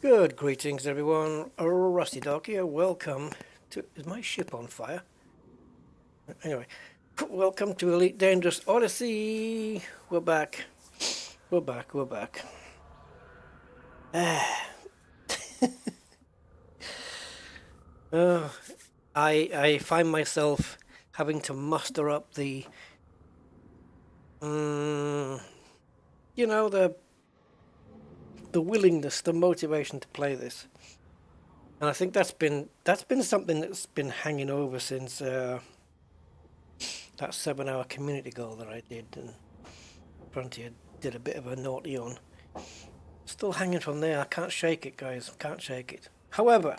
Good greetings, everyone. Rusty Dog here. Welcome to. Is my ship on fire? Anyway, welcome to Elite Dangerous Odyssey. We're back. We're back. We're back. Uh, I find myself having to muster up the, you know, the willingness, the motivation to play this. And I think that's been something that's been hanging over since that 7-hour community goal that I did, and Frontier did a bit of a naughty on. Still hanging from there. I can't shake it, guys. Can't shake it. However,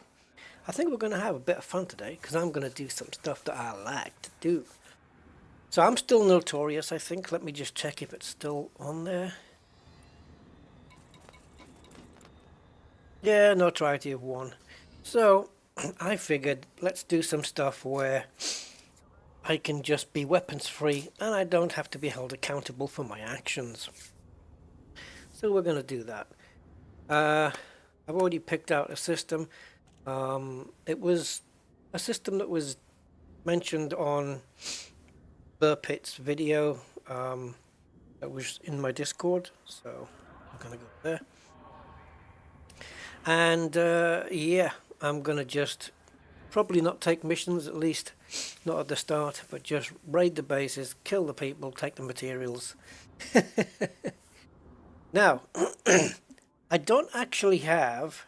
I think we're going to have a bit of fun today because I'm going to do some stuff that I like to do. So I'm still notorious, I think. Let me just check if it's still on there. Yeah, notoriety of 1. So I figured let's do some stuff where I can just be weapons free and I don't have to be held accountable for my actions. So we're going to do that. I've already picked out a system. It was a system that was mentioned on Virpil's video that was in my Discord. So I'm going to go there. And yeah, I'm going to just probably not take missions, at least not at the start, but just raid the bases, kill the people, take the materials. Now, I don't actually have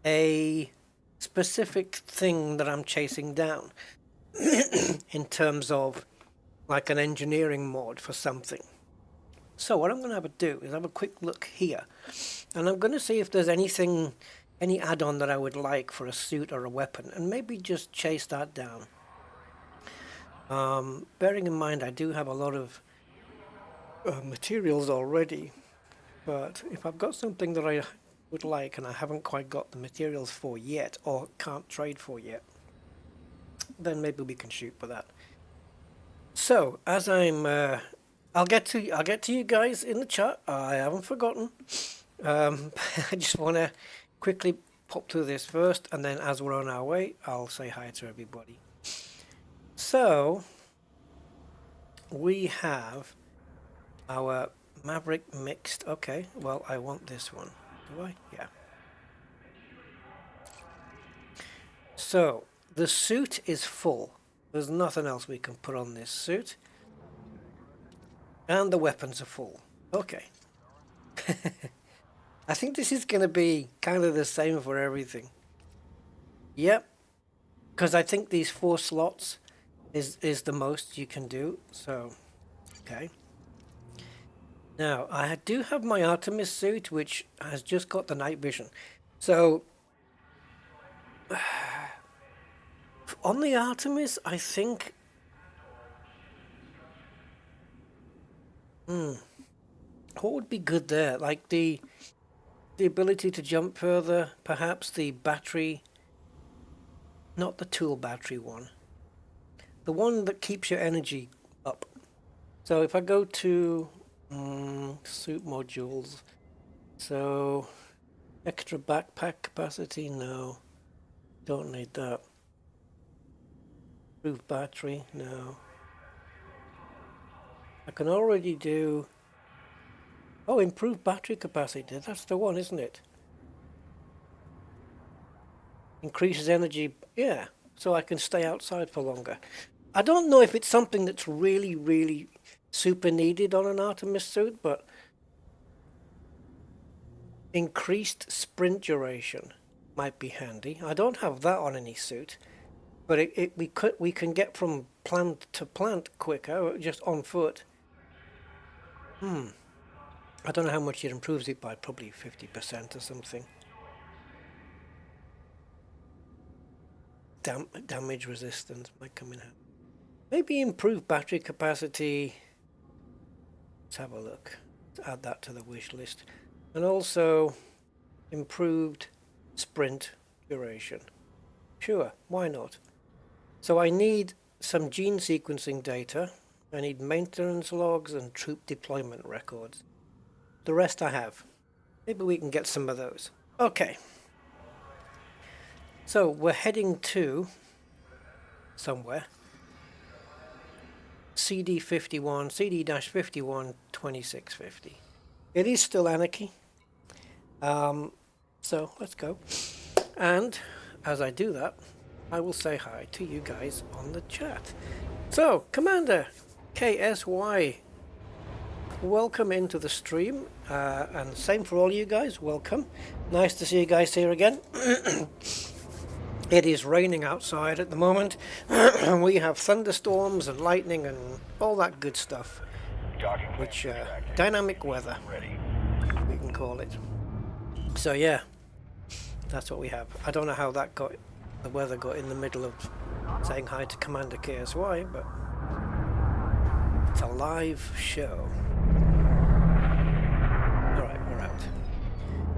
a specific thing that I'm chasing down in terms of like an engineering mod for something. So what I'm going to have to do is have a quick look here, and I'm going to see if there's anything, any add-on that I would like for a suit or a weapon, and maybe just chase that down. Bearing in mind I do have a lot of materials already, but if I've got something that I would like and I haven't quite got the materials for yet or can't trade for yet, then maybe we can shoot for that. So as I'll get to you guys in the chat. I haven't forgotten. I just want to quickly pop through this first, and then as we're on our way, I'll say hi to everybody. So we have our Maverick mixed. Okay, well, I want this one. Do I? Yeah. So the suit is full. There's nothing else we can put on this suit. And the weapons are full. Okay. I think this is going to be kind of the same for everything. Yep. Because I think these 4 slots is the most you can do. So, okay. Now, I do have my Artemis suit, which has just got the night vision. So, on the Artemis, I think... what would be good there? Like the ability to jump further, perhaps the battery, not the tool battery one, the one that keeps your energy up. So if I go to suit modules, so extra backpack capacity, no, don't need that. Improved battery, no. I can already do, oh, improved battery capacity, that's the one, isn't it? Increases energy, yeah, so I can stay outside for longer. I don't know if it's something that's really, really super needed on an Artemis suit, but increased sprint duration might be handy. I don't have that on any suit, but we can get from plant to plant quicker just on foot. I don't know how much it improves it by, probably 50% or something. Damage resistance might come in handy. Maybe improved battery capacity. Let's have a look. Let's add that to the wish list. And also improved sprint duration. Sure, why not? So I need some gene sequencing data. I need maintenance logs and troop deployment records. The rest I have. Maybe we can get some of those. Okay. So we're heading to somewhere. CD51, CD-51 2650. It is still Anarchy. So let's go. And as I do that, I will say hi to you guys on the chat. So, Commander KSY, welcome into the stream. And same for all you guys, welcome. Nice to see you guys here again. It is raining outside at the moment. We have thunderstorms and lightning and all that good stuff. Which, dynamic weather, we can call it. So yeah, that's what we have. I don't know how that got, the weather got in the middle of saying hi to Commander KSY, but it's a live show. Alright, we're out.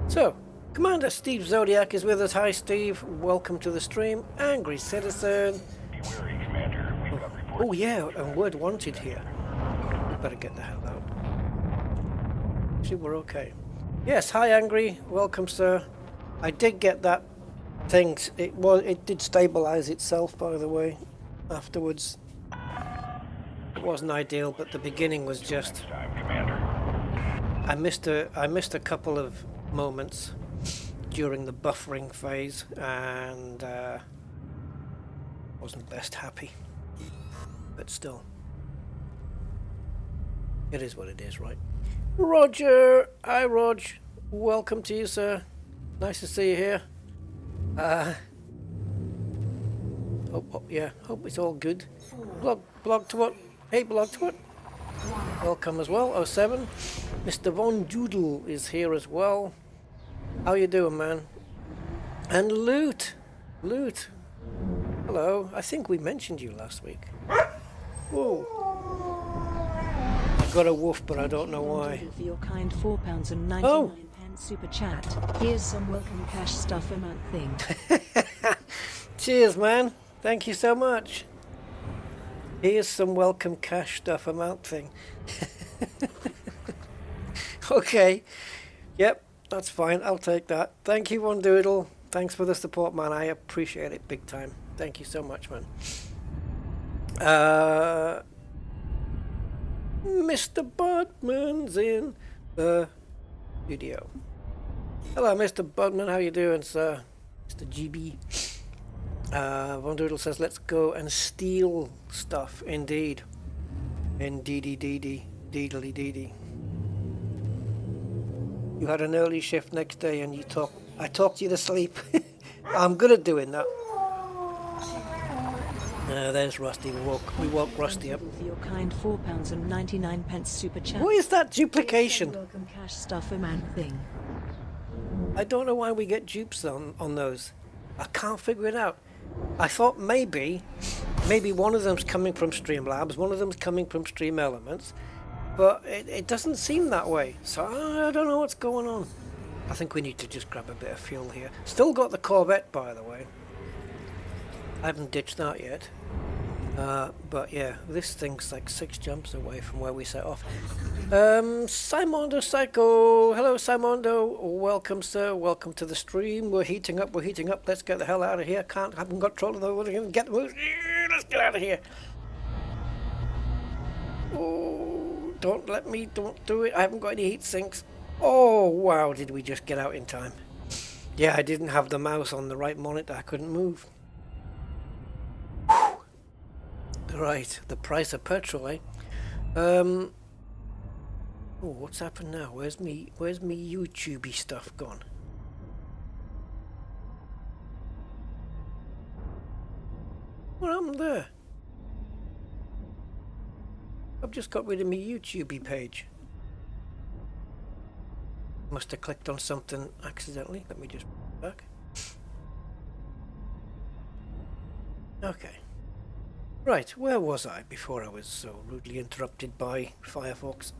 So, Commander Steve Zodiac is with us. Hi Steve, welcome to the stream. Angry Citizen. Oh yeah, and word wanted here. We better get the hell out. Actually, we're okay. Yes, hi Angry, welcome sir. I did get that thing. It did stabilize itself, by the way, afterwards. It wasn't ideal, but the beginning was just, I missed a couple of moments during the buffering phase, and wasn't best happy, but still, it is what it is, right? Roger, hi Rog, welcome to you sir, nice to see you here. Yeah, hope it's all good. Blog to what? Hey, blog to what? Welcome as well, 07. Mr. Von Doodle is here as well. How you doing, man? And Loot, hello. I think we mentioned you last week. Whoa. I got a woof, but I don't know why. For your kind £4.99 super chat. Here's some welcome cash stuff amount thing. Cheers, man. Thank you so much. Here's some welcome cash stuff amount thing. Okay. Yep, that's fine. I'll take that. Thank you, One Doodle. Thanks for the support, man. I appreciate it big time. Thank you so much, man. Mr. Budman's in the video. Hello, Mr. Budman. How you doing, sir? Mr. GB. Von Doodle says, let's go and steal stuff. Indeed. Indeedy-deedy. Deedly-deedy. You had an early shift next day and I talked you to sleep. I'm good at doing that. There's Rusty. We woke Rusty up. For your kind £4.99 super chat. What is that duplication? Welcome cash stuff amount thing. I don't know why we get dupes on those. I can't figure it out. I thought maybe one of them's coming from Streamlabs, one of them's coming from Stream Elements, but it doesn't seem that way. So I don't know what's going on. I think we need to just grab a bit of fuel here. Still got the Corvette, by the way. I haven't ditched that yet. But yeah, this thing's like 6 jumps away from where we set off. Simondo Psycho. Hello, Simondo. Welcome, sir. Welcome to the stream. We're heating up. Let's get the hell out of here. Haven't got control of the water. Get the move. Let's get out of here. Oh, don't do it. I haven't got any heat sinks. Oh, wow. Did we just get out in time? Yeah, I didn't have the mouse on the right monitor. I couldn't move. Right, the price of petrol, eh? Oh, what's happened now? Where's me YouTubey stuff gone? What happened there? I've just got rid of me YouTubey page. Must have clicked on something accidentally. Let me just put it back. Okay. Right, where was I before I was so rudely interrupted by Firefox?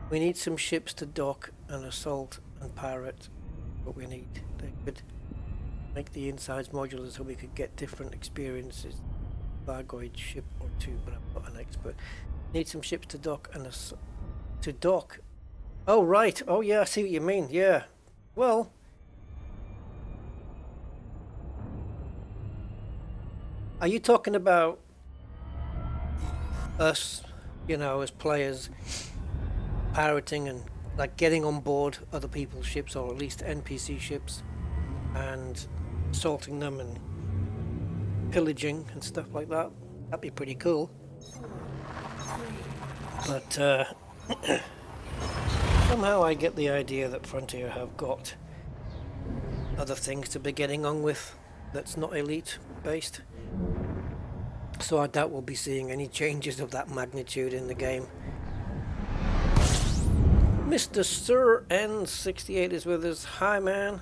We need some ships to dock and assault and pirate. What we need. They could make the insides modular so we could get different experiences. Largoid ship or two, but I'm not an expert. Need some ships to dock and to dock. Oh right. Oh yeah, I see what you mean. Yeah. Well, Are you talking about us, you know, as players pirating and like getting on board other people's ships, or at least NPC ships, and assaulting them and pillaging and stuff like that? That'd be pretty cool. But somehow I get the idea that Frontier have got other things to be getting on with that's not elite based. So I doubt we'll be seeing any changes of that magnitude in the game. Mr. Sir N68 is with us. Hi, man.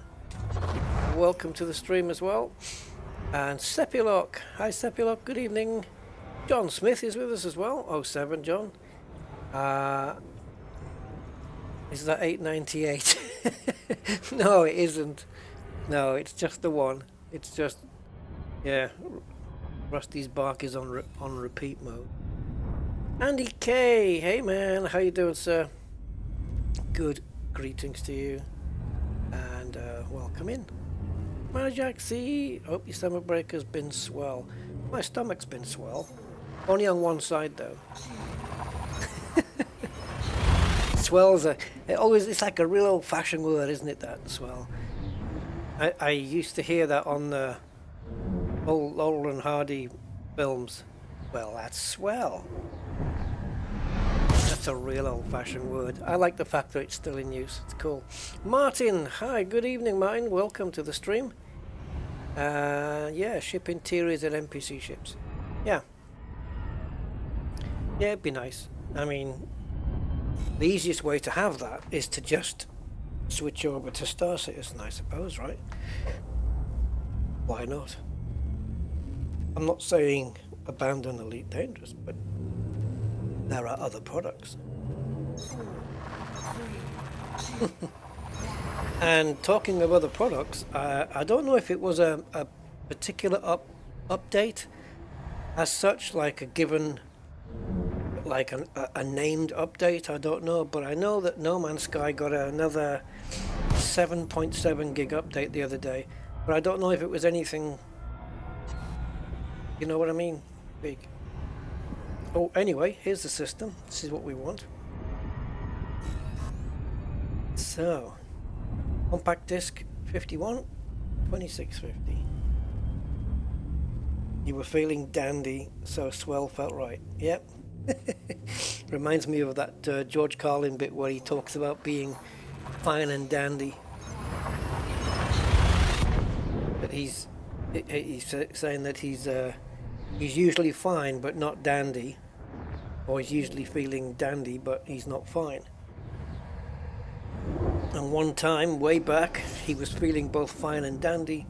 Welcome to the stream as well. And Sepulok. Hi, Sepulok. Good evening. John Smith is with us as well. 07, John. Is that 898? No, it isn't. No, it's just the one. It's just, yeah. Rusty's bark is on repeat mode. Andy K. Hey, man. How you doing, sir? Good greetings to you. And welcome in. Manajack C. Hope your stomach break has been swell. My stomach's been swell. Only on one side, though. Swell's it's like a real old-fashioned word, isn't it, that, swell? I used to hear that on the old Laurel and Hardy films. Well, that's swell. That's a real old-fashioned word. I like the fact that it's still in use. It's cool. Martin, hi, good evening, Martin. Welcome to the stream. Yeah, ship interiors at NPC ships. Yeah. Yeah, it'd be nice. I mean, the easiest way to have that is to just switch over to Star Citizen, I suppose, right? Why not? I'm not saying abandon Elite Dangerous, but there are other products. And talking of other products, I don't know if it was a particular update as such, like a given, like a named update, I don't know, but I know that No Man's Sky got another 7.7 gig update the other day, but I don't know if it was anything, you know what I mean, big. Oh, anyway, here's the system. This is what we want. So, compact disc 51, 2650. You were feeling dandy, so swell felt right. Yep. Reminds me of that George Carlin bit where he talks about being fine and dandy. But he's saying that he's usually fine but not dandy, or he's usually feeling dandy but he's not fine. And one time, way back, he was feeling both fine and dandy,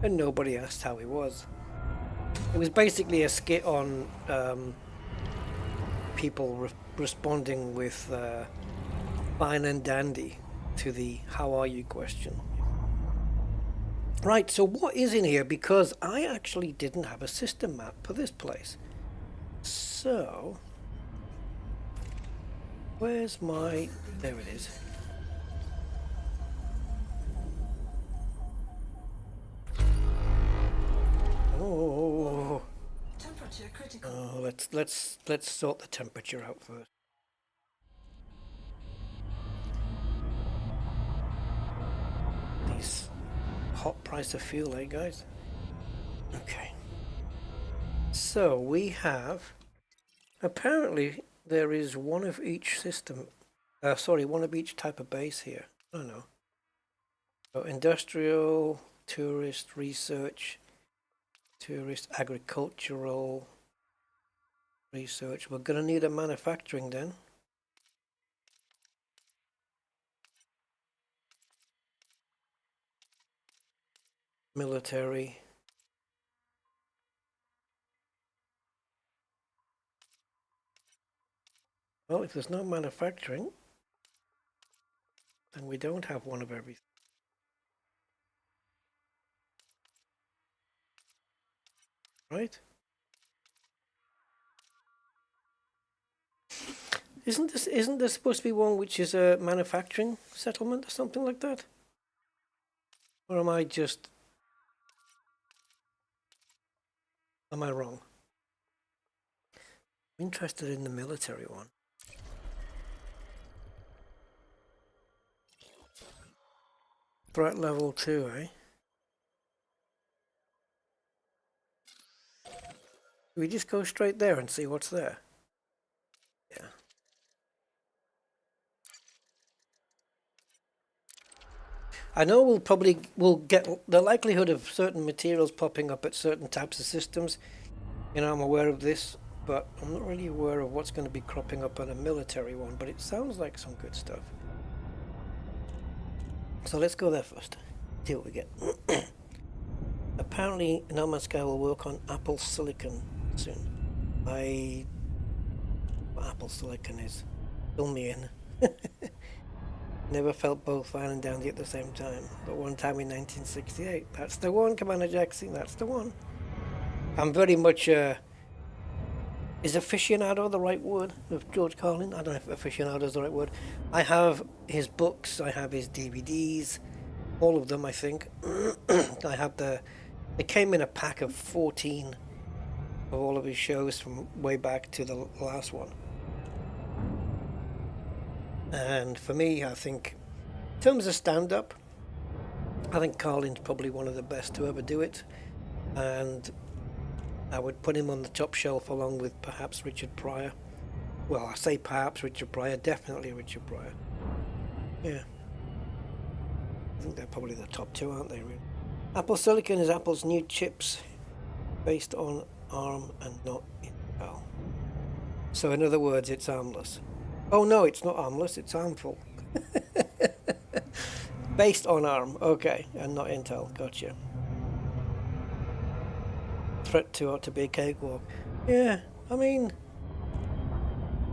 and nobody asked how he was. It was basically a skit on people responding with fine and dandy to the how are you question. Right, so what is in here? Because I actually didn't have a system map for this place. So, where's my... there it is. Oh, temperature critical. Oh, let's sort the temperature out first. These hot price of fuel, eh, guys? Okay. So we have. Apparently, there is one of each system. Sorry, one of each type of base here. I don't know. So industrial, tourist, research. Tourist, agricultural, research. We're going to need a manufacturing then. Military. Well, if there's no manufacturing, then we don't have one of everything. Right? Isn't there supposed to be one which is a manufacturing settlement or something like that? Or am I just... Am I wrong? I'm interested in the military one. Threat level 2, eh? We just go straight there and see what's there. Yeah. I know we'll get the likelihood of certain materials popping up at certain types of systems. You know, I'm aware of this, but I'm not really aware of what's going to be cropping up on a military one, but it sounds like some good stuff. So let's go there first. See what we get. Apparently, No Man's Sky will work on Apple Silicon soon. What Apple Silicon is. Fill me in. Never felt both fine and dandy at the same time. But one time in 1968. That's the one, Commander Jackson. That's the one. I'm very much... is aficionado the right word of George Carlin? I don't know if aficionado is the right word. I have his books. I have his DVDs. All of them, I think. I have It came in a pack of 14 of all of his shows from way back to the last one. And for me, I think, in terms of stand-up, I think Carlin's probably one of the best to ever do it. And I would put him on the top shelf along with perhaps Richard Pryor. Well, I say perhaps Richard Pryor, definitely Richard Pryor. Yeah. I think they're probably the top two, aren't they, really? Apple Silicon is Apple's new chips based on ARM and not Intel. So in other words, it's armless. Oh no, it's not armless, it's harmful. Based on ARM, okay, and not Intel, gotcha. Threat 2 ought to be a cakewalk. Yeah, I mean,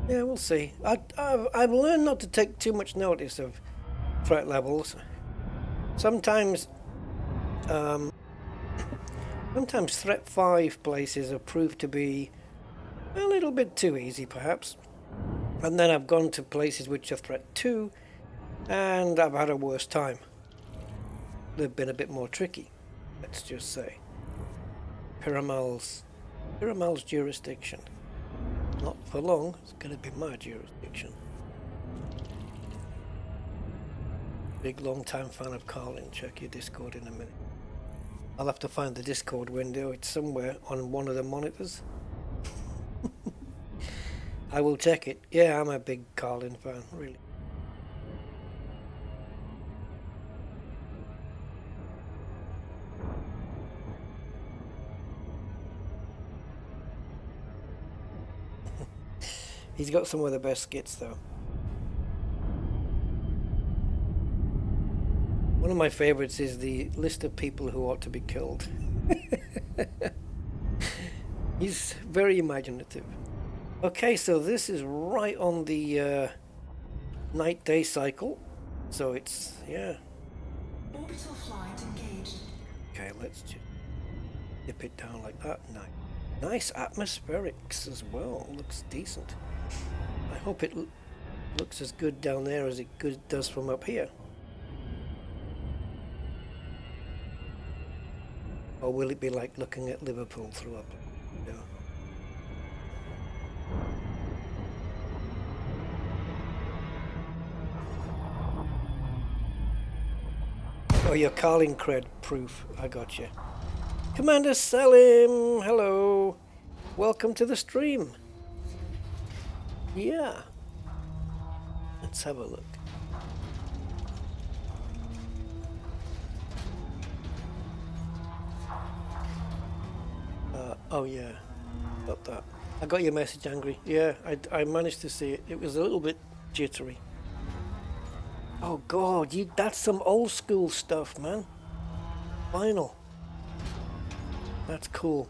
yeah, we'll see. I've learned not to take too much notice of threat levels. Sometimes threat 5 places have proved to be a little bit too easy, perhaps. And then I've gone to places which are threat 2, and I've had a worse time. They've been a bit more tricky, let's just say. Piramal's jurisdiction. Not for long, it's going to be my jurisdiction. Big long time fan of Carlin. Check your Discord in a minute. I'll have to find the Discord window. It's somewhere on one of the monitors. I will check it. Yeah, I'm a big Carlin fan, really. He's got some of the best skits, though. One of my favorites is the list of people who ought to be killed. He's very imaginative. Okay, so this is right on the night-day cycle. So it's, yeah. Orbital flight engaged. Okay, let's just dip it down like that. Nice atmospherics as well. Looks decent. I hope it looks as good down there as it does from up here. Or will it be like looking at Liverpool through up? Yeah. Oh, your Carlin cred proof. I got you. Commander Salim, hello. Welcome to the stream. Yeah. Let's have a look. Oh yeah, got that. I got your message, Angry. Yeah, I managed to see it. It was a little bit jittery. Oh God, that's some old school stuff, man. Vinyl. That's cool.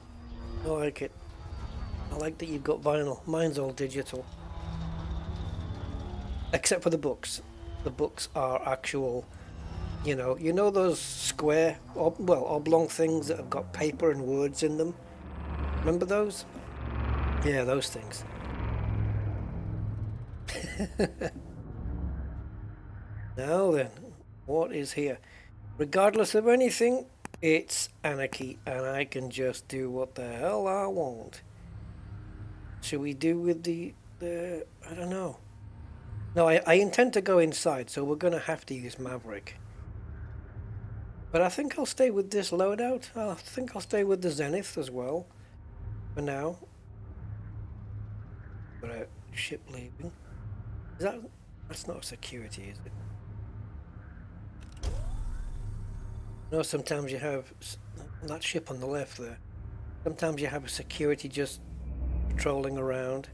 I like it. I like that you've got vinyl. Mine's all digital. Except for the books. The books are actual, you know those square, oblong things that have got paper and words in them? Remember those? Yeah, those things. Now then, what is here? Regardless of anything, It's Anarchy, and I can just do what the hell I want. Should we do with the I don't know. No, I intend to go inside, so we're going to have to use Maverick. But I think I'll stay with this loadout. I think I'll stay with the Zenith as well, for now. Got a ship leaving. That's not a security, is it? No, sometimes you have that ship on the left there. Sometimes you have a security just patrolling around.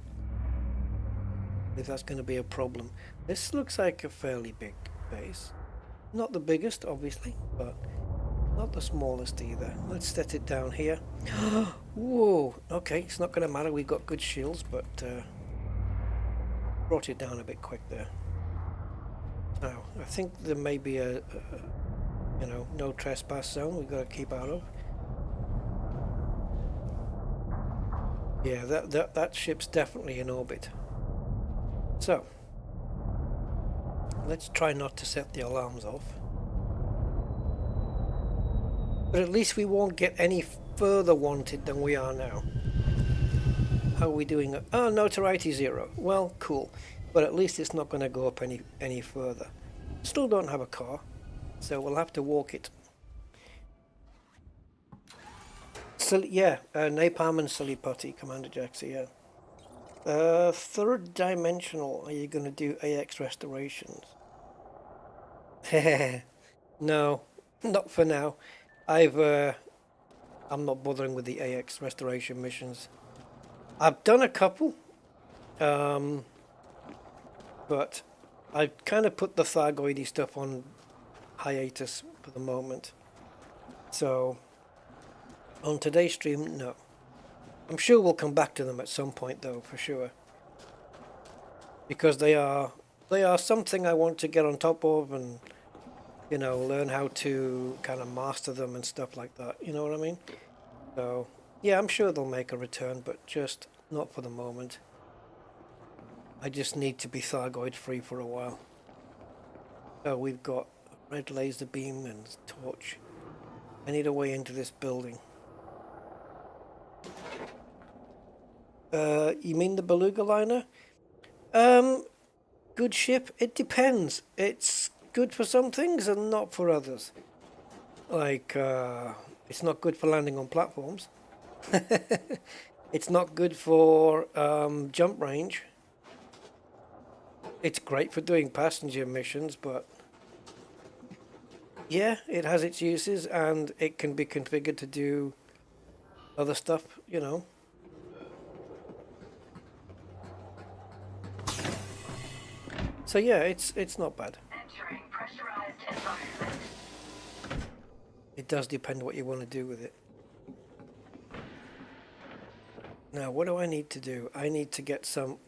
If that's going to be a problem. This looks like a fairly big base. Not the biggest, obviously, but not the smallest either. Let's set it down here. Whoa, okay, it's not going to matter. We've got good shields, but brought it down a bit quick there. Now, I think there may be a you know, no trespass zone we've got to keep out of. Yeah, that ship's definitely in orbit. So, let's try not to set the alarms off. But at least we won't get any further wanted than we are now. How are we doing? Oh, notoriety 0. Well, cool. But at least it's not going to go up any further. Still don't have a car, so we'll have to walk it. So, yeah, Napalm and Silly Putty, Commander Jaxie, yeah. Third dimensional, are you going to do AX restorations? No, not for now. I'm not bothering with the AX restoration missions. I've done a couple, but I've kind of put the Thargoidy stuff on hiatus for the moment. So, on today's stream, no. I'm sure we'll come back to them at some point, though, for sure. Because they are something I want to get on top of and, you know, learn how to kind of master them and stuff like that. You know what I mean? So, yeah, I'm sure they'll make a return, but just not for the moment. I just need to be Thargoid free for a while. So we've got a red laser beam and torch. I need a way into this building. You mean the Beluga liner? Good ship? It depends. It's good for some things and not for others. Like, it's not good for landing on platforms. It's not good for jump range. It's great for doing passenger missions, but yeah, it has its uses and it can be configured to do other stuff, you know. So yeah, it's not bad. Entering pressurized environment. It does depend what you want to do with it. Now, what do I need to do? I need to get some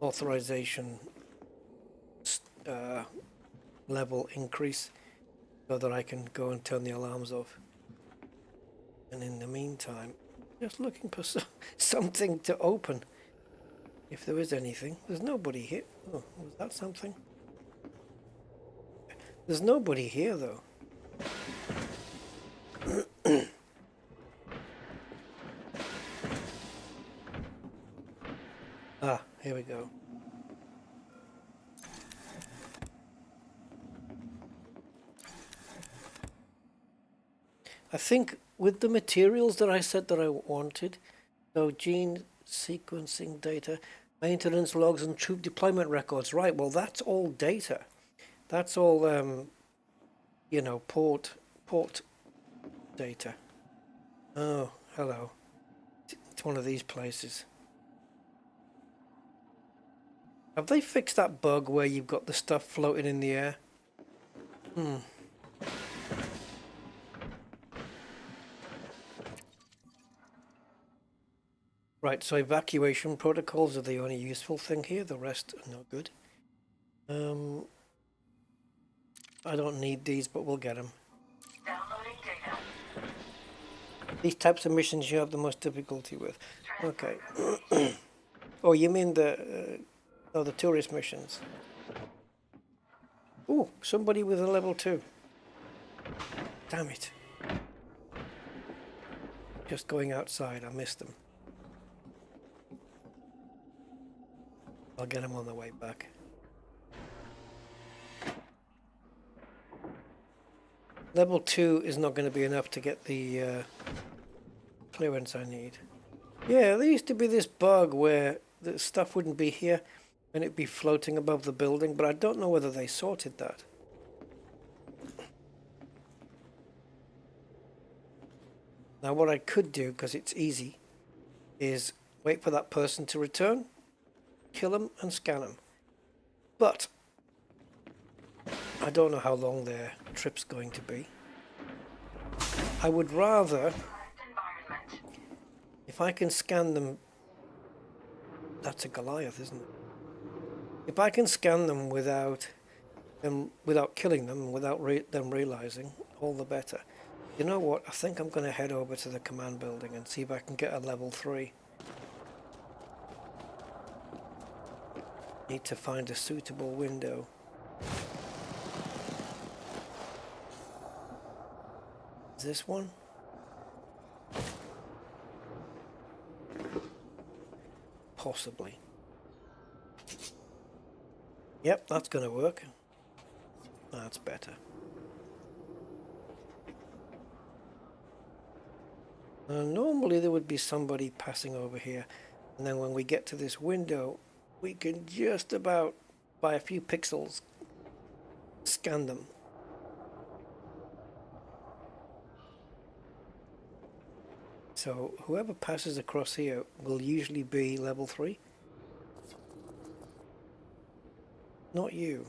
authorization level increase so that I can go and turn the alarms off. And in the meantime, just looking for something to open. If there is anything. There's nobody here. Oh, was that something? There's nobody here, though. Ah, here we go. I think with the materials that I said that I wanted, so gene sequencing data, maintenance logs and troop deployment records. Right, well that's all data. That's all, you know, port data. Oh, hello. It's one of these places. Have they fixed that bug where you've got the stuff floating in the air? Right, so evacuation protocols are the only useful thing here. The rest are no good. I don't need these, but we'll get them. Downloading data. These types of missions you have the most difficulty with. Okay. Oh, you mean the tourist missions? Ooh, somebody with a level 2. Damn it. Just going outside, I missed them. I'll get them on the way back. Level 2 is not going to be enough to get the clearance I need. Yeah, there used to be this bug where the stuff wouldn't be here and it'd be floating above the building, but I don't know whether they sorted that. Now what I could do, because it's easy, is wait for that person to return, kill them and scan them. But I don't know how long their trip's going to be. I would rather, if I can scan them, that's a Goliath, isn't it? If I can scan them without killing them, without them realizing, all the better. You know what? I think I'm going to head over to the command building and see if I can get a level 3. Need to find a suitable window. Is this one? Possibly. Yep, that's going to work. That's better. Normally there would be somebody passing over here, and then when we get to this window, we can just about, by a few pixels, scan them. So whoever passes across here will usually be level 3. Not you.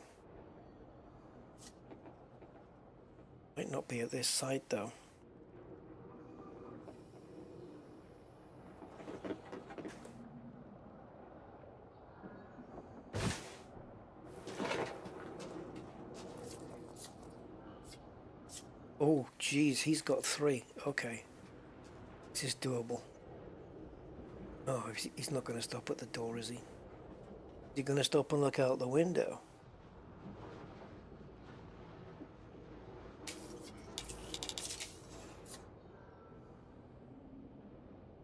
Might not be at this site though. Oh, geez, he's got 3. Okay. This is doable. Oh, he's not going to stop at the door, is he? Is he going to stop and look out the window?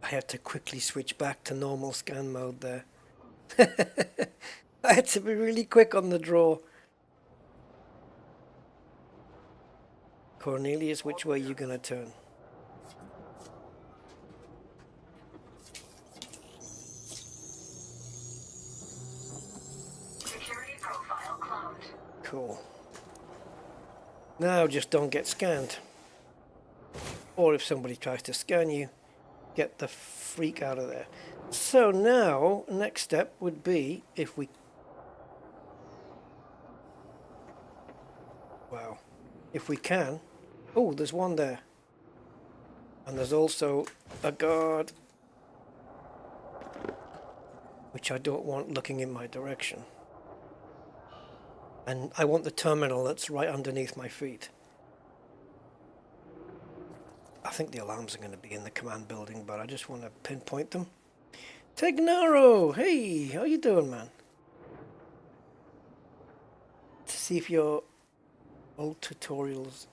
I had to quickly switch back to normal scan mode there. I had to be really quick on the draw. Cornelius, which way are you going to turn? Security profile cloned. Cool. Now just don't get scanned. Or if somebody tries to scan you, get the freak out of there. So now, next step would be if we... Wow. If we can... Oh, there's one there. And there's also a guard, which I don't want looking in my direction. And I want the terminal that's right underneath my feet. I think the alarms are going to be in the command building, but I just want to pinpoint them. Tegnaro! Hey, how you doing, man? To see if your old tutorials...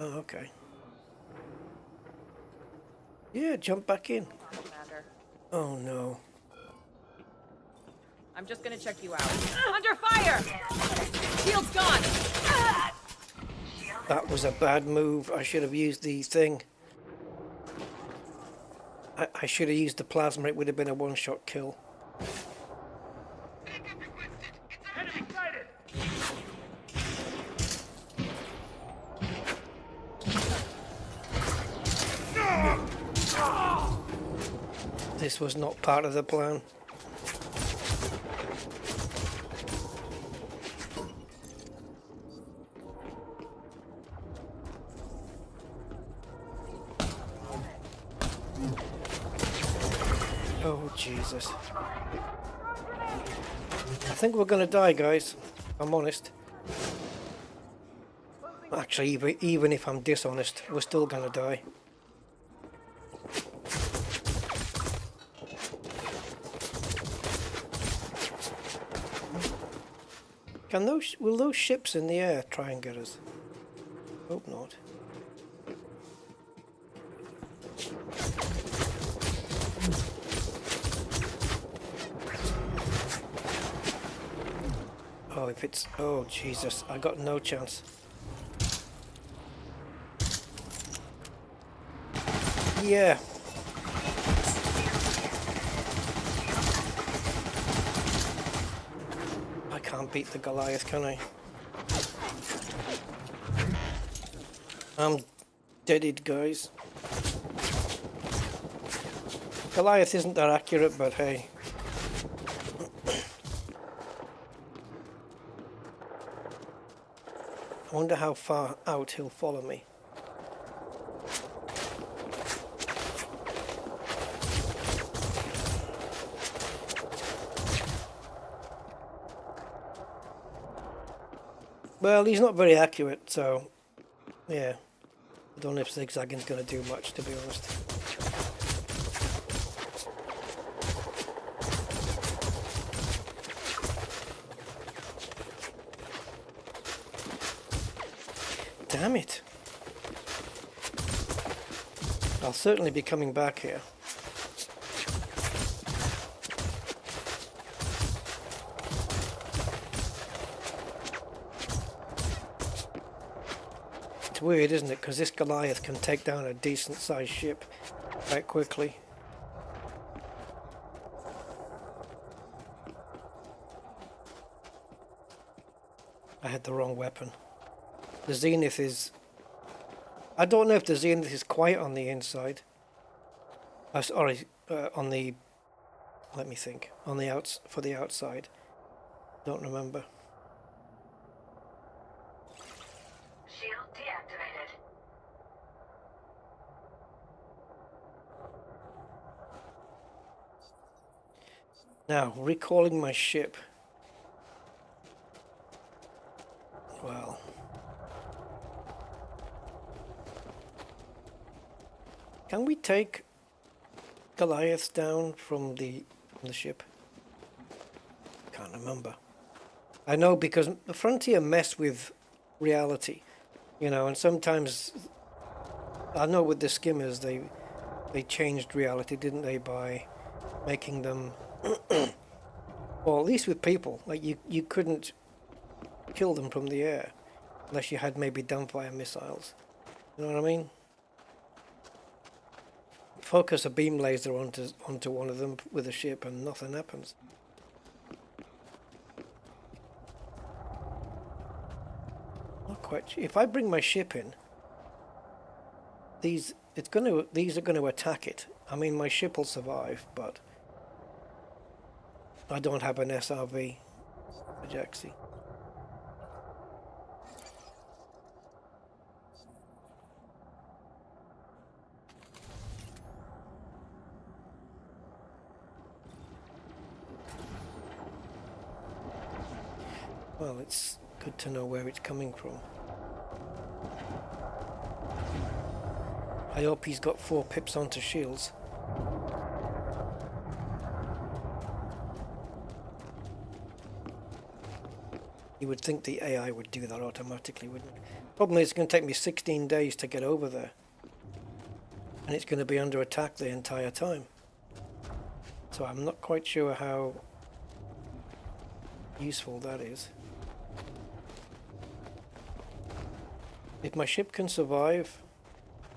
Oh, okay. Yeah, jump back in. Commander. Oh, no. I'm just gonna check you out. Under fire! Shield's gone! That was a bad move. I should have used the thing. I should have used the plasma. It would have been a one-shot kill. This was not part of the plan. Oh, Jesus. I think we're going to die, guys. I'm honest. Actually, even if I'm dishonest, we're still going to die. Will those ships in the air try and get us? Hope not. if it's... Oh, Jesus. I got no chance. Yeah. I can't beat the Goliath, can I? I'm deaded, guys. Goliath isn't that accurate, but hey. I wonder how far out he'll follow me. Well, he's not very accurate, so yeah. I don't know if zigzagging's going to do much, to be honest. Damn it. I'll certainly be coming back here. It's weird, isn't it? Because this Goliath can take down a decent sized ship quite quickly. I had the wrong weapon. The Zenith is... I don't know if the Zenith is quite on the inside. Sorry, on the... Let me think. On the for the outside. Don't remember. Shield deactivated. Now, recalling my ship. Well... Can we take Goliaths down from the ship? Can't remember. I know because the Frontier mess with reality, you know, and sometimes I know with the skimmers they changed reality, didn't they, by making them or at least with people, like you couldn't kill them from the air unless you had maybe dumbfire missiles. You know what I mean? Focus a beam laser onto one of them with a ship and nothing happens. Not quite sure. If I bring my ship in, these are going to attack it. I mean, my ship will survive, but I don't have an SRV Ajaxi. Well, it's good to know where it's coming from. I hope he's got 4 pips onto shields. You would think the AI would do that automatically, wouldn't it? Problem is, it's going to take me 16 days to get over there. And it's going to be under attack the entire time. So I'm not quite sure how useful that is. If my ship can survive,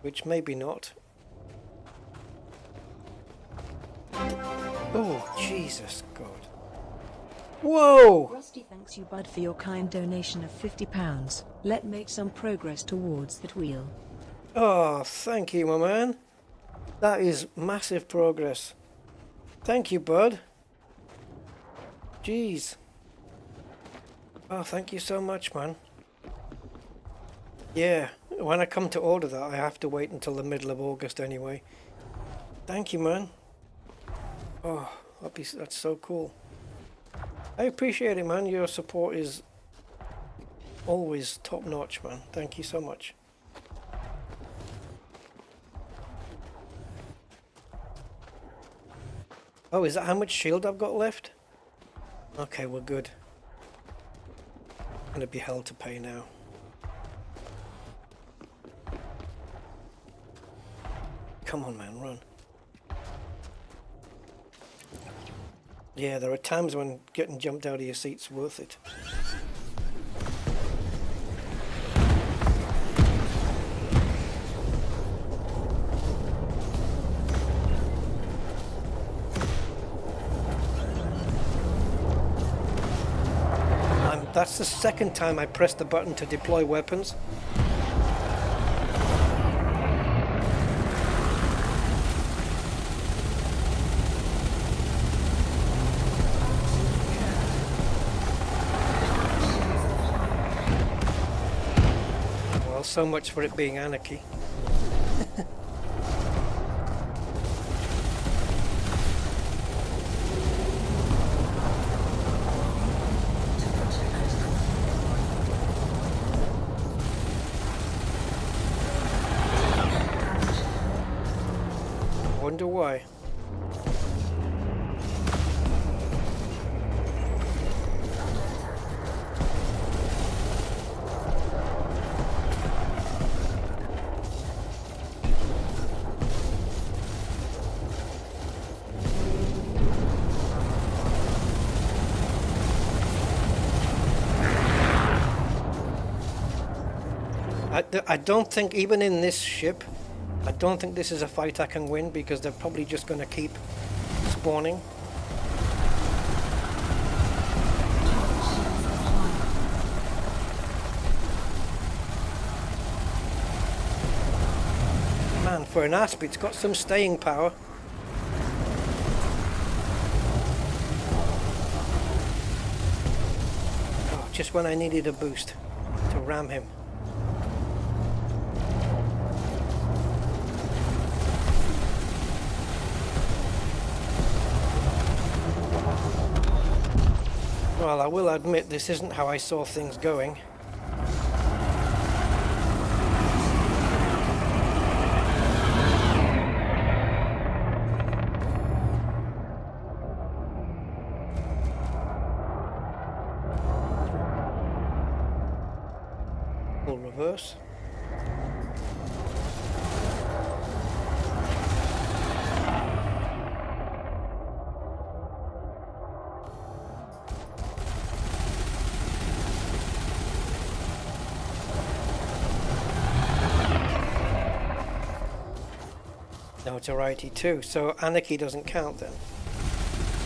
which maybe not. Oh, Jesus God. Whoa! Rusty thanks you, bud, for your kind donation of £50. Let's make some progress towards that wheel. Oh, thank you, my man. That is massive progress. Thank you, bud. Jeez. Oh, thank you so much, man. Yeah, when I come to order that, I have to wait until the middle of August anyway. Thank you, man. Oh, that's so cool. I appreciate it, man. Your support is always top notch, man. Thank you so much. Oh, is that how much shield I've got left? Okay, we're good. Gonna be hell to pay now. Come on, man, run. Yeah, there are times when getting jumped out of your seat's worth it. That's the second time I pressed the button to deploy weapons. Well, so much for it being anarchy. Wonder why. I don't think even in this ship, I don't think this is a fight I can win because they're probably just going to keep spawning. Man, for an asp, it's got some staying power. Oh, just when I needed a boost to ram him. Well, I will admit this isn't how I saw things going. Full reverse. Notoriety 2, so anarchy doesn't count then.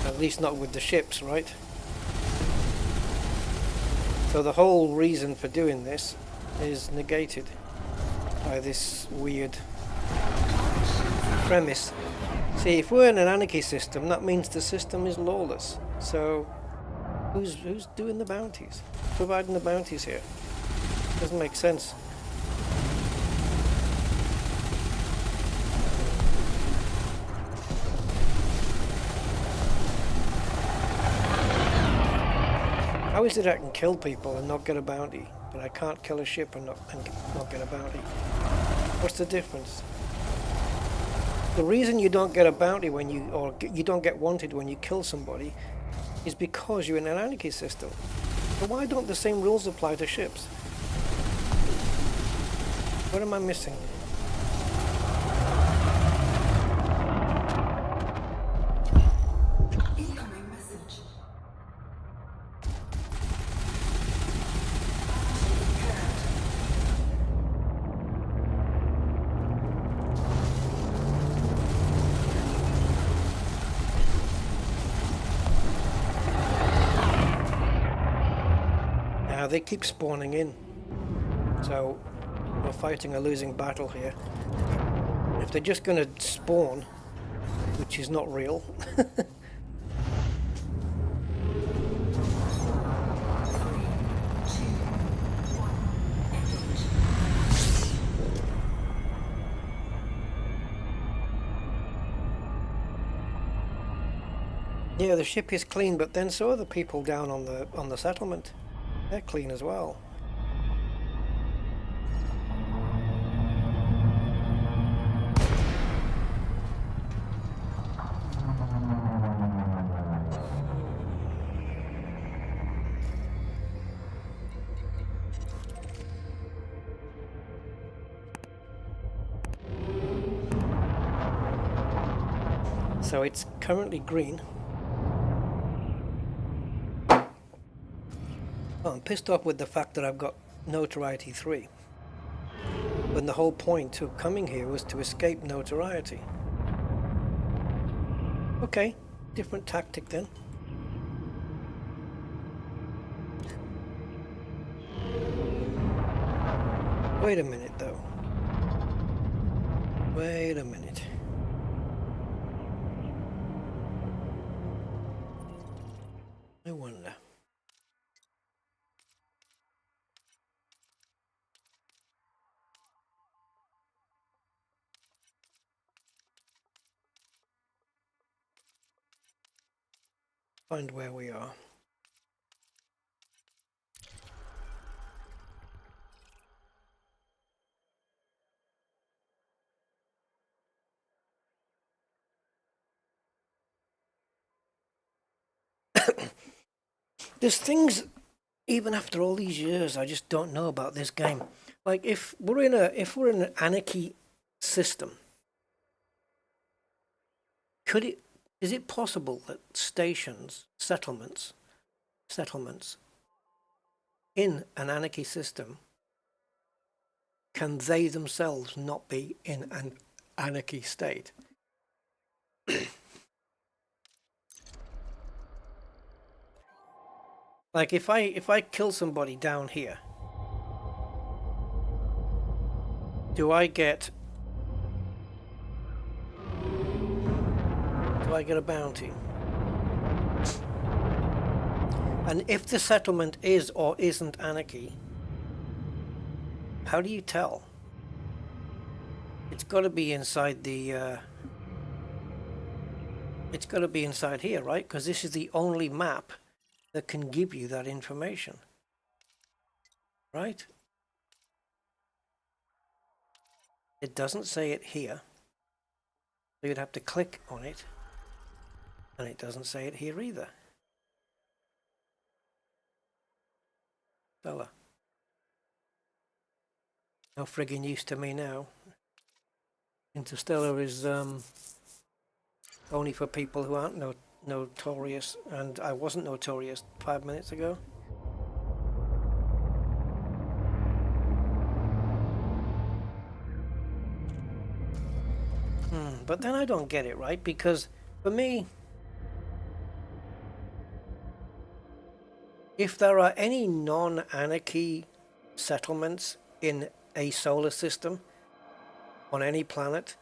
At least not with the ships, right? So the whole reason for doing this is negated by this weird premise. See, if we're in an anarchy system, that means the system is lawless. So who's doing the bounties? Providing the bounties here? Doesn't make sense. How is it I can kill people and not get a bounty, but I can't kill a ship and not get a bounty? What's the difference? The reason you don't get a bounty when you don't get wanted when you kill somebody is because you're in an anarchy system. So why don't the same rules apply to ships? What am I missing? They keep spawning in, so we're fighting a losing battle here. If they're just going to spawn, which is not real, yeah, the ship is clean, but then so are the people down on the settlement. They're clean as well. So it's currently green. Oh, I'm pissed off with the fact that I've got notoriety 3. When the whole point of coming here was to escape notoriety. Okay, different tactic then. Wait a minute though. Wait a minute. I wonder. Find where we are. There's things, even after all these years, I just don't know about this game. Like if we're in an Anarchy system, is it possible that settlements in an Anarchy system, can they themselves not be in an Anarchy state? Like if I kill somebody down here, do I get a bounty? And if the settlement is or isn't Anarchy, how do you tell? It's got to be inside the it's got to be inside here, right? Because this is the only map that can give you that information, right? It doesn't say it here, so you'd have to click on it, and it doesn't say it here either. Fella, no friggin' use to me now. Interstellar is only for people who aren't notorious, and I wasn't notorious 5 minutes ago. But then I don't get it, right? Because for me, if there are any non-Anarchy settlements in a solar system, on any planet,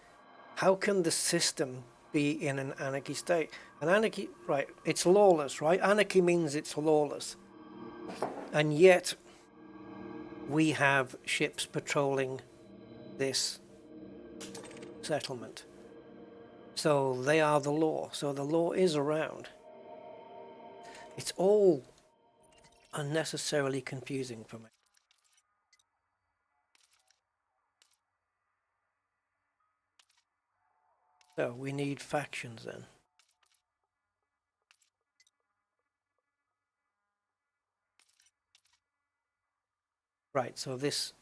how can the system be in an Anarchy state? An Anarchy, right, it's lawless, right? Anarchy means it's lawless. And yet, we have ships patrolling this settlement. So they are the law. So the law is around. It's all unnecessarily confusing for me. So we need factions then. Right, so this.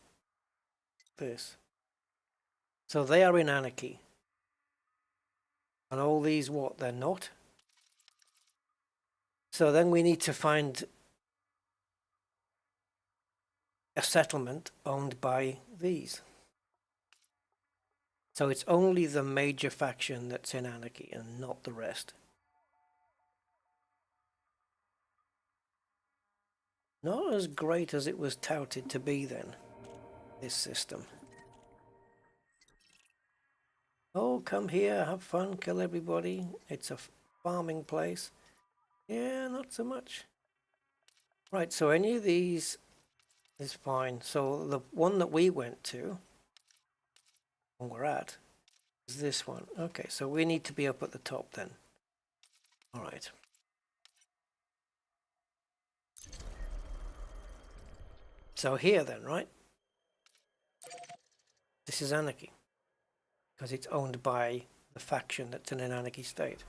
So they are in Anarchy. And all these, what, they're not? So then we need to find a settlement owned by these. So it's only the major faction that's in Anarchy and not the rest. Not as great as it was touted to be then, this system. Oh, come here, have fun, kill everybody. It's a farming place. Yeah, not so much. Right, so any of these is fine. So the one that we went to, and we're at, is this one. Okay, so we need to be up at the top then. All right. So here then, right? This is Anarchy, because it's owned by the faction that's in an Anarchy state.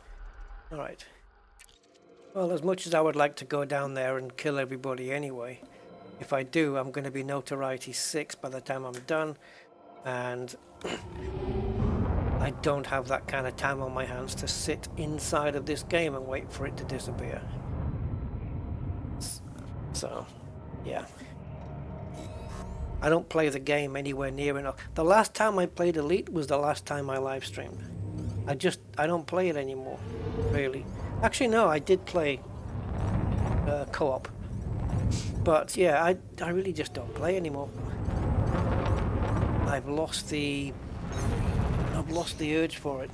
All right. Well, as much as I would like to go down there and kill everybody anyway, if I do, I'm going to be notoriety 6 by the time I'm done, and I don't have that kind of time on my hands to sit inside of this game and wait for it to disappear. So, yeah. I don't play the game anywhere near enough. The last time I played Elite was the last time I live streamed. I don't play it anymore, really. Actually, no, I did play co-op. But yeah, I really just don't play anymore. I've lost the urge for it.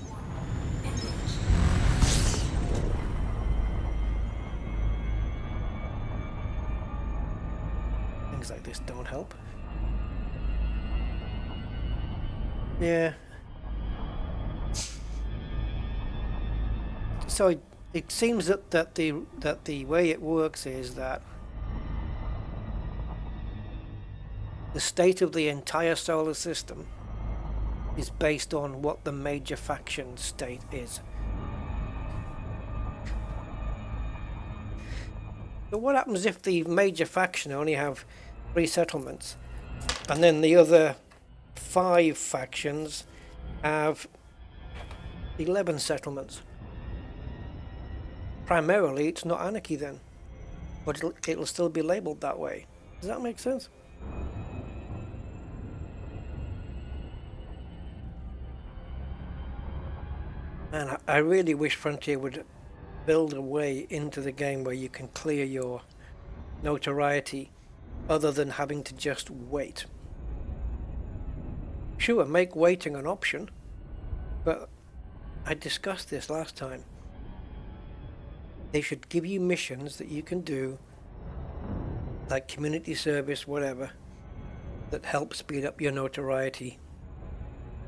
Things like this don't help. Yeah. So it seems that the way it works is that the state of the entire solar system is based on what the major faction state is. But what happens if the major faction only have 3 settlements, and then the other 5 factions have 11 settlements? Primarily, it's not anarchy then, but it'll still be labeled that way. Does that make sense? And I really wish Frontier would build a way into the game where you can clear your notoriety other than having to just wait. Sure, make waiting an option, but I discussed this last time. They should give you missions that you can do, like community service, whatever, that help speed up your notoriety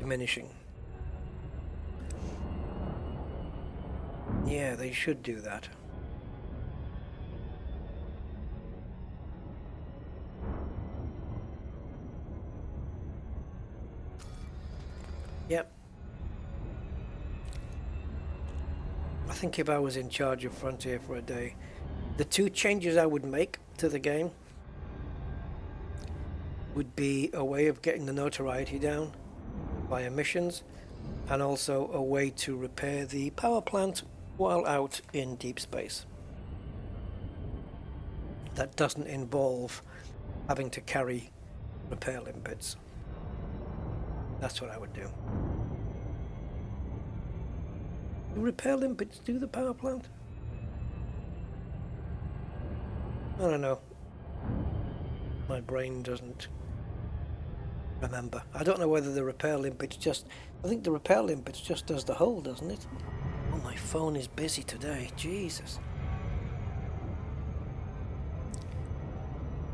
diminishing. Yeah, they should do that. Yep. I think if I was in charge of Frontier for a day, the 2 changes I would make to the game would be a way of getting the notoriety down via missions, and also a way to repair the power plant while out in deep space. That doesn't involve having to carry repair limpets. That's what I would do. Do repair limpets do the power plant? I don't know. My brain doesn't remember. I don't know whether the repair limpets just... I think the repair limpets just does the whole, doesn't it? Oh, my phone is busy today. Jesus.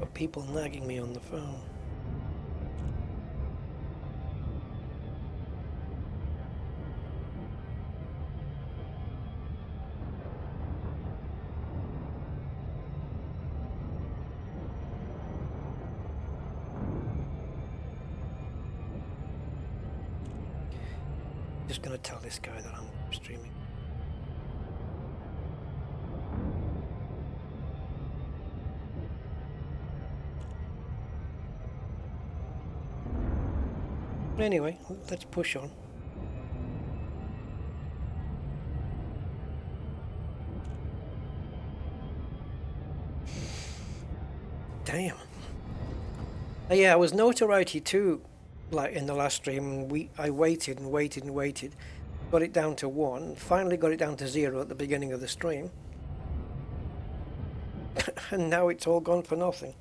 Got people nagging me on the phone. Just gonna tell this guy that I'm streaming. Anyway, let's push on. Damn. Yeah, I was notoriety too, like in the last stream. I waited and waited and waited, got it down to 1, finally got it down to 0 at the beginning of the stream, and now it's all gone for nothing.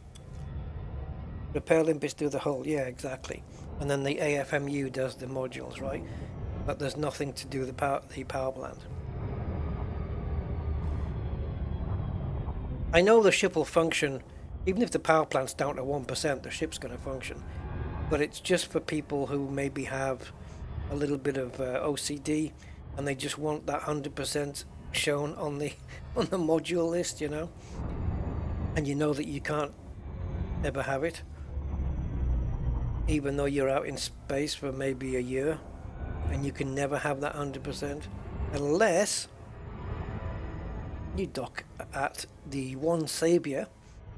Repair limpets do the whole, yeah, exactly. And then the AFMU does the modules, right? But there's nothing to do the power plant. I know the ship will function, even if the power plant's down to 1%, the ship's going to function. But it's just for people who maybe have a little bit of OCD, and they just want that 100% shown on the module list, you know? And you know that you can't ever have it, even though you're out in space for maybe a year, and you can never have that 100% unless you dock at the one Savior,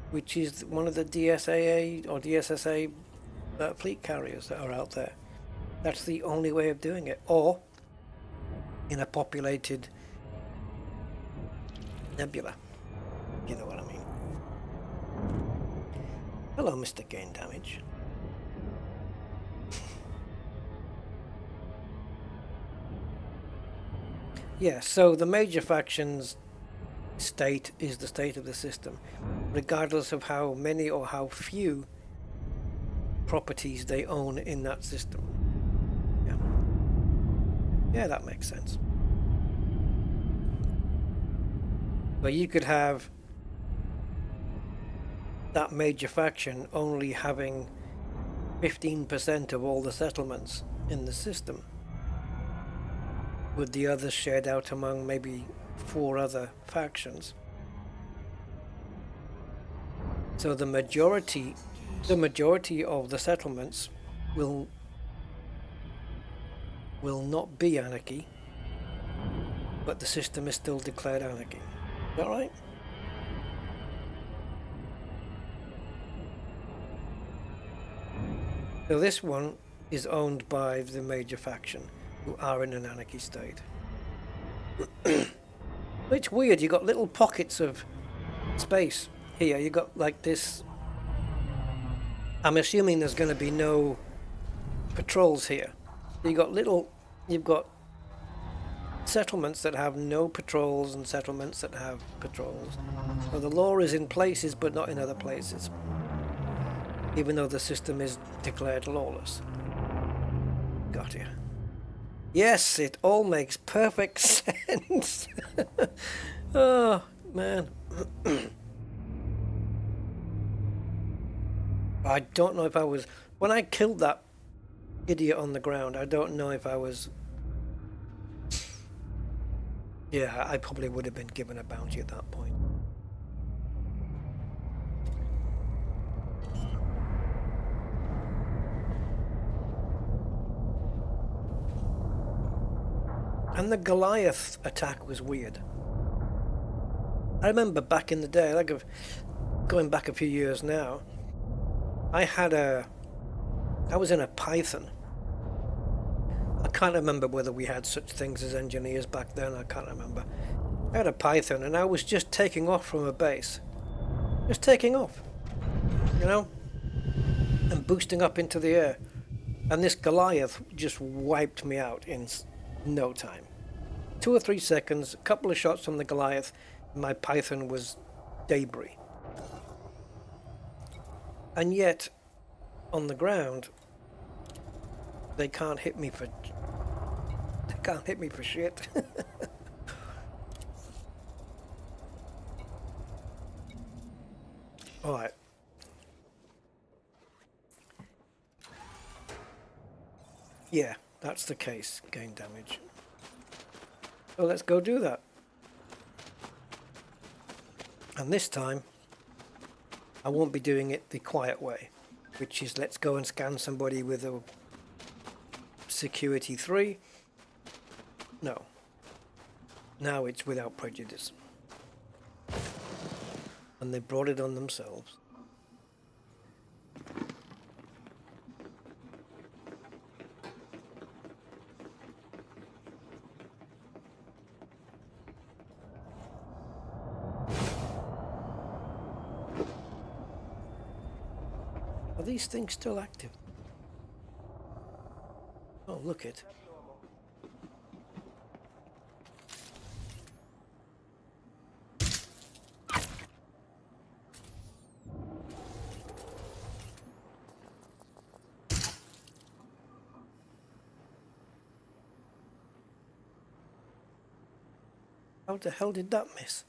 which is one of the DSAA or DSSA fleet carriers that are out there. That's the only way of doing it, or in a populated nebula, you know what I mean. Hello, Mr. Gain Damage. Yeah, so the major faction's state is the state of the system, regardless of how many or how few properties they own in that system. Yeah. Yeah, that makes sense. But you could have that major faction only having 15% of all the settlements in the system, with the others shared out among maybe 4 other factions. So the majority of the settlements will not be anarchy, but the system is still declared anarchy. Is that right? So this one is owned by the major faction, who are in an anarchy state. It's weird, you got little pockets of space here. You got like this. I'm assuming there's going to be no patrols here. You've got settlements that have no patrols and settlements that have patrols. So the law is in places but not in other places, even though the system is declared lawless. Got you. Yes, it all makes perfect sense. Oh, man. I don't know if I was... When I killed that idiot on the ground, I don't know if I was... Yeah, I probably would have been given a bounty at that point. And the Goliath attack was weird. I remember back in the day, going back a few years now, I was in a Python. I can't remember whether we had such things as engineers back then, I can't remember. I had a Python and I was just taking off from a base. Just taking off, you know? And boosting up into the air. And this Goliath just wiped me out in no time. 2 or 3 seconds, a couple of shots from the Goliath, and my Python was debris. And yet, on the ground, they can't hit me for shit. All right. Yeah, that's the case. Gain damage. So let's go do that. And this time, I won't be doing it the quiet way, which is let's go and scan somebody with a security 3. No. Now it's without prejudice. And they brought it on themselves. Are these things still active? Oh, look it. How the hell did that miss?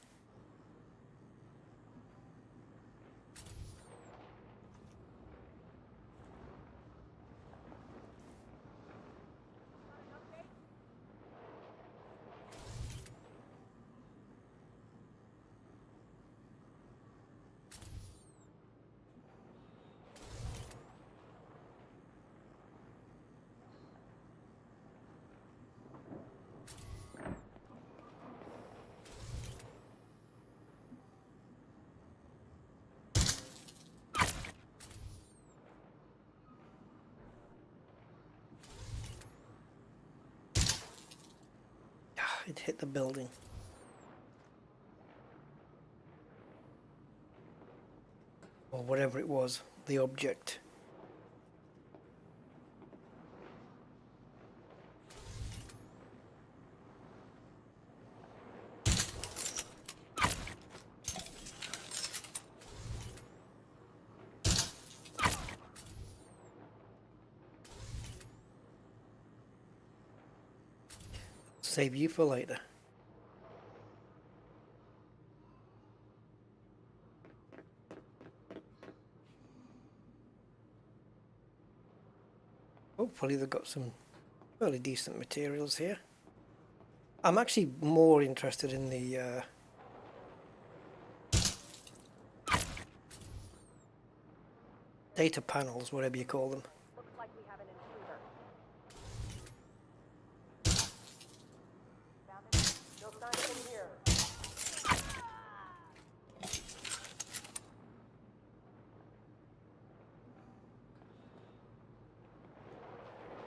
It hit the building. Or whatever it was, the object. save you for later. Hopefully they've got some fairly decent materials here. I'm actually more interested in the data panels, whatever you call them. Looks like we have an intruder. Found it. No sign of him here.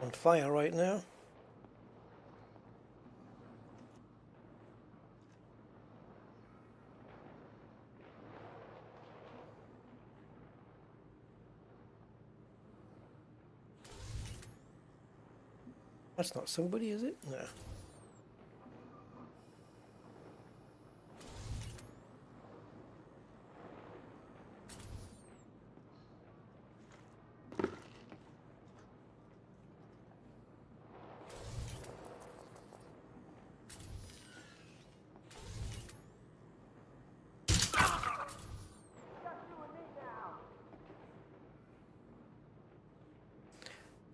On fire right now. That's not somebody, is it? No.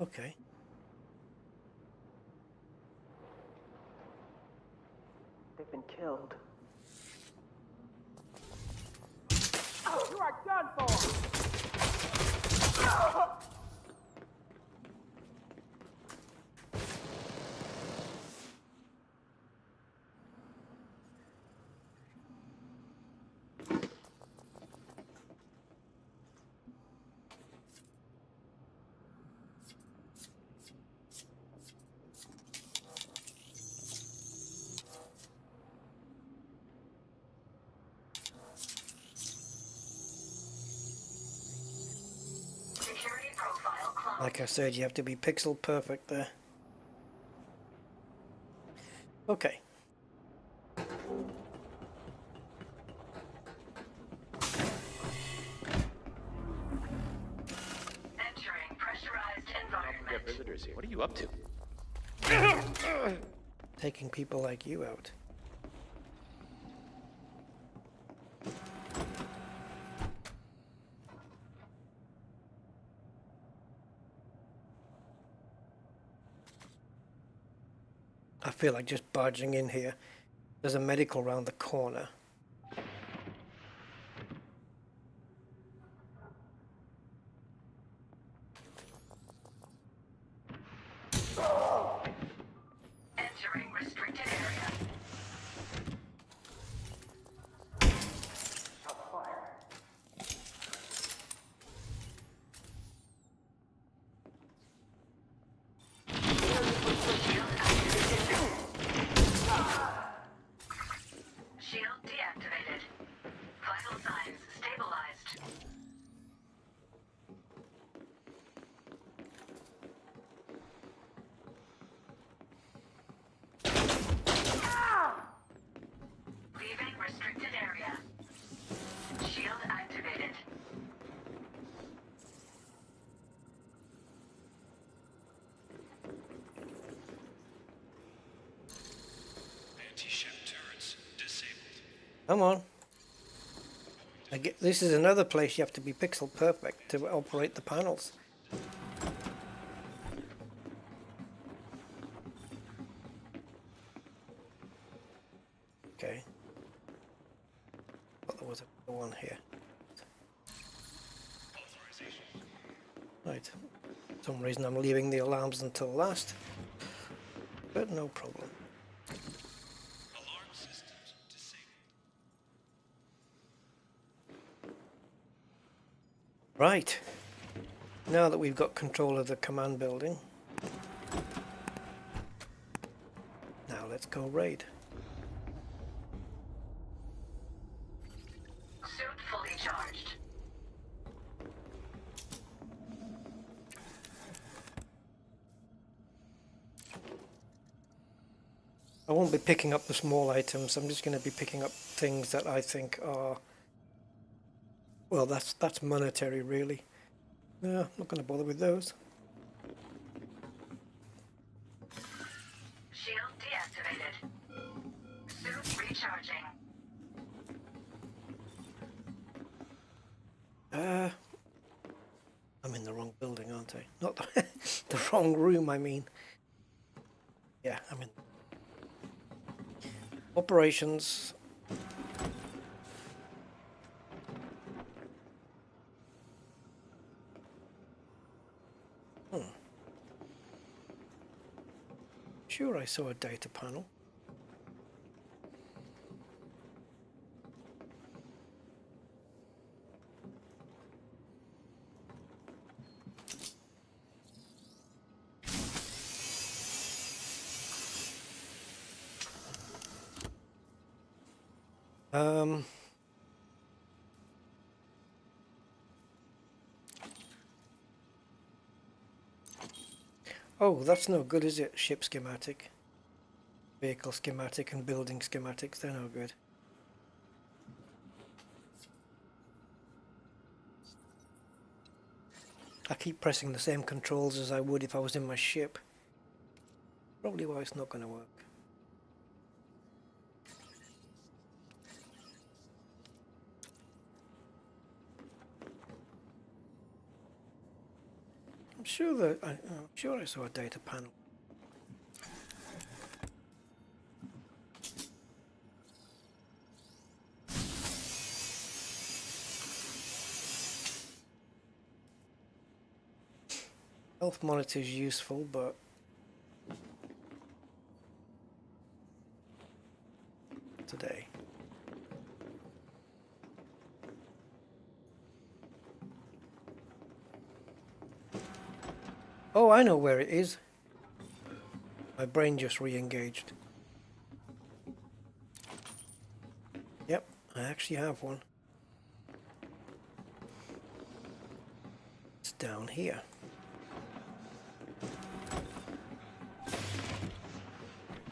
Okay. They've been killed. Oh, you are done for! Security profile closed. Like I said, you have to be pixel perfect there. Okay. Entering pressurized We have environment. visitors here. What are you up to? Taking people like you out. I feel like just barging in here. There's a medical round the corner. Entering restricted area. Shield deactivated. Vital signs stabilized. Leaving restricted area. Shield activated. Anti-ship turrets disabled. Come on. This is another place you have to be pixel perfect to operate the panels. Okay. Thought there was a one here. Right. For some reason I'm leaving the alarms until last. But no problem. Alarm systems disabled. Right. Now that we've got control of the command building, now let's go raid. Suit fully charged. I won't be picking up the small items. I'm just going to be picking up things that I think are, well, that's monetary really. No, I'm not going to bother with those. Shield deactivated. charging. I'm in the wrong building, aren't I? Not the, the wrong room, I mean. Yeah, I'm in. Operations. Sure, I saw a data panel. Oh, that's no good, is it? Ship schematic, vehicle schematic, and building schematics, they're no good. I keep pressing the same controls as I would if I was in my ship. Probably why it's not going to work. I'm sure I saw a data panel. Health monitor is useful, but today. Oh, I know where it is. My brain just re-engaged. Yep, I actually have one. It's down here.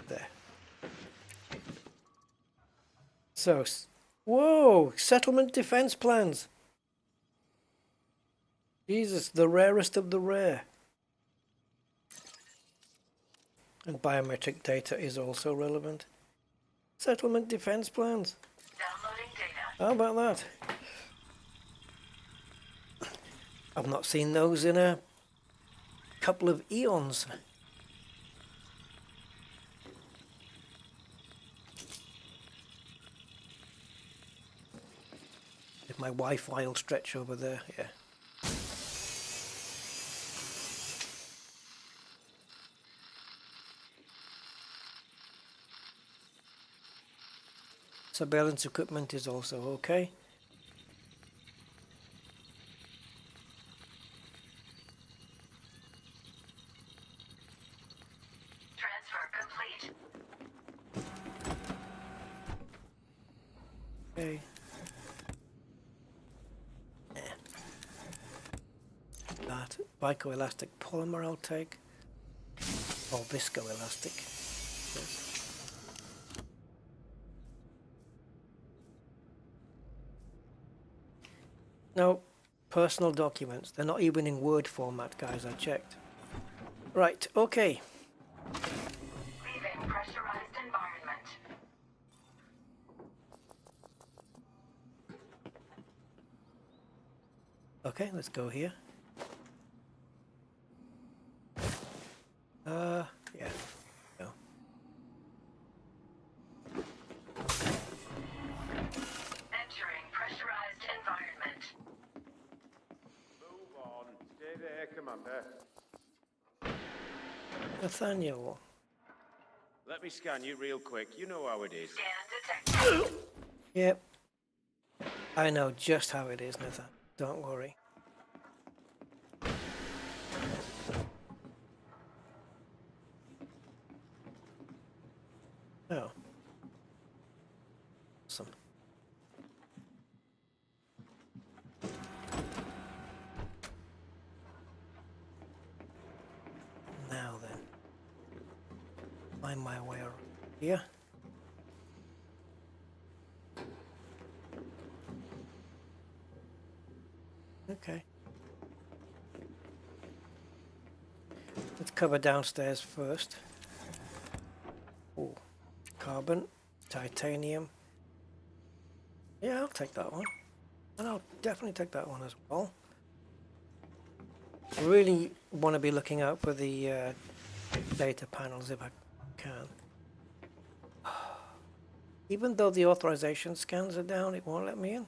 There. So, whoa, settlement defense plans. Jesus, the rarest of the rare. And biometric data is also relevant. Settlement defense plans. Downloading data. How about that? I've not seen those in a couple of eons. If my Wi-Fi will stretch over there, yeah. Surveillance equipment is also okay. Transfer complete. Okay. That viscoelastic polymer I'll take. Or viscoelastic. Yes. No, personal documents. They're not even in Word format, guys. I checked. Right, okay. Leaving pressurized environment. Okay, let's go here. Yeah. Go. Entering pressurized environment. Move on. Stay there, Commander. Nathaniel. Let me scan you real quick. You know how it is. Scan detected. Yep. I know just how it is, Nathan. Don't worry. Oh. Awesome. Now then. Find my way around here. Okay. Let's cover downstairs first. Oh, carbon. Titanium. Yeah, I'll take that one. And I'll definitely take that one as well. I really want to be looking out for the data panels if I can. Even though the authorization scans are down, it won't let me in.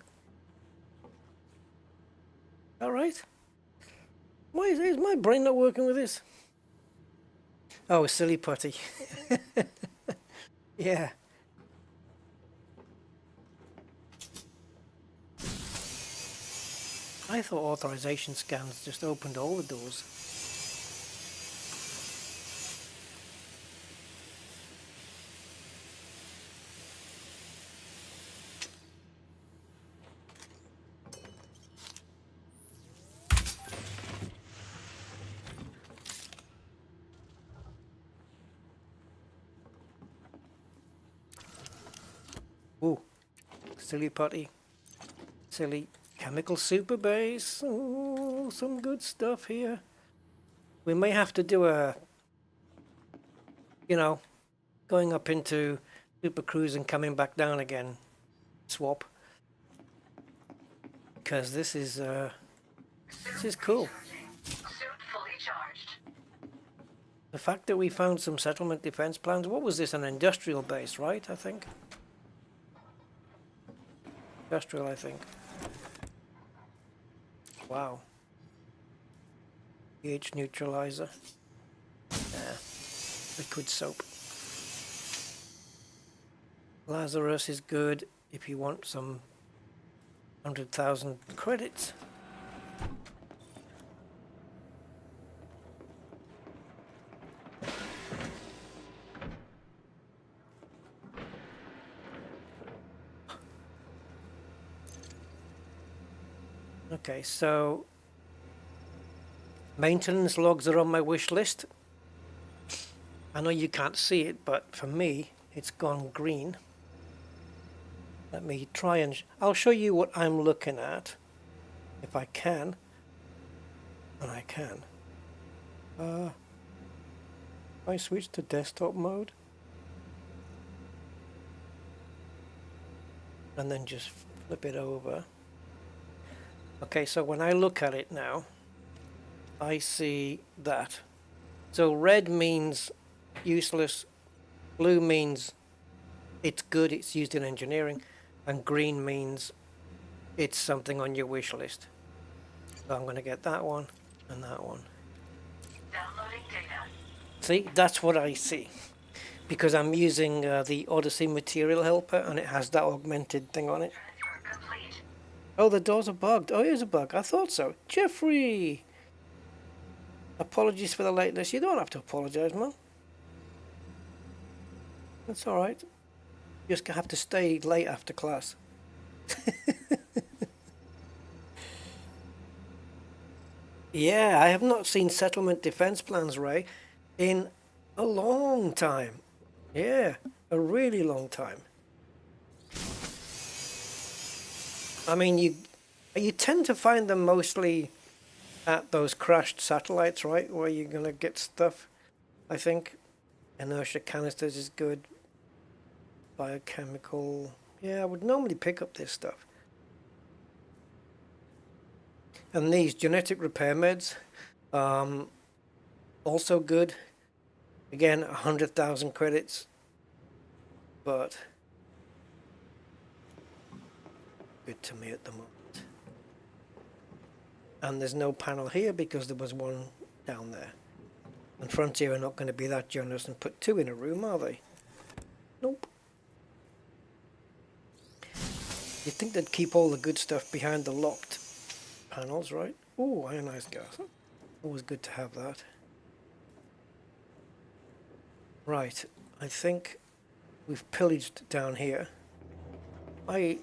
All right. Why is my brain not working with this? Oh, silly putty. Yeah. I thought authorization scans just opened all the doors. Ooh, silly putty. Silly chemical super base. Oh, some good stuff here. We may have to do a, you know, going up into super cruise and coming back down again swap. Because this is cool. Suit fully charged. The fact that we found some settlement defense plans. What was this? An industrial base, right? I think. Industrial, I think. Wow. pH neutralizer. Liquid soap. Lazarus is good if you want some 100,000 credits. Okay, so maintenance logs are on my wish list. I know you can't see it, but for me, it's gone green. Let me try and I'll show you what I'm looking at, if I can. And I can. I switch to desktop mode. And then just flip it over. Okay, so when I look at it now, I see that. So red means useless, blue means it's good, it's used in engineering, and green means it's something on your wish list. So I'm going to get that one and that one. Downloading data. See, that's what I see. Because I'm using the Odyssey Material Helper and it has that augmented thing on it. Transfer complete. Oh, the doors are bugged. Oh, here's a bug. I thought so. Jeffrey! Apologies for the lateness. You don't have to apologize, man. That's alright. You just have to stay late after class. Yeah, I have not seen settlement defense plans, Ray, in a long time. Yeah, a really long time. I mean, you tend to find them mostly at those crashed satellites, right? Where you're going to get stuff, I think. Inertia canisters is good. Biochemical. Yeah, I would normally pick up this stuff. And these genetic repair meds, also good. Again, 100,000 credits. But good to me at the moment. And there's no panel here because there was one down there. And Frontier are not going to be that generous and put two in a room, are they? Nope. You'd think they'd keep all the good stuff behind the locked panels, right? Oh, ionized gas. Always good to have that. Right, I think we've pillaged down here. I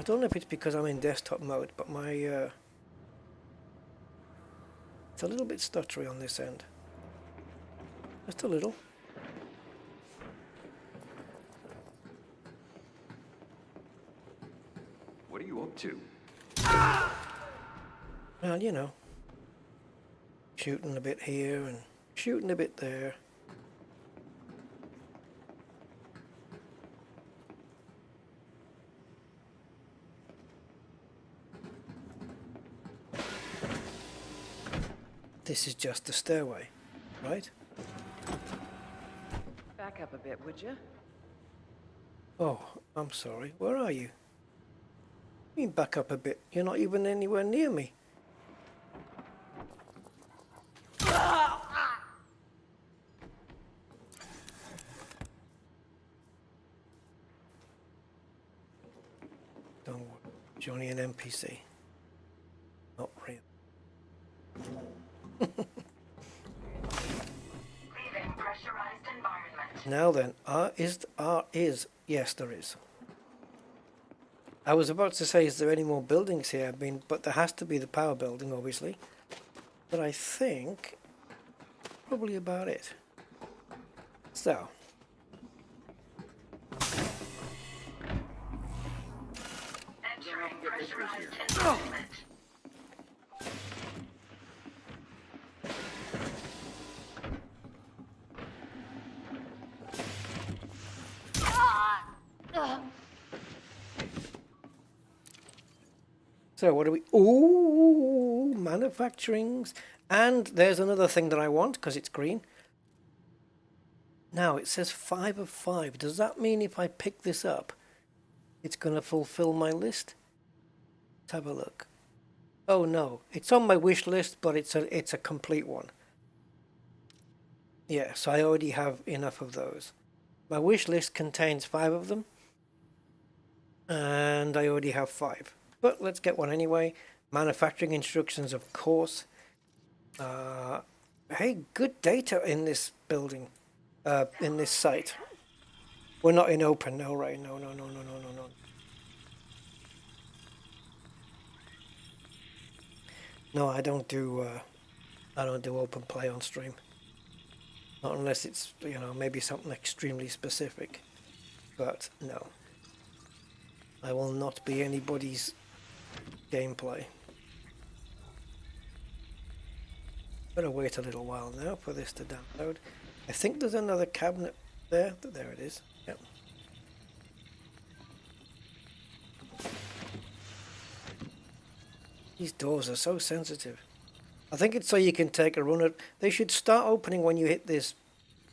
don't know if it's because I'm in desktop mode, but my it's a little bit stuttery on this end. Just a little. What are you up to? Well, you know, shooting a bit here and shooting a bit there. this is just the stairway, right? Back up a bit, would you? Oh, I'm sorry. Where are you? You mean back up a bit? You're not even anywhere near me. Don't worry. Johnny an NPC. Not real. Leaving pressurized environment. Now then, yes, there is. I was about to say, is there any more buildings here? I mean, but there has to be the power building, obviously. But I think probably about it. So. Entering pressurized environment. So what do we... Ooh, manufacturings. And there's another thing that I want, because it's green. Now, it says 5 of 5. Does that mean if I pick this up, it's going to fulfill my list? Let's have a look. Oh, no. It's on my wish list, but it's a complete one. Yeah, so I already have enough of those. My wish list contains 5 of them. And I already have 5. But let's get one anyway. Manufacturing instructions, of course. Hey, good data in this building, in this site. We're not in open, no, right? No. No, I don't do open play on stream. Not unless it's, you know, maybe something extremely specific. But no. I will not be anybody's gameplay. Better wait a little while now for this to download. I think there's another cabinet there. There it is. Yep. These doors are so sensitive. I think it's so you can take a run at. They should start opening when you hit this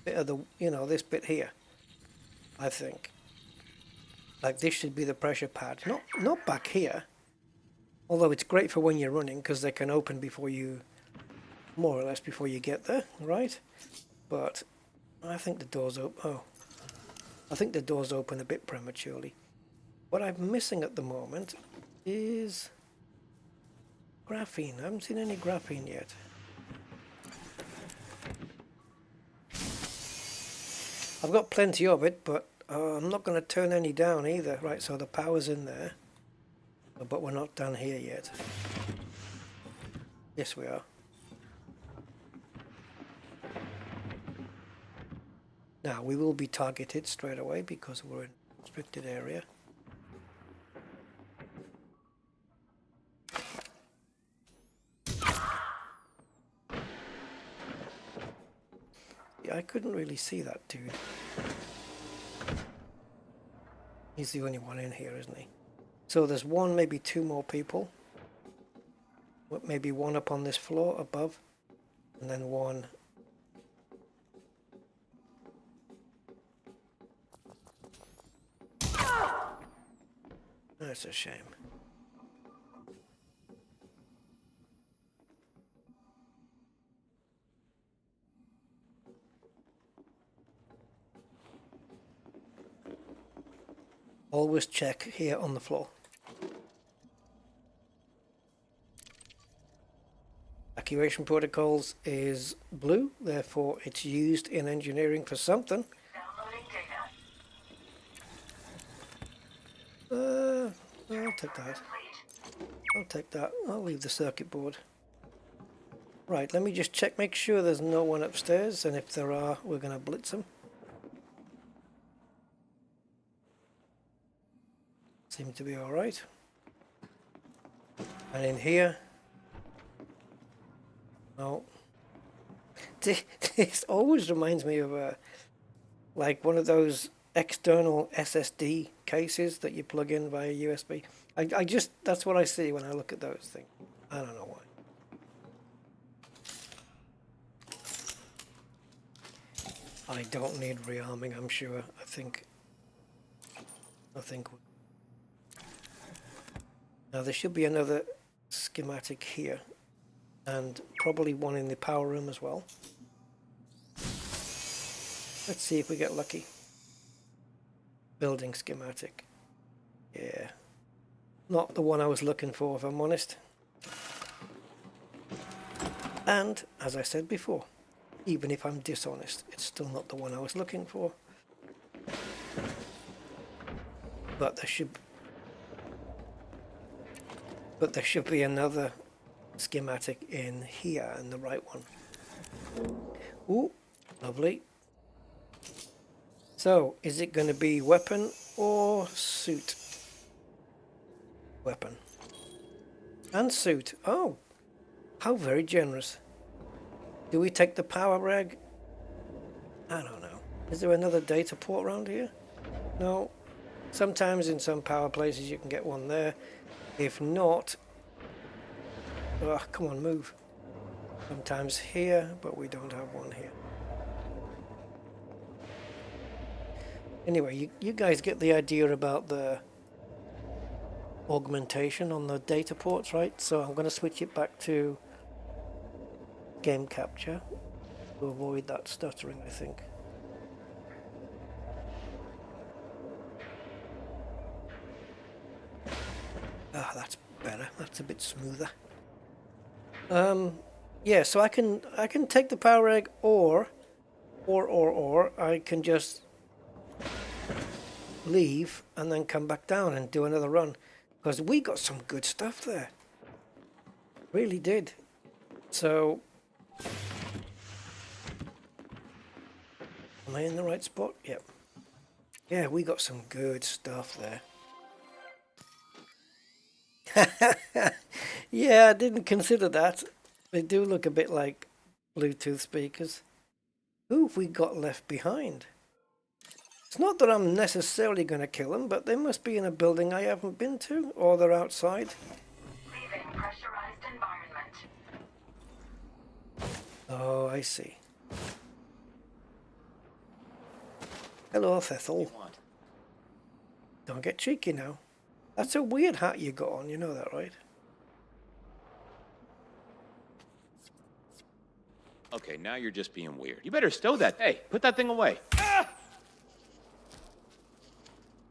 bit of the, you know, this bit here. I think. Like this should be the pressure pad. Not back here. Although it's great for when you're running because they can open before you, more or less before you get there, right? But I think the doors open. Oh, I think the doors open a bit prematurely. What I'm missing at the moment is graphene. I haven't seen any graphene yet. I've got plenty of it, but I'm not going to turn any down either. Right, so the power's in there. But we're not done here yet. Yes, we are. Now, we will be targeted straight away because we're in a restricted area. Yeah, I couldn't really see that dude. He's the only one in here, isn't he? So there's one, maybe 2 more people. Maybe one up on this floor above, and then one. That's a shame. Always check here on the floor. Evacuation protocols is blue, therefore it's used in engineering for something. Downloading data. I'll take that. I'll take that. I'll leave the circuit board. Right, let me just check, make sure there's no one upstairs, and if there are, we're going to blitz them. Seem to be alright. And in here, no. This always reminds me of like one of those external SSD cases that you plug in via USB. I just, that's what I see when I look at those things. I don't know why. I don't need rearming, I'm sure. I think. Now there should be another schematic here, and probably one in the power room as well. Let's see if we get lucky. Building schematic. Yeah. Not the one I was looking for, if I'm honest. And, as I said before, even if I'm dishonest, it's still not the one I was looking for. But there should be another schematic in here, in the right one. Ooh, lovely. So, is it going to be weapon or suit? Weapon. And suit. Oh, how very generous. Do we take the power reg? I don't know. Is there another data port around here? No. Sometimes in some power places you can get one there. If not, oh, come on, move. Sometimes here, but we don't have one here. Anyway, you guys get the idea about the augmentation on the data ports, right? So I'm going to switch it back to game capture to avoid that stuttering, I think. Ah, that's better. That's a bit smoother. Yeah, so I can take the power reg, or I can just leave and then come back down and do another run, because we got some good stuff there. Really did. So, am I in the right spot? Yep. Yeah, we got some good stuff there. Yeah, I didn't consider that. They do look a bit like Bluetooth speakers. Who have we got left behind? It's not that I'm necessarily going to kill them, but they must be in a building I haven't been to, or they're outside. Leaving pressurized environment. Oh, I see. Hello, Thethel. Don't get cheeky now. That's a weird hat you got on, you know that, right? Okay, now you're just being weird. You better stow that. Hey, put that thing away. Ah!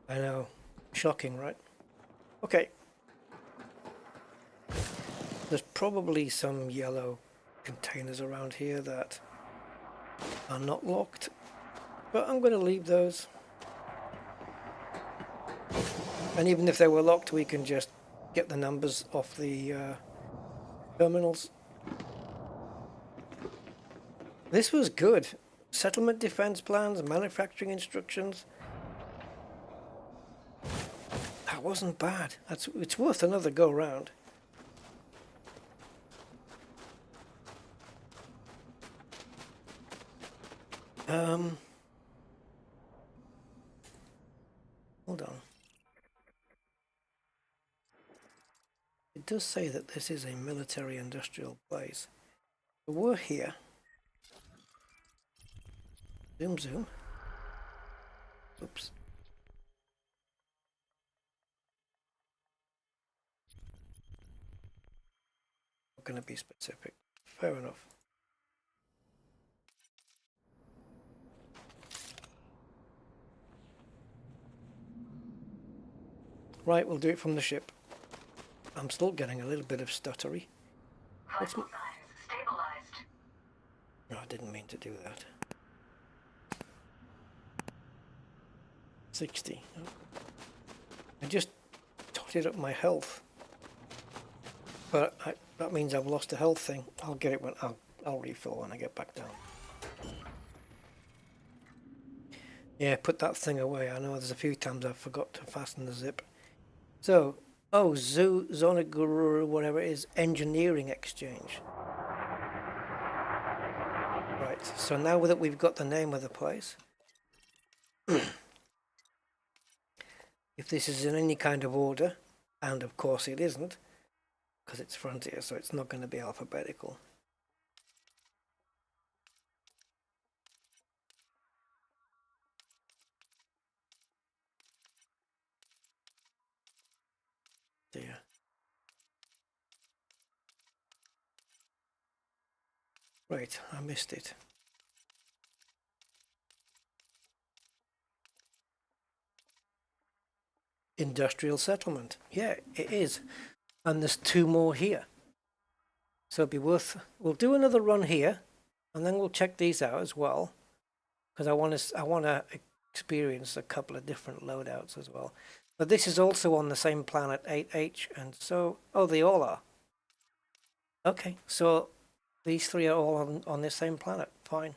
I know. Shocking, right? Okay. There's probably some yellow containers around here that are not locked, but I'm going to leave those. And even if they were locked, we can just get the numbers off the terminals. This was good. Settlement defense plans, manufacturing instructions. That wasn't bad. It's worth another go round. Hold on. It does say that this is a military industrial place. So we're here. Zoom, zoom. Oops. Not going to be specific. Fair enough. Right, we'll do it from the ship. I'm still getting a little bit of stuttery. Vital signs stabilized. No, I didn't mean to do that. 60. I just totted up my health. But that means I've lost a health thing. I'll get it when I'll refill when I get back down. Yeah, put that thing away. I know there's a few times I've forgot to fasten the zip. So, oh, Zonaguru, whatever it is, engineering exchange. Right, so now that we've got the name of the place, if this is in any kind of order, and of course it isn't, because it's Frontier, so it's not going to be alphabetical. Right, I missed it. Industrial settlement. Yeah, it is. And there's 2 more here. So it'd be worth, we'll do another run here, and then we'll check these out as well, because I want to experience a couple of different loadouts as well. But this is also on the same planet, 8H, and so, oh, they all are. Okay, so these 3 are all on the same planet, fine.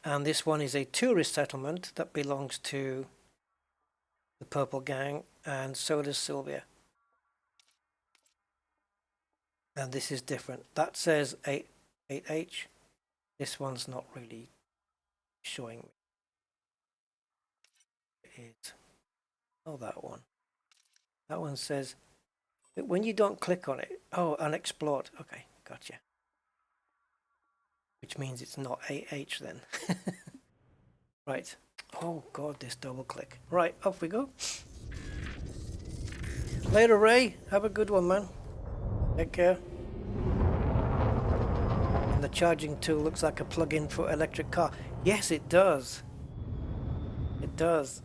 And this one is a tourist settlement that belongs to the Purple Gang, and so does Sylvia. And this is different. That says 8H. This one's not really showing me. It. Oh, that one. That one says, when you don't click on it, oh, unexplored. Okay, gotcha. Which means it's not 8H then. Right. Oh, God, this double click. Right, off we go. Later, Ray. Have a good one, man. Take care. And the charging tool looks like a plug-in for electric car. Yes, it does. It does.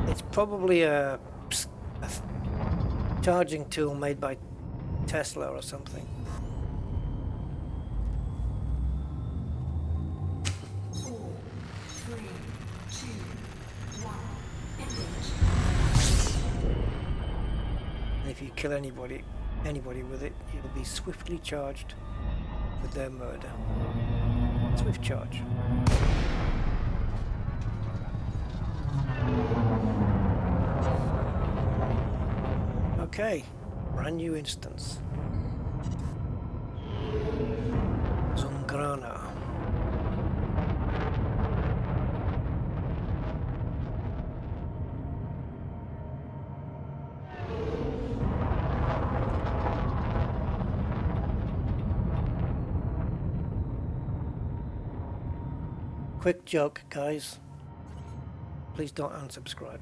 It's probably a charging tool made by Tesla or something. And if you kill anybody with it, it'll be swiftly charged with their murder. Swift charge. Okay, brand new instance. Zungrana. Quick joke, guys. Please don't unsubscribe.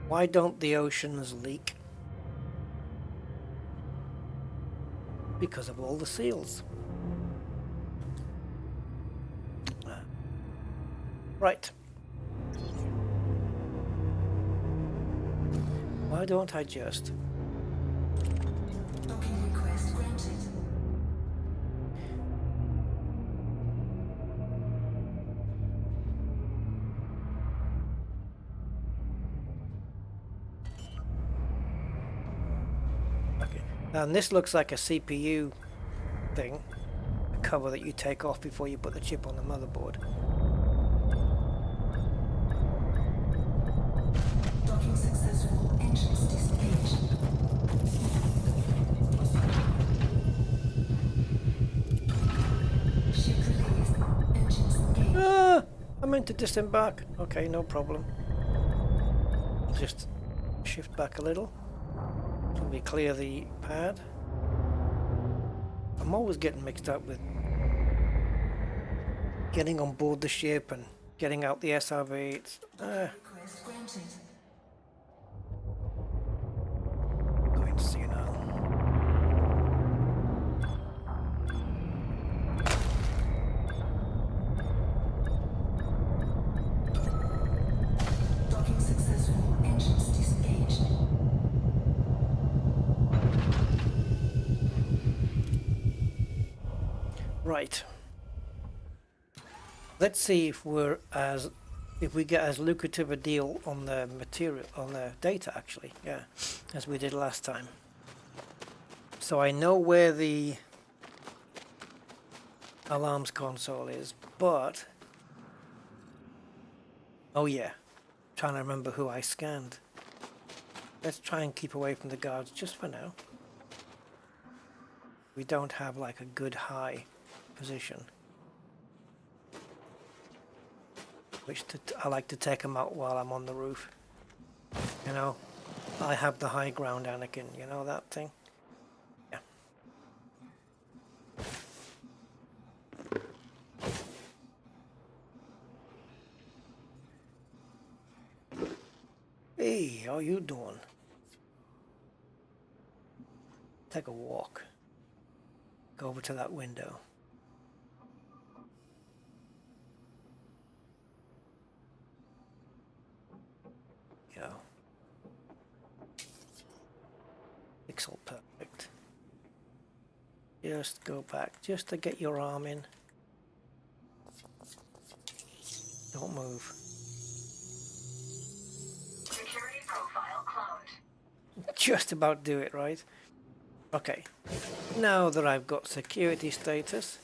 Why don't the oceans leak? Because of all the seals. Right. Why don't I just... Docking request granted. Okay. And this looks like a CPU thing. A cover that you take off before you put the chip on the motherboard. Docking successful. Engines disengaged. Ship released. Engines engaged. Ah! I meant to disembark. Okay, no problem. I'll just shift back a little. So we clear the pad. I'm always getting mixed up with getting on board the ship and getting out the SRV. It's Request granted. going to see now. Docking successful. Engines disengaged. Right. Let's see if we get as lucrative a deal on the material, on the data actually, yeah, as we did last time. So I know where the alarms console is, but oh yeah, trying to remember who I scanned. Let's try and keep away from the guards just for now. We don't have like a good high position. I like to take them out while I'm on the roof. You know, I have the high ground, Anakin. You know that thing? Yeah. Hey, how you doing? take a walk. Go over to that window. Go. Pixel perfect. Just go back, just to get your arm in. Don't move. Security profile cloned. Just about do it, right? Okay. Now that I've got security status,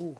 ooh.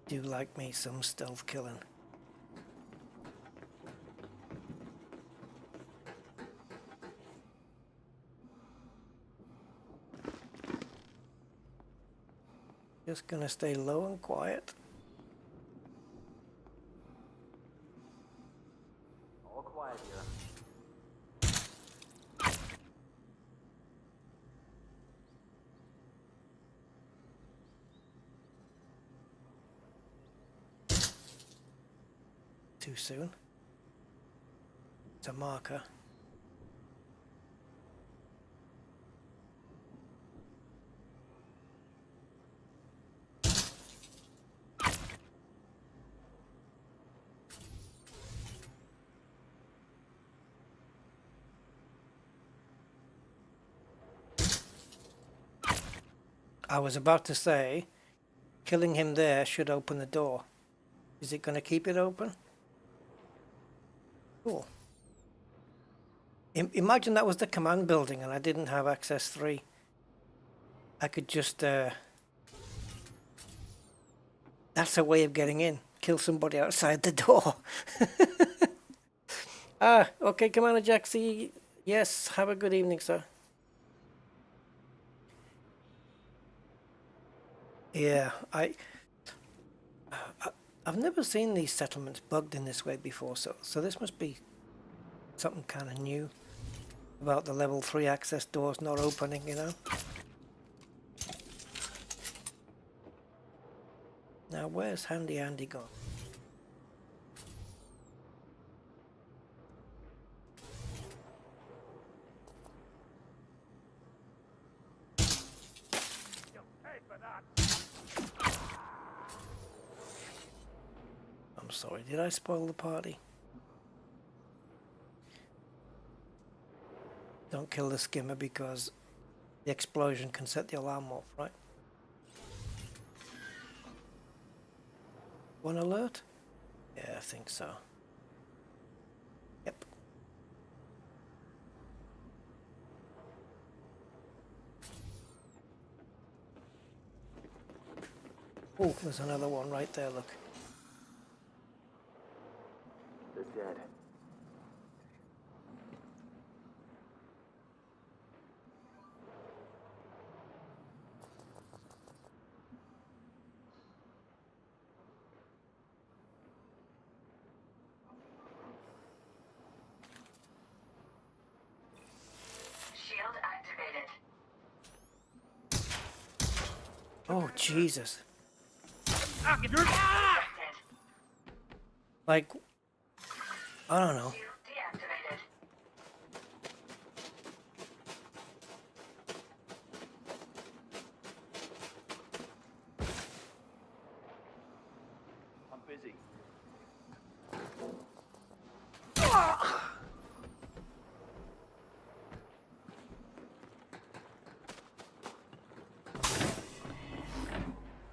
Do like me some stealth killing. Just gonna stay low and quiet. All quiet here. Too soon. It's a marker. I was about to say, killing him there should open the door. Is it going to keep it open? Cool. Imagine that was the command building and I didn't have access 3. I could just... That's a way of getting in. Kill somebody outside the door. Ah, okay, Commander Jack, see... Yes, have a good evening, sir. Yeah, I've never seen these settlements bugged in this way before, so this must be something kind of new about the level 3 access doors not opening, you know? Now, where's Handy Andy gone? I'm sorry, did I spoil the party? Don't kill the skimmer because the explosion can set the alarm off, right? One alert? Yeah, I think so. Yep. Oh, there's another one right there, look. They're dead. Shield activated. Oh, Jesus. Detected. Like, I don't know. Shield deactivated. I'm busy.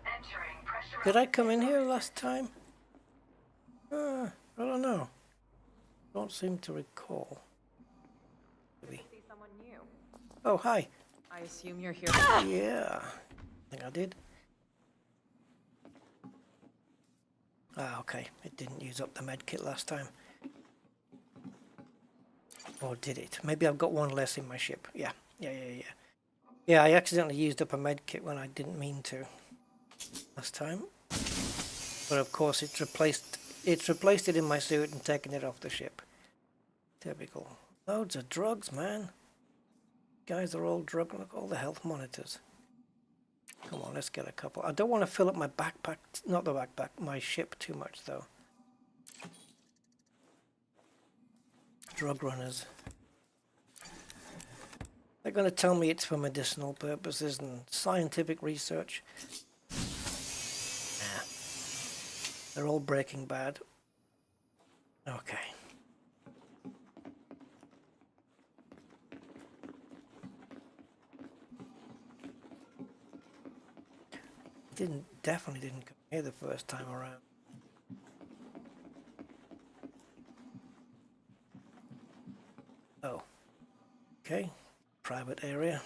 Entering pressure. Did I come in here last time? I don't know. Don't seem to recall. Maybe. See someone new. Oh, hi. I assume you're here. Yeah. I think I did. Ah, okay. It didn't use up the med kit last time. Or did it? Maybe I've got one less in my ship. Yeah. Yeah, I accidentally used up a med kit when I didn't mean to last time. But of course it's replaced it in my suit and taken it off the ship. Typical. Loads of drugs, man. Guys are all drug. Look, all the health monitors. Come on, let's get a couple. I don't want to fill up my backpack, not the backpack, my ship too much though. Drug runners. They're going to tell me it's for medicinal purposes and scientific research. Nah. They're all Breaking Bad. Okay. Definitely didn't come here the first time around. Oh. Okay. Private area.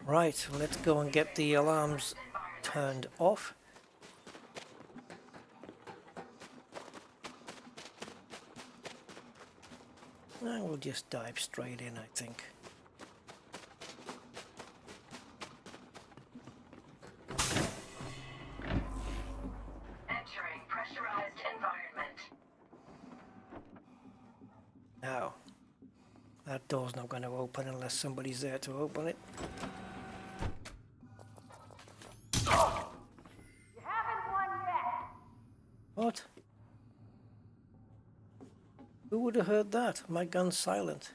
Right, let's go and get the alarms turned off. And we'll just dive straight in, I think. Entering pressurized environment. Now, that door's not going to open unless somebody's there to open it. You haven't won yet. What? Who would have heard that? My gun's silent.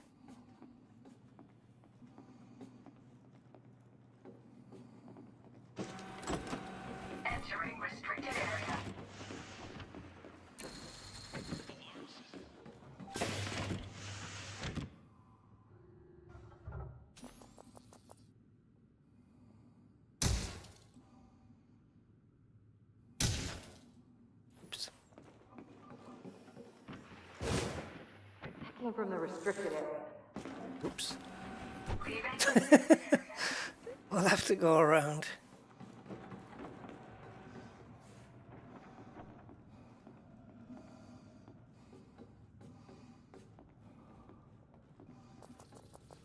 Entering restricted area. Oops. Came from the restricted area. Oops. Leaving. We'll have to go around.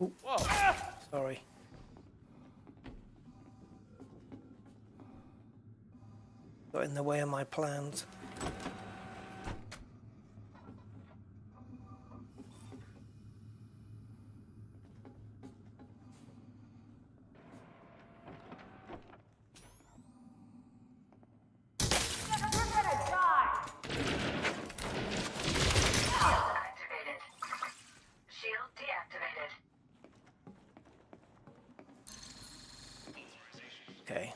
Ooh. Whoa! Sorry. Got in the way of my plans. Activated. Shield deactivated. Okay.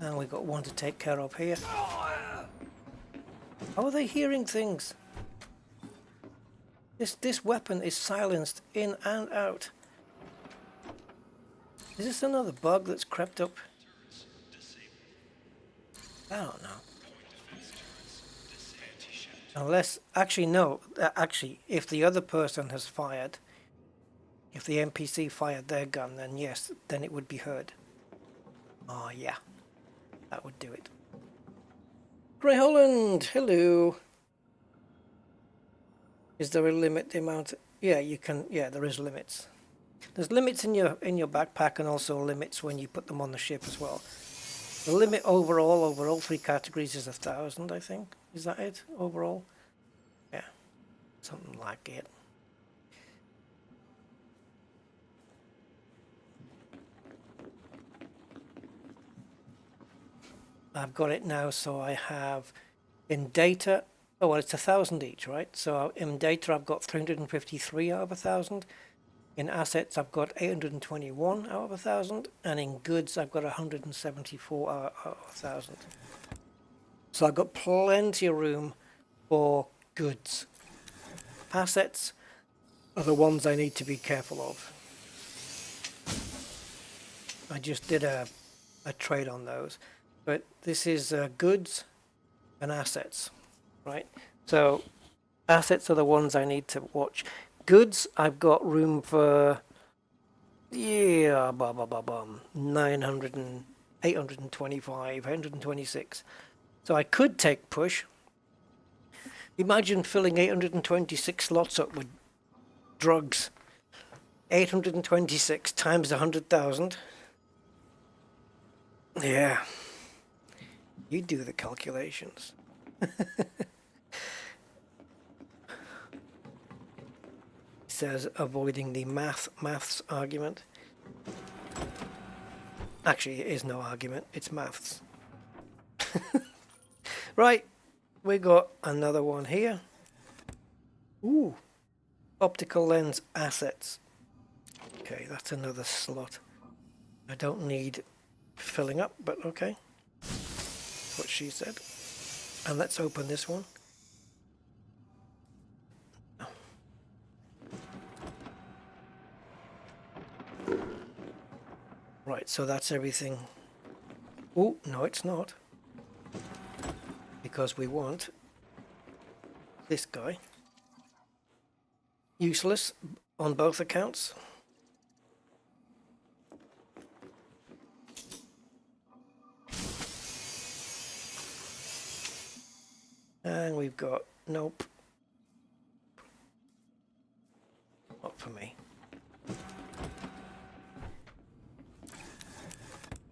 And we got one to take care of here. How are they hearing things? This weapon is silenced in and out. Is this another bug that's crept up? I don't know. Unless, actually no, actually if the other person has fired, if the NPC fired their gun, then yes, then it would be heard. Oh yeah, that would do it. Grey Holland, hello. Is there a limit the amount? Yeah, you can. Yeah, there is limits. There's limits in your backpack and also limits when you put them on the ship as well. The limit overall over all three categories is 1,000, I think. Is that it overall? Yeah, something like it. I've got it now, so I have in data. Oh well, it's 1,000 each, right? So in data, I've got 353 out of 1,000. In assets, I've got 821 out of 1,000, and in goods, I've got 174 out of 1,000. So I've got plenty of room for goods. Assets are the ones I need to be careful of. I just did a trade on those, but this is goods and assets, right? So assets are the ones I need to watch. Goods, I've got room for Yeah, 900 and 825, 126. So I could take push. Imagine filling 826 slots up with drugs. 826 times 100,000. Yeah. You do the calculations. Says avoiding the maths argument. Actually, it is no argument, it's maths. Right, we got another one here. Ooh, optical lens assets. Okay, that's another slot. I don't need filling up, but okay. What she said. And let's open this one. Right, so that's everything. Oh, no, it's not. Because we want this guy. Useless on both accounts. And we've got, nope. Not for me.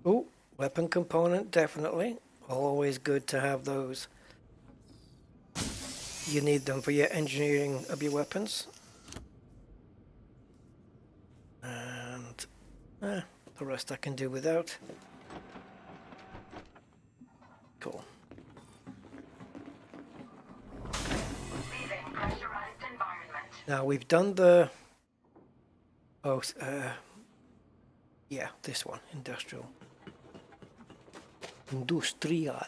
Oh, weapon component, definitely. Always good to have those. You need them for your engineering of your weapons. And the rest I can do without. Cool. Leaving pressurized environment. Now we've done the... Oh, yeah, this one, industrial. Industrial.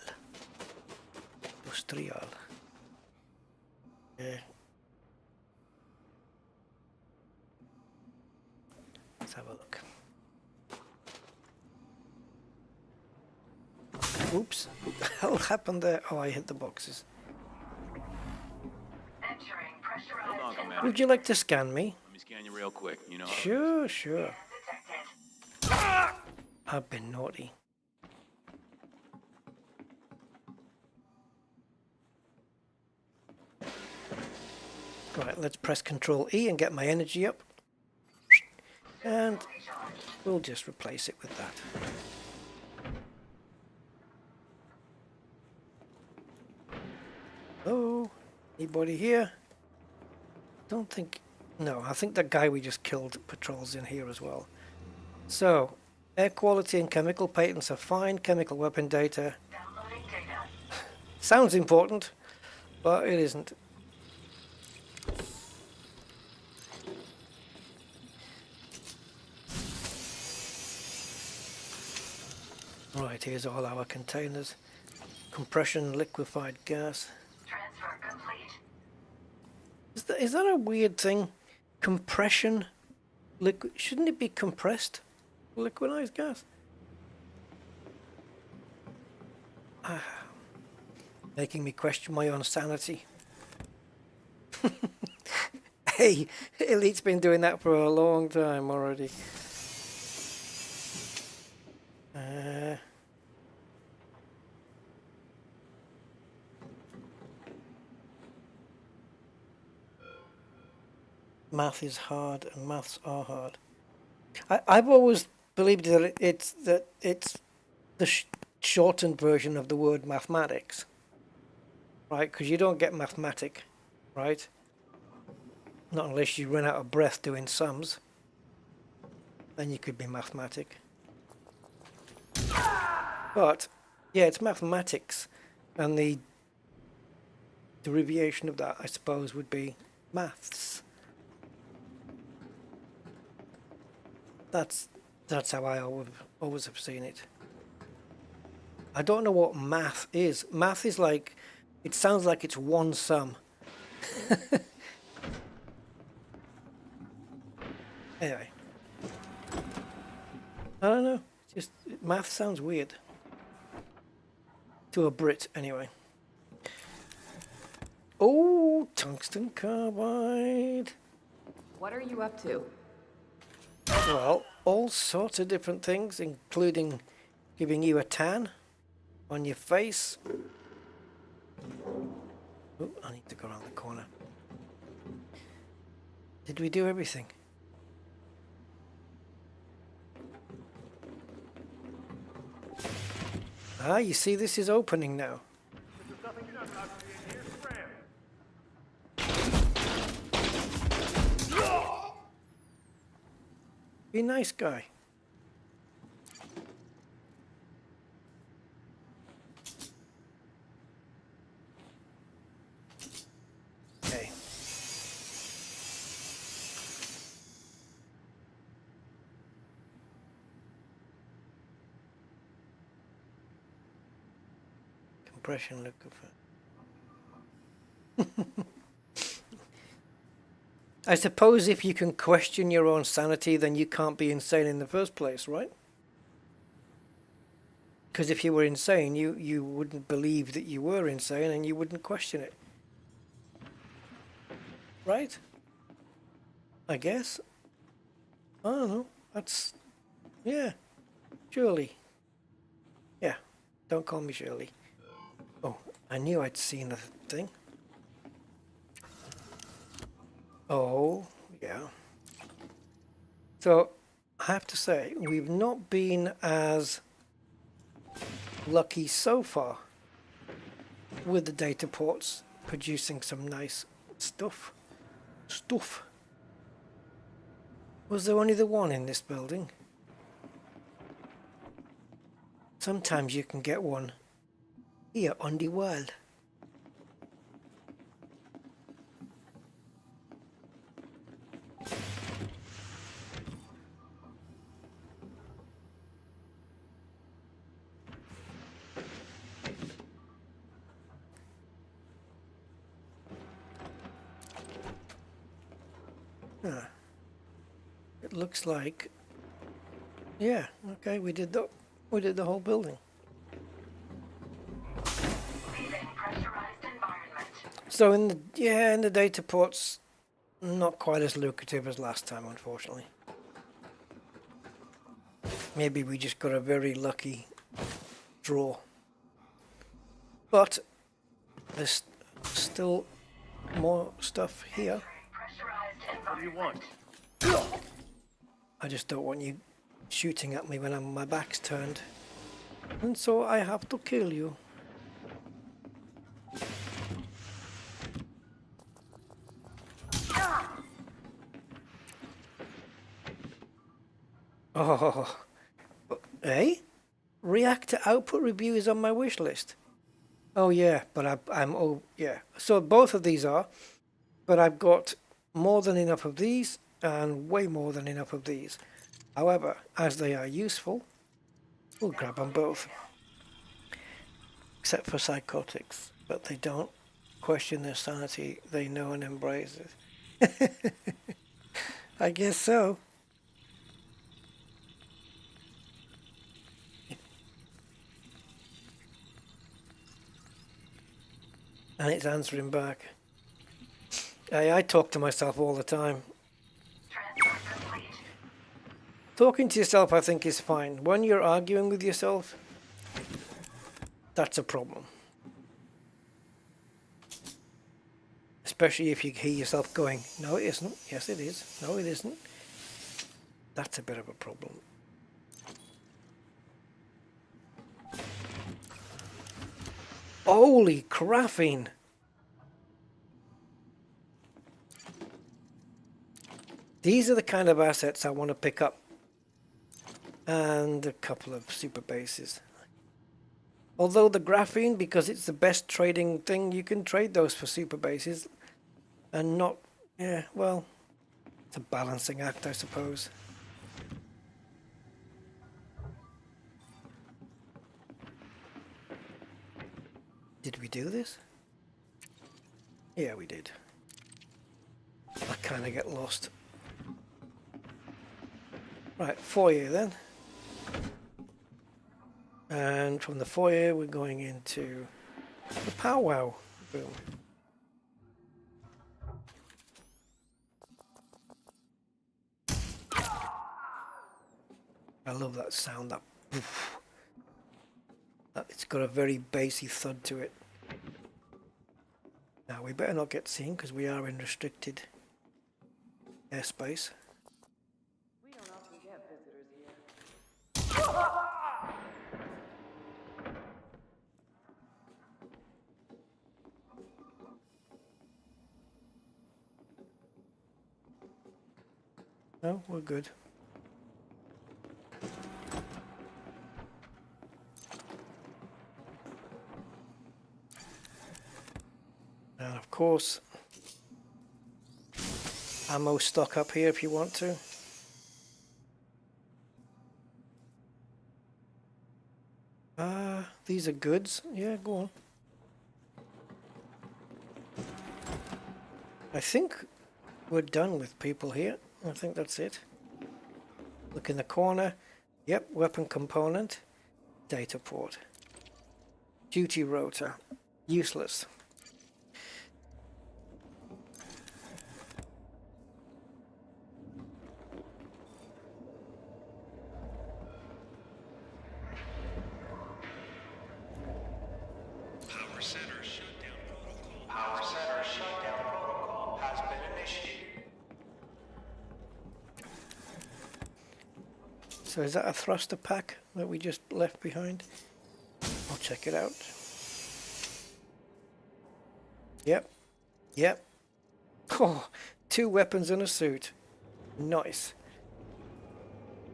Let's have a look. Oops, what the hell happened there? Oh, I hit the boxes. Entering pressurized Hold on, environment. Commander. Would you like to scan me? Let me scan you real quick. You know. Sure. Detected. I've been naughty. Right, let's press Control E and get my energy up. And we'll just replace it with that. Hello? Anybody here? Don't think... No, I think that guy we just killed patrols in here as well. So, air quality and chemical patents are fine. Chemical weapon data. Downloading data. Sounds important, but it isn't. Right, here's all our containers. Compression, liquefied gas. Transfer complete. Is that a weird thing? Compression? Shouldn't it be compressed? Liquidized gas? Making me question my own sanity. Hey, Elite's been doing that for a long time already. Math is hard, and maths are hard. I've always believed that it's the shortened version of the word mathematics, right? Because you don't get mathematic, right? Not unless you run out of breath doing sums. Then you could be mathematic. But yeah, it's mathematics, and the derivation of that, I suppose, would be maths. That's how I always have seen it. I don't know what math is. Math is like, it sounds like it's one sum. Anyway. I don't know. Just math sounds weird. To a Brit, anyway. Oh, tungsten carbide. What are you up to? Well, all sorts of different things, including giving you a tan on your face. Oh, I need to go around the corner. Did we do everything? Ah, you see, this is opening now. Be nice guy. Okay. Compression look of I suppose if you can question your own sanity, then you can't be insane in the first place, right? Because if you were insane, you wouldn't believe that you were insane and you wouldn't question it. Right? I guess. I don't know. That's... yeah. Shirley. Yeah. Don't call me Shirley. Oh, I knew I'd seen a thing. Oh, yeah. So, I have to say, we've not been as lucky so far with the data ports producing some nice stuff. Was there only the one in this building? Sometimes you can get one here on the world. It looks like, yeah, okay, we did the whole building. Leaving pressurized environment. So in the data ports, not quite as lucrative as last time, unfortunately. Maybe we just got a very lucky draw. But there's still more stuff here. Pressurized What do you environment. want? I just don't want you shooting at me when my back's turned. And so I have to kill you. Oh, eh? Reactor output review is on my wish list. Oh yeah, but oh yeah. So both of these are, but I've got more than enough of these and way more than enough of these. However, as they are useful, we'll grab them both. Except for psychotics, but they don't question their sanity, they know and embrace it. I guess so. And it's answering back. I talk to myself all the time. Transfer complete. Talking to yourself, I think, is fine. When you're arguing with yourself, that's a problem. Especially if you hear yourself going, no it isn't, yes it is, no it isn't. That's a bit of a problem. Holy craffing! These are the kind of assets I want to pick up. And a couple of super bases. Although the graphene, because it's the best trading thing, you can trade those for super bases. And not, yeah, well, it's a balancing act, I suppose. Did we do this? Yeah, we did. I kind of get lost. Right, foyer then. And from the foyer, we're going into the powwow room. I love that sound. It's got a very bassy thud to it. Now we better not get seen because we are in restricted airspace. We don't often get visitors here. No, we're good. And of course, ammo stock up here if you want to. These are goods. Yeah, go on. I think we're done with people here. I think that's it. Look in the corner. Yep, weapon component. Data port. Duty rotor. Useless. Power center shutdown protocol. Power center shutdown protocol has been initiated. So is that a thruster pack that we just left behind? I'll check it out. Yep. Yep. Oh, 2 weapons and a suit. Nice.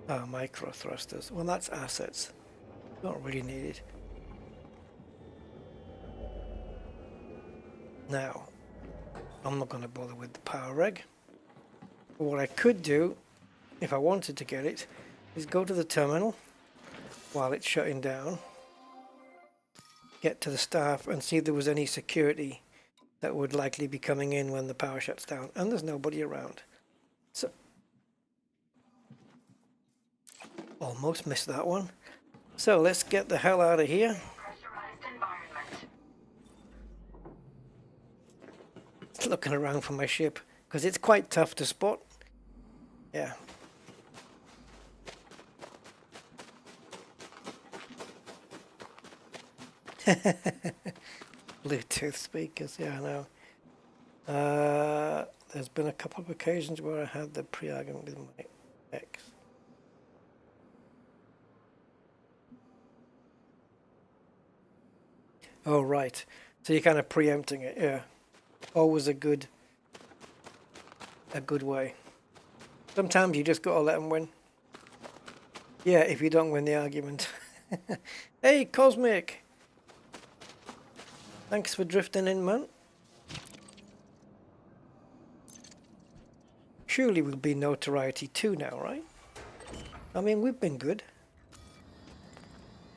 Ah, micro thrusters. Well, that's assets. Not really needed. Now, I'm not going to bother with the power reg. But what I could do, if I wanted to get it, is go to the terminal while it's shutting down, get to the staff and see if there was any security that would likely be coming in when the power shuts down, and there's nobody around. So, almost missed that one. So let's get the hell out of here. Pressurized environment. Looking around for my ship because it's quite tough to spot. Yeah. Bluetooth speakers, yeah, I know. There's been a couple of occasions where I had the pre-argument with my ex. Oh, right. So you're kind of preempting it, yeah. Always a good way. Sometimes you just gotta let them win. Yeah, if you don't win the argument. Hey, Cosmic! Thanks for drifting in, man. Surely we'll be notoriety 2 now, right? I mean, we've been good.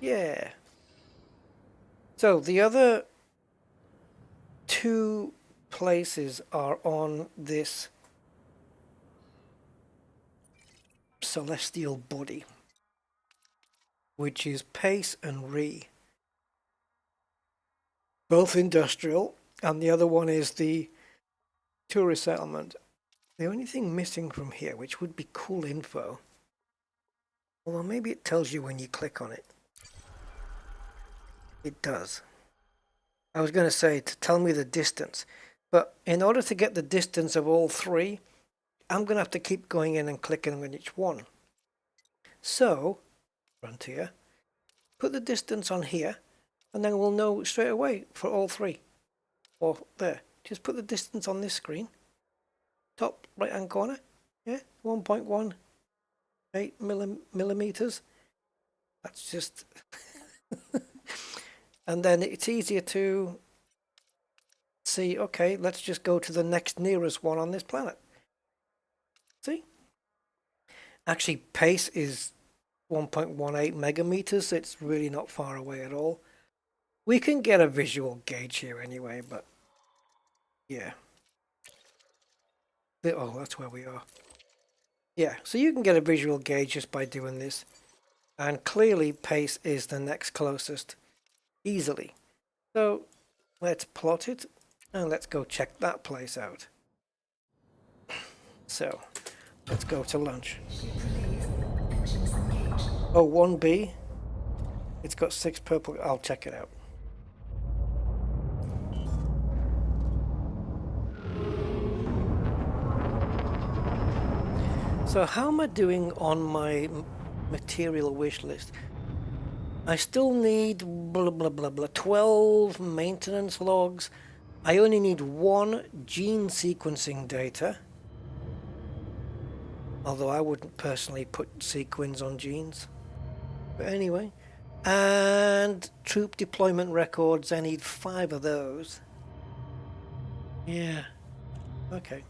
Yeah. So, the other 2 places are on this celestial body, which is Pace and Re. Both industrial, and the other one is the tourist settlement. The only thing missing from here, which would be cool info, although maybe it tells you when you click on it. It does. I was going to say to tell me the distance, but in order to get the distance of all 3, I'm going to have to keep going in and clicking on each one. So, Frontier, put the distance on here, and then we'll know straight away for all 3. Or there. Just put the distance on this screen. Top right hand corner. Yeah, 1.18 millimeters. That's just... and then it's easier to see, okay, let's just go to the next nearest one on this planet. See? Actually, Pace is 1.18 megameters, so it's really not far away at all. We can get a visual gauge here anyway, but yeah. Oh, that's where we are. Yeah, so you can get a visual gauge just by doing this. And clearly Pace is the next closest, easily. So let's plot it and let's go check that place out. So let's go to lunch. Ship release. Engines engaged. Oh, 1B. It's got 6 purple. I'll check it out. So how am I doing on my material wish list? I still need blah blah blah blah 12 maintenance logs. I only need 1 gene sequencing data. Although I wouldn't personally put sequins on genes. But anyway. And troop deployment records, I need 5 of those. Yeah. Okay.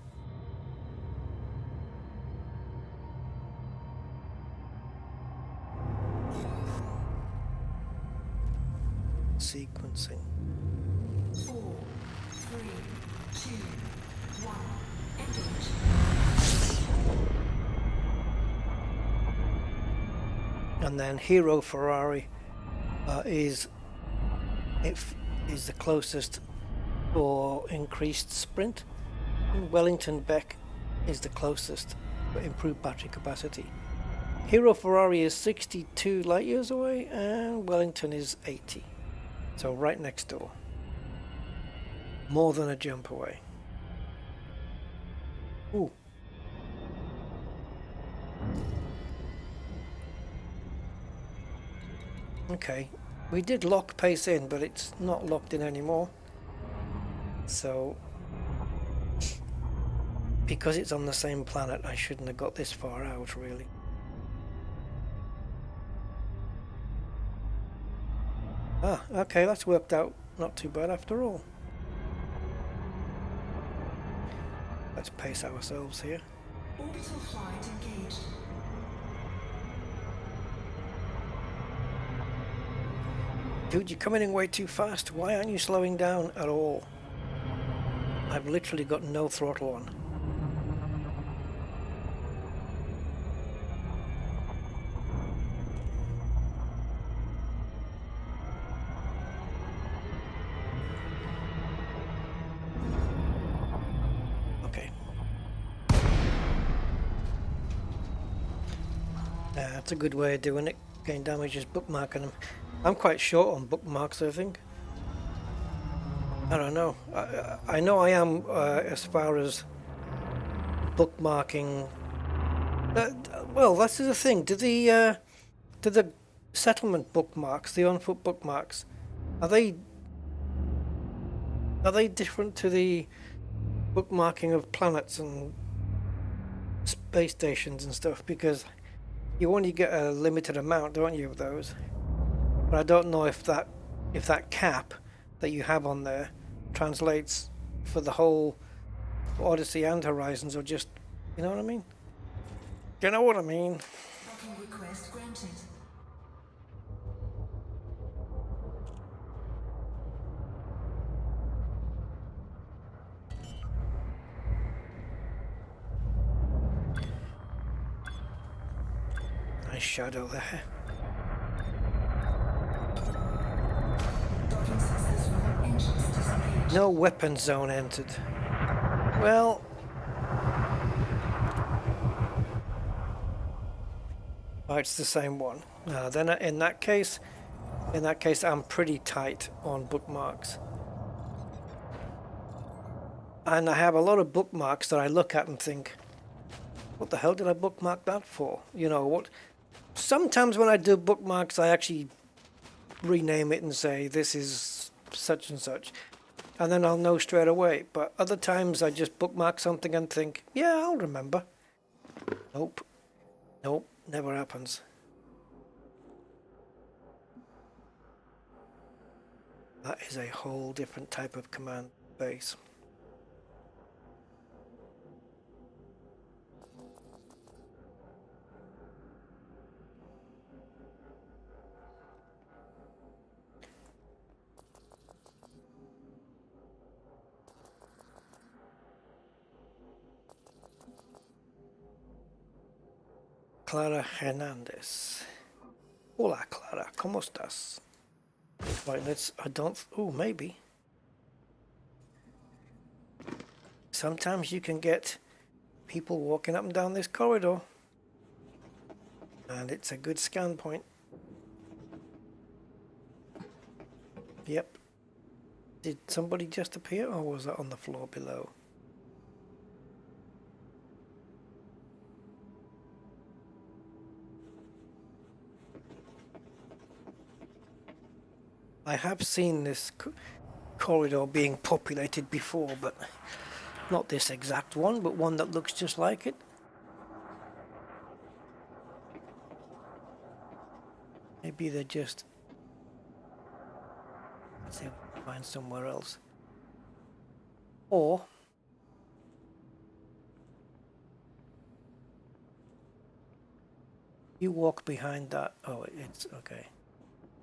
Sequencing. 4, 3, 2, 1. Engage. And then Hero Ferrari is the closest for increased sprint. And Wellington Beck is the closest for improved battery capacity. Hero Ferrari is 62 light years away and Wellington is 80. So right next door. More than a jump away. Ooh. Okay, we did lock pace in, but it's not locked in anymore. So, because it's on the same planet, I shouldn't have got this far out, really. Ah, okay, that's worked out not too bad after all. Let's pace ourselves here. Orbital flight engaged. Dude, you're coming in way too fast. Why aren't you slowing down at all? I've literally got no throttle on. Okay. That's a good way of doing it. Gain damage is bookmarking them. I'm quite short on bookmarks, I think. I don't know. I know I am as far as bookmarking. Well, that's the thing. Do the settlement bookmarks, the on-foot bookmarks, are they different to the bookmarking of planets and space stations and stuff? Because you only get a limited amount, don't you, of those? But I don't know if that cap that you have on there translates for the whole Odyssey and Horizons, or just, you know what I mean? Do you know what I mean? Docking request granted. Nice shadow there. Docking successful. Engines disengaged. No weapon zone entered. Well, oh, it's the same one. Then in that case, I'm pretty tight on bookmarks. And I have a lot of bookmarks that I look at and think, what the hell did I bookmark that for? You know what? Sometimes when I do bookmarks, I actually rename it and say this is such and such, and then I'll know straight away. But other times I just bookmark something and think, yeah, I'll remember. Nope, never happens. That is a whole different type of command base. Clara Hernandez. Hola, Clara. ¿Cómo estás? Right, maybe. Sometimes you can get people walking up and down this corridor. And it's a good scan point. Yep. Did somebody just appear, or was that on the floor below? I have seen this corridor being populated before, but not this exact one, but one that looks just like it. Maybe they're just... Let's see if we can find somewhere else. Or... you walk behind that... Oh, it's... okay.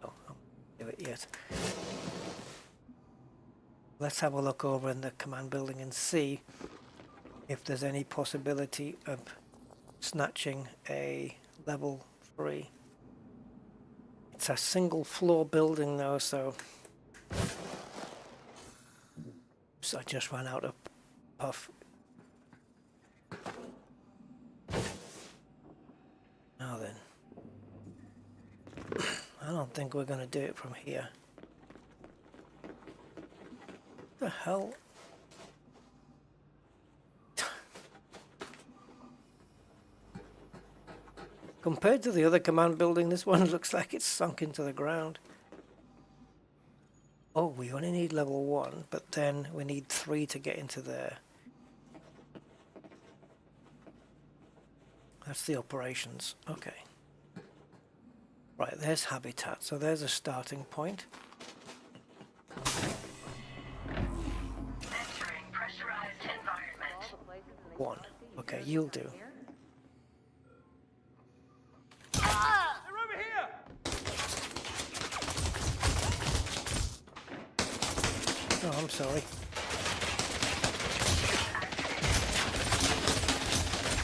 Oh, I'll do it yet. Let's have a look over in the command building and see if there's any possibility of snatching a level 3. It's a single floor building though, so I just ran out of puff. Now then, I don't think we're going to do it from here. What the hell? Compared to the other command building, this one looks like it's sunk into the ground. Oh, we only need level 1, but then we need 3 to get into there. That's the operations. Okay. Right, there's habitat. So there's a starting point. Entering pressurized environment. 1. Okay, you'll do. Oh, I'm sorry.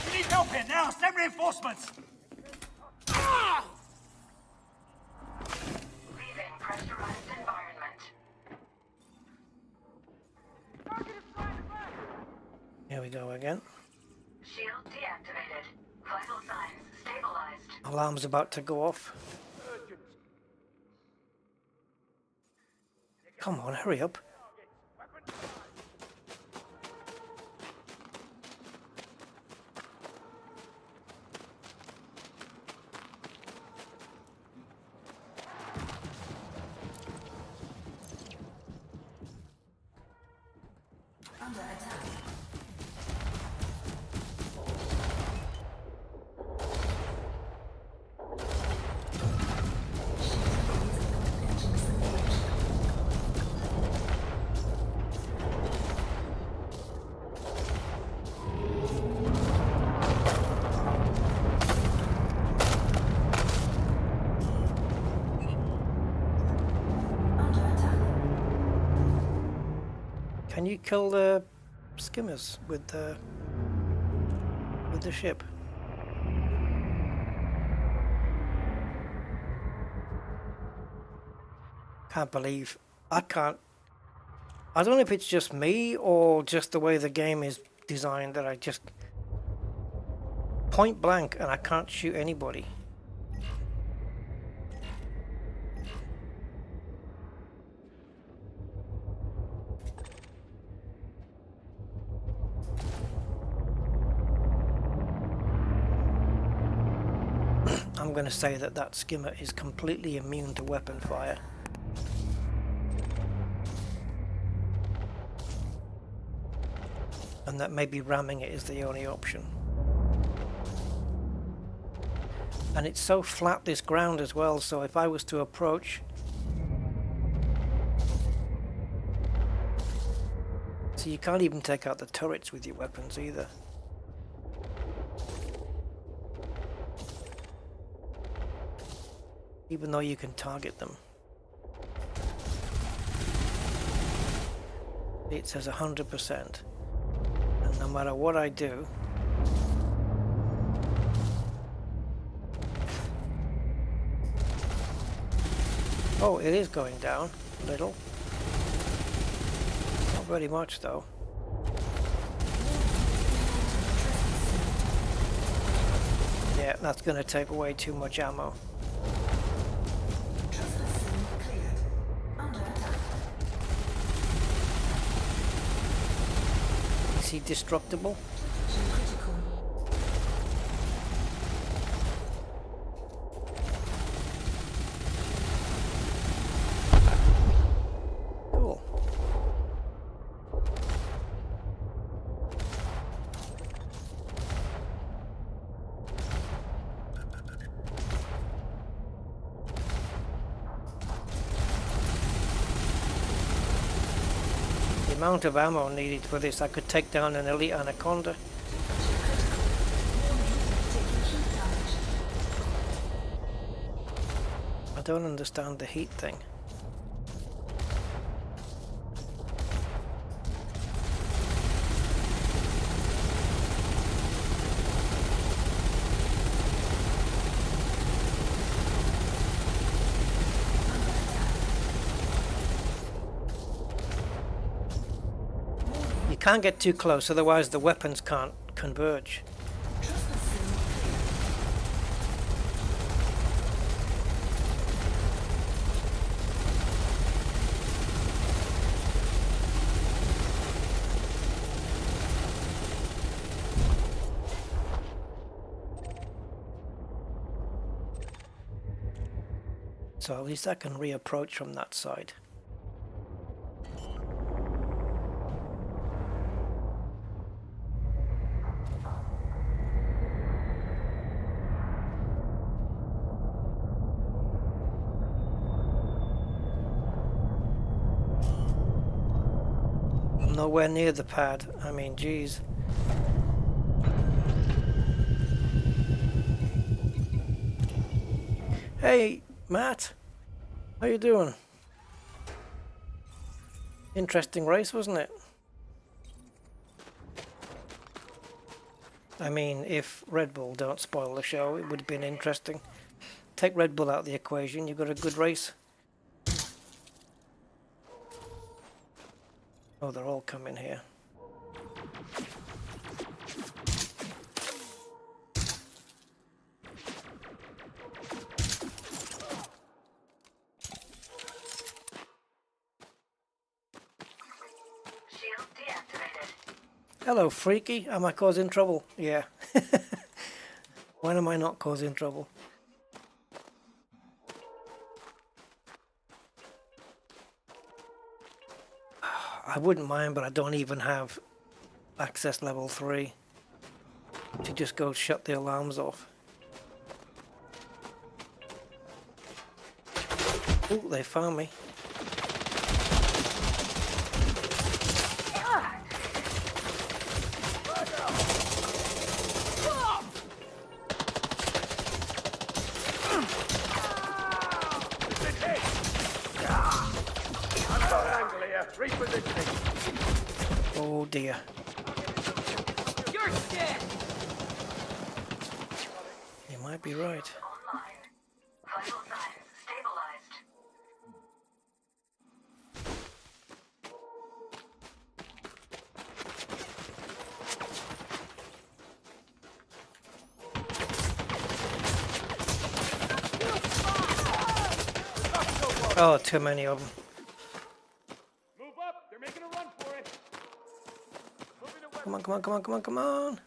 We need help here now! Send reinforcements! Leaving pressurized environment. Here we go again. Shield deactivated. Vital signs stabilized. Alarm's about to go off. Come on, hurry up. Can you kill the skimmers with the ship? Can't believe I can't. I don't know if it's just me or just the way the game is designed that I just point blank and I can't shoot anybody. I'm going to say that that skimmer is completely immune to weapon fire. And that maybe ramming it is the only option. And it's so flat, this ground as well, so if I was to approach... So you can't even take out the turrets with your weapons either. Even though you can target them. It says 100%. And no matter what I do, oh, it is going down a little. Not very much though. Yeah, Yeah, that's going to take way too much ammo. Is he destructible? Cool. The amount of ammo needed for this, I could take down an elite anaconda. I don't understand the heat thing. You can't get too close, otherwise the weapons can't converge. So at least I can reapproach from that side. I'm nowhere near the pad. I mean, geez. Hey, Matt. How you doing? Interesting race, wasn't it? I mean, if Red Bull don't spoil the show, it would have been interesting. Take Red Bull out of the equation, you've got a good race. Oh, they're all coming here. Shield deactivated. Hello, Freaky. Am I causing trouble? Yeah. When am I not causing trouble? I wouldn't mind, but I don't even have access level 3 to just go shut the alarms off. Ooh, they found me. Oh dear. You're dead! You might be right. Online. Vital signs stabilized. Oh, too many of them. Move up! They're making a run for it! Moving away. Come on, come on, come on, come on, come on.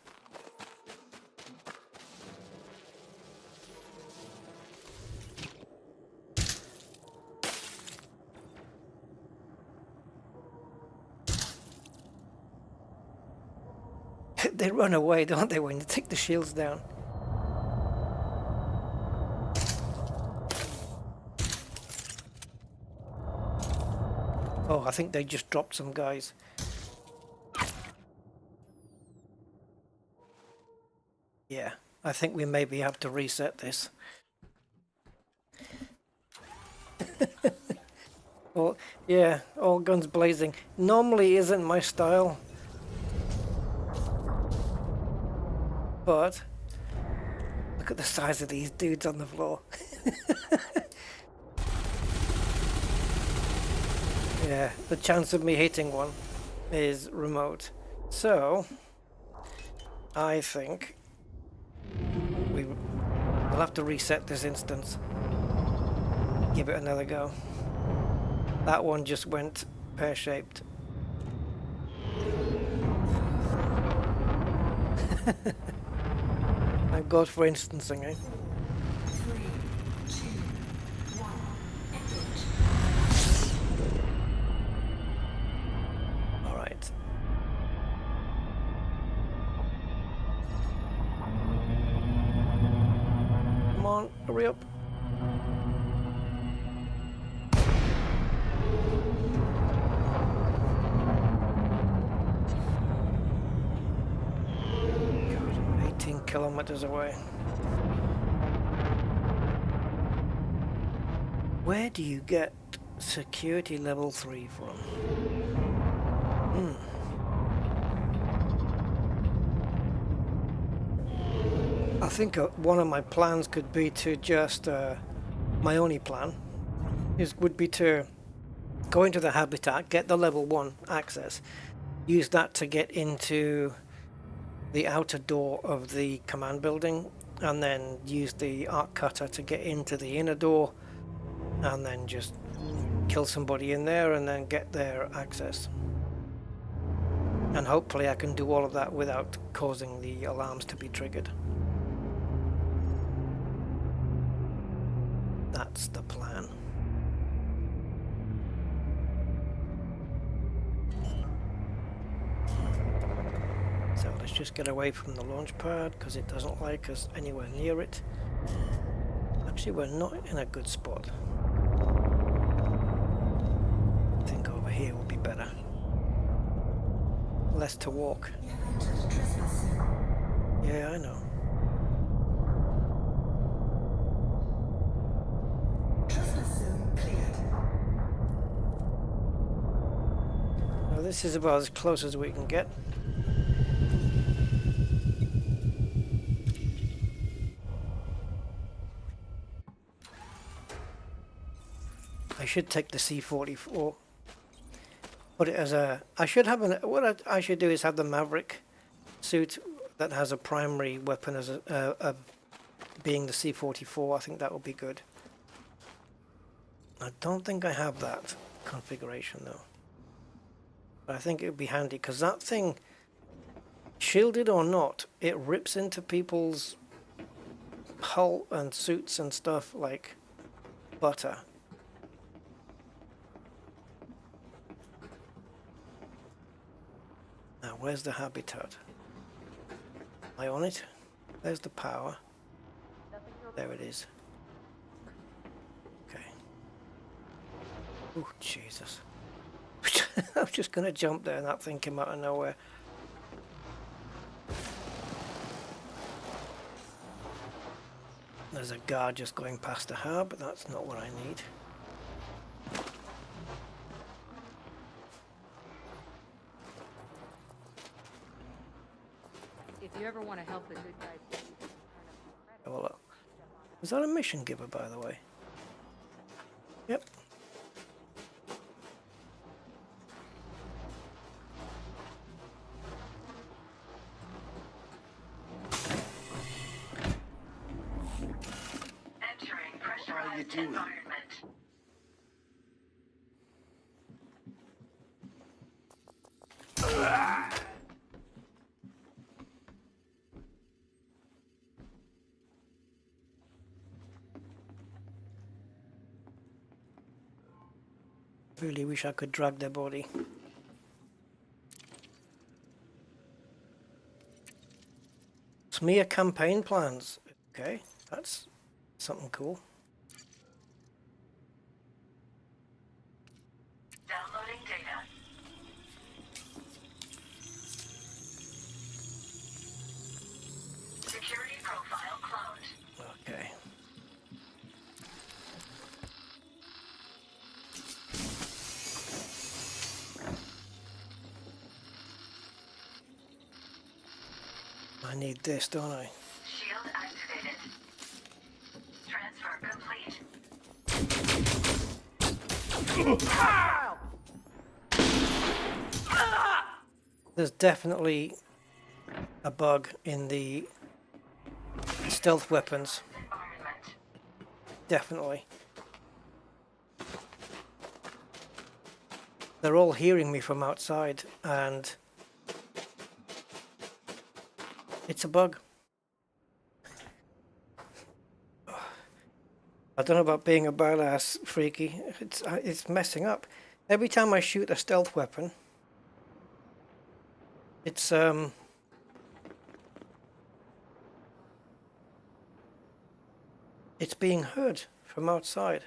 They run away, don't they, when you take the shields down? Oh, I think they just dropped some guys. Yeah, I think we maybe have to reset this. Well, yeah, all guns blazing. Normally isn't my style. But look at the size of these dudes on the floor. Yeah, the chance of me hitting one is remote. So I think we I'll have to reset this instance. Give it another go. That one just went pear-shaped. Thank God for instancing, eh? Alright. Come on, hurry up. God, 18 kilometers away. Where do you get security level 3 from? I think one of my plans could be to just, my only plan would be to go into the habitat, get the level 1 access, use that to get into the outer door of the command building, and then use the arc cutter to get into the inner door, and then just kill somebody in there and then get their access. And hopefully I can do all of that without causing the alarms to be triggered. That's the plan. So let's just get away from the launch pad because it doesn't like us anywhere near it. Actually, we're not in a good spot. I think over here will be better. Less to walk. Yeah, I know. Well, this is about as close as we can get. I should take the C44. Put it as a... I should have an... What I should do is have the Maverick suit that has a primary weapon as a being the C44. I think that would be good. I don't think I have that configuration though. But I think it would be handy because that thing, shielded or not, it rips into people's hull and suits and stuff like butter. Now, where's the habitat? Am I on it? There's the power. There it is. Okay. Oh, Jesus. I was just going to jump there and that thing came out of nowhere. There's a guard just going past the hub, but that's not what I need. If you ever want to help the good guys, Have a look. Is that a mission giver, by the way? Yep. Entering pressurized environment. Really wish I could drag their body. Smear campaign plans. Okay, that's something cool. Downloading data. Security profile cloned. Okay. I need this, don't I? Shield activated. Transfer complete. There's definitely a bug in the stealth weapons. Environment. definitely. They're all hearing me from outside, and it's a bug. I don't know about being a badass, Freaky. It's messing up. Every time I shoot a stealth weapon, it's being heard from outside.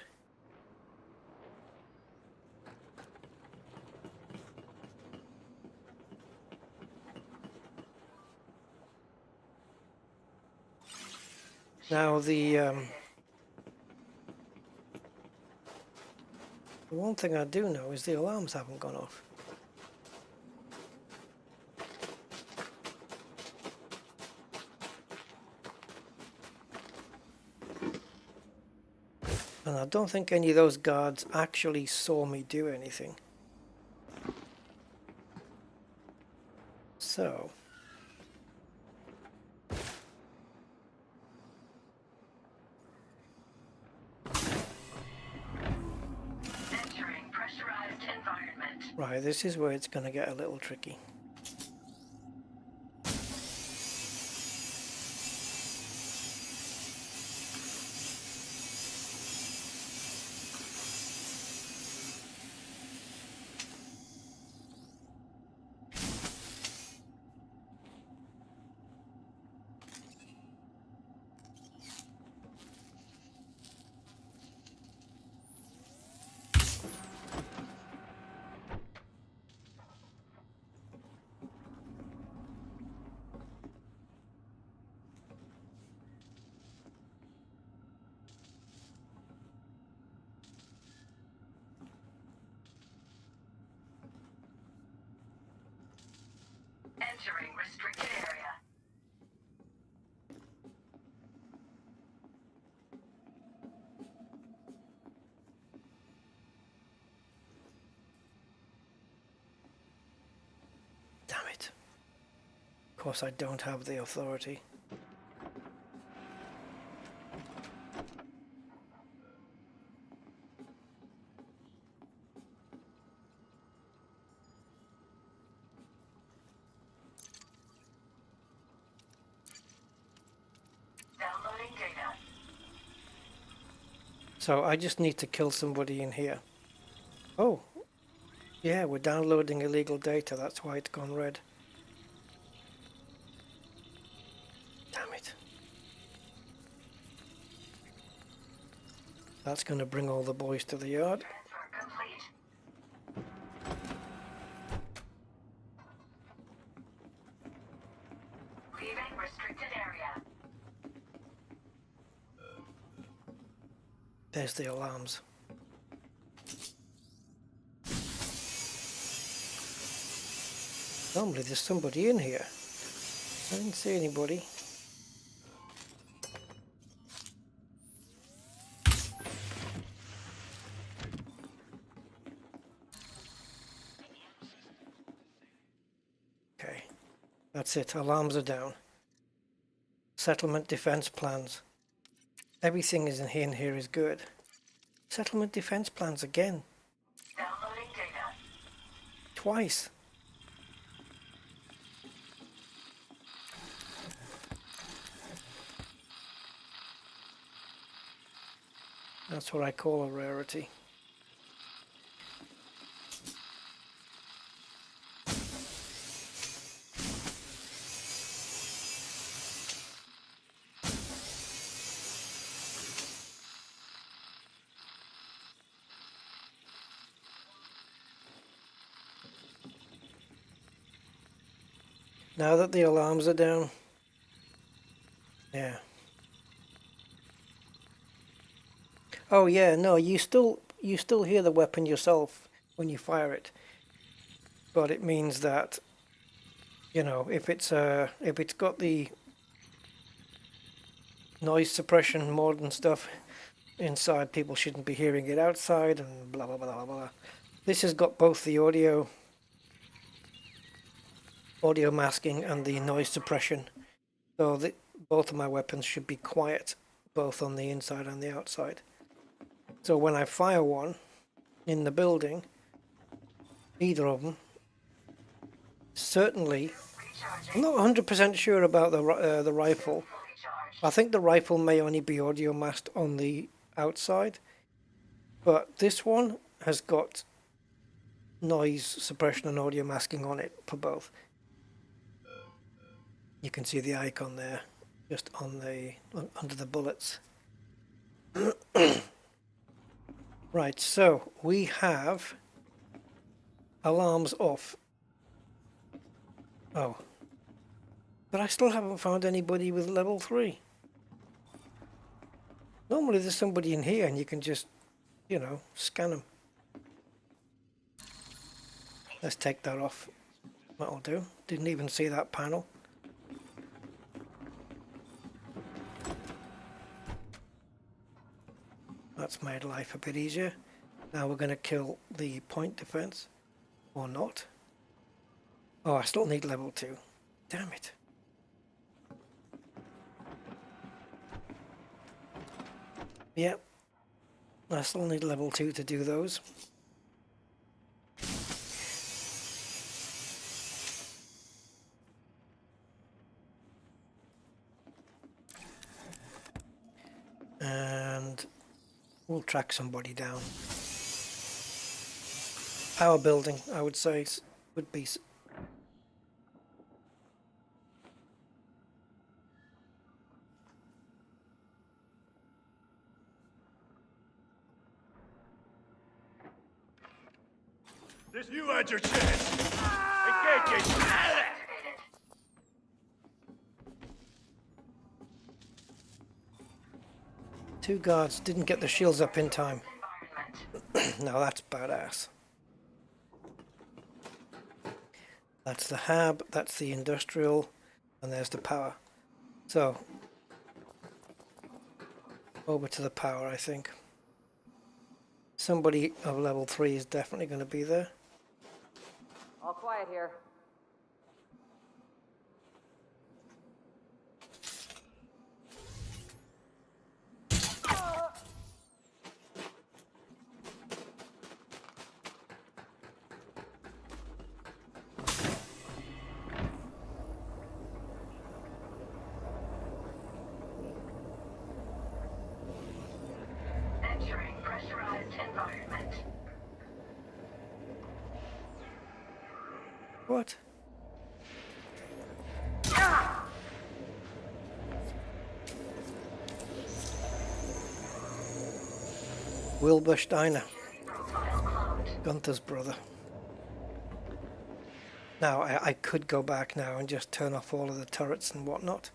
Now the one thing I do know is the alarms haven't gone off. And I don't think any of those guards actually saw me do anything. So... Entering pressurized environment. Right, this is where it's going to get a little tricky. Entering restricted area. Damn it. Of course I don't have the authority. Downloading data. So I just need to kill somebody in here. Oh, yeah, we're downloading illegal data. That's why it's gone red. Damn it. That's going to bring all the boys to the yard. Transfer complete. Leaving restricted area. There's the alarms. Normally there's somebody in here. I didn't see anybody. Okay, that's it. Alarms are down. Settlement defense plans. Everything is in here is good. Settlement defense plans again. Downloading data. Twice. That's what I call a rarity. Now that the alarms are down, yeah. Oh yeah, no, you still hear the weapon yourself when you fire it, but it means that, you know, if it's got the noise suppression mod and stuff inside, people shouldn't be hearing it outside and blah blah blah blah blah. This has got both the audio masking and the noise suppression, so both of my weapons should be quiet both on the inside and the outside. So when I fire one in the building, either of them, certainly, I'm not 100% sure about the rifle. I think the rifle may only be audio masked on the outside, but this one has got noise suppression and audio masking on it for both. You can see the icon there, just on the under the bullets. Right, so we have alarms off. Oh, but I still haven't found anybody with level 3. Normally there's somebody in here and you can just, you know, scan them. Let's take that off. That'll do. Didn't even see that panel. That's made life a bit easier. Now we're going to kill the point defense. Or not. Oh, I still need level 2. Damn it. Yep. I still need level 2 to do those. And we'll track somebody down. Our building, I would say, would be... This you had your chance. Engage it. Two guards didn't get the shields up in time. Now that's badass. That's the hab, that's the industrial, and there's the power. So, over to the power, I think. Somebody of level 3 is definitely going to be there. All quiet here. Entering pressurized environment. What? Wilbur Steiner, Gunther's brother. Now, I could go back now and just turn off all of the turrets and whatnot.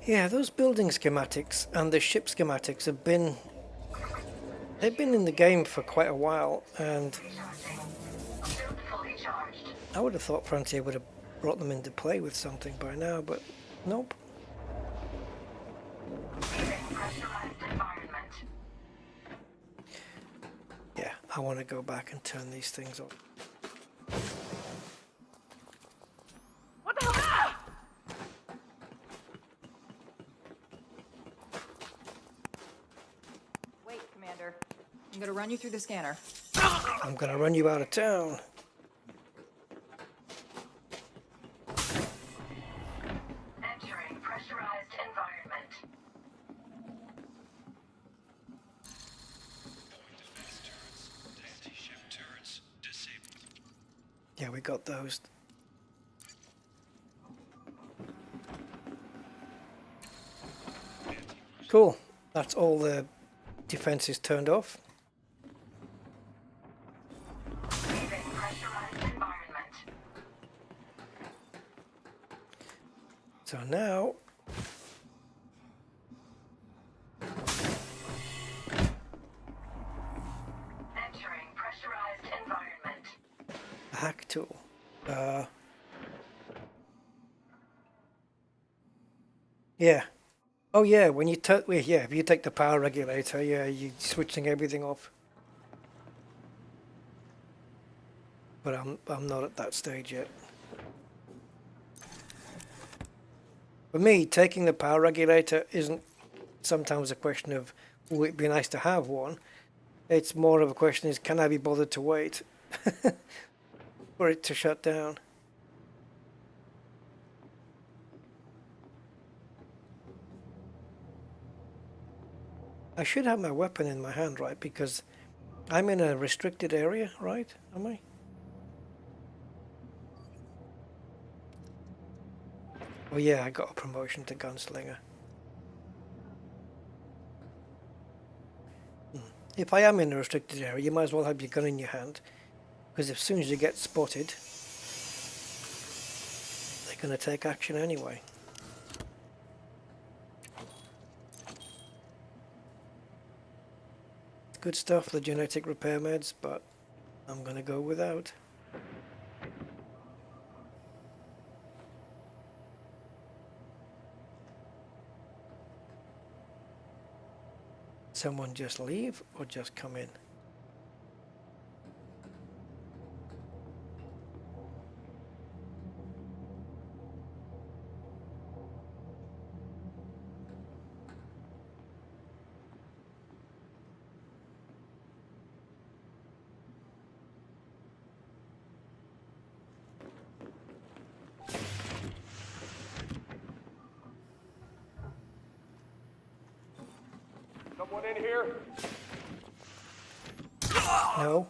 Yeah, those building schematics and the ship schematics have been... They've been in the game for quite a while, and I would have thought Frontier would have brought them into play with something by now, but nope. Yeah, I want to go back and turn these things off. What the hell? Wait, Commander. I'm gonna run you through the scanner. I'm going to run you out of town. Entering pressurized environment. Yeah, we got those. Cool. That's all the defenses turned off. Leaving pressurized environment. So now... Entering pressurized environment. a hack tool. Yeah, Oh yeah, when you yeah, if you take the power regulator, yeah, you're switching everything off. But I'm not at that stage yet. For me, taking the power regulator isn't sometimes a question of would it be nice to have one. It's more of a question is can I be bothered to wait for it to shut down? I should have my weapon in my hand, right? Because I'm in a restricted area, right? Am I? Oh yeah, I got a promotion to gunslinger. If I am in a restricted area, you might as well have your gun in your hand. Because as soon as you get spotted, they're going to take action anyway. Good stuff, the genetic repair meds, but I'm going to go without. Someone just leave or just come in? Someone in here? No?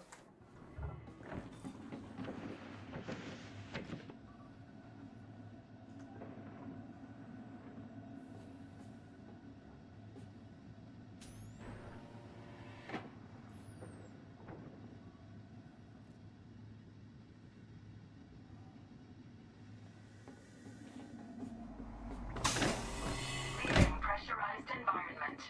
Leaving pressurized environment.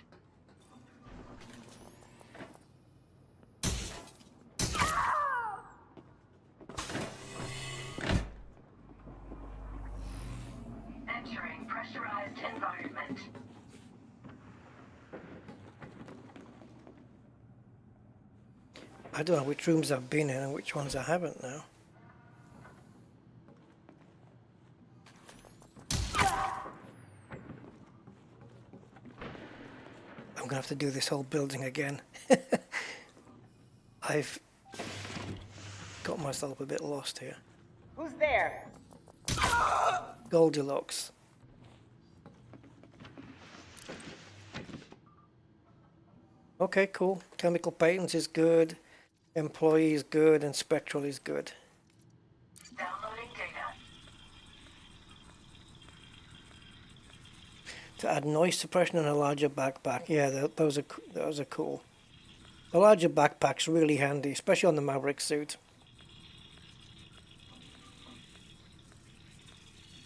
Entering pressurized environment. I don't know which rooms I've been in and which ones I haven't now. I'm going to have to do this whole building again. I've got myself a bit lost here. Who's there? Goldilocks. Okay, cool. Chemical patents is good. Employee is good. And spectral is good. Downloading data. To add noise suppression and a larger backpack. Yeah, those are cool. The larger backpack's really handy, especially on the Maverick suit.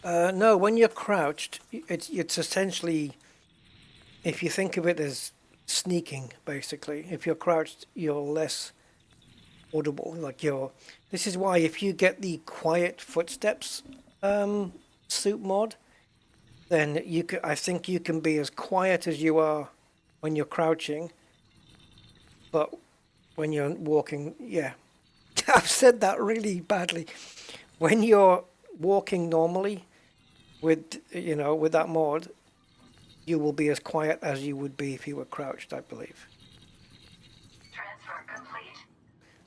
No, when you're crouched, it's essentially, if you think of it as sneaking, basically. If you're crouched, you're less audible. This is why if you get the quiet footsteps suit mod, then I think you can be as quiet as you are when you're crouching, but when you're walking, yeah. I've said that really badly. When you're walking normally with that mod, you will be as quiet as you would be if you were crouched, I believe. Transfer complete.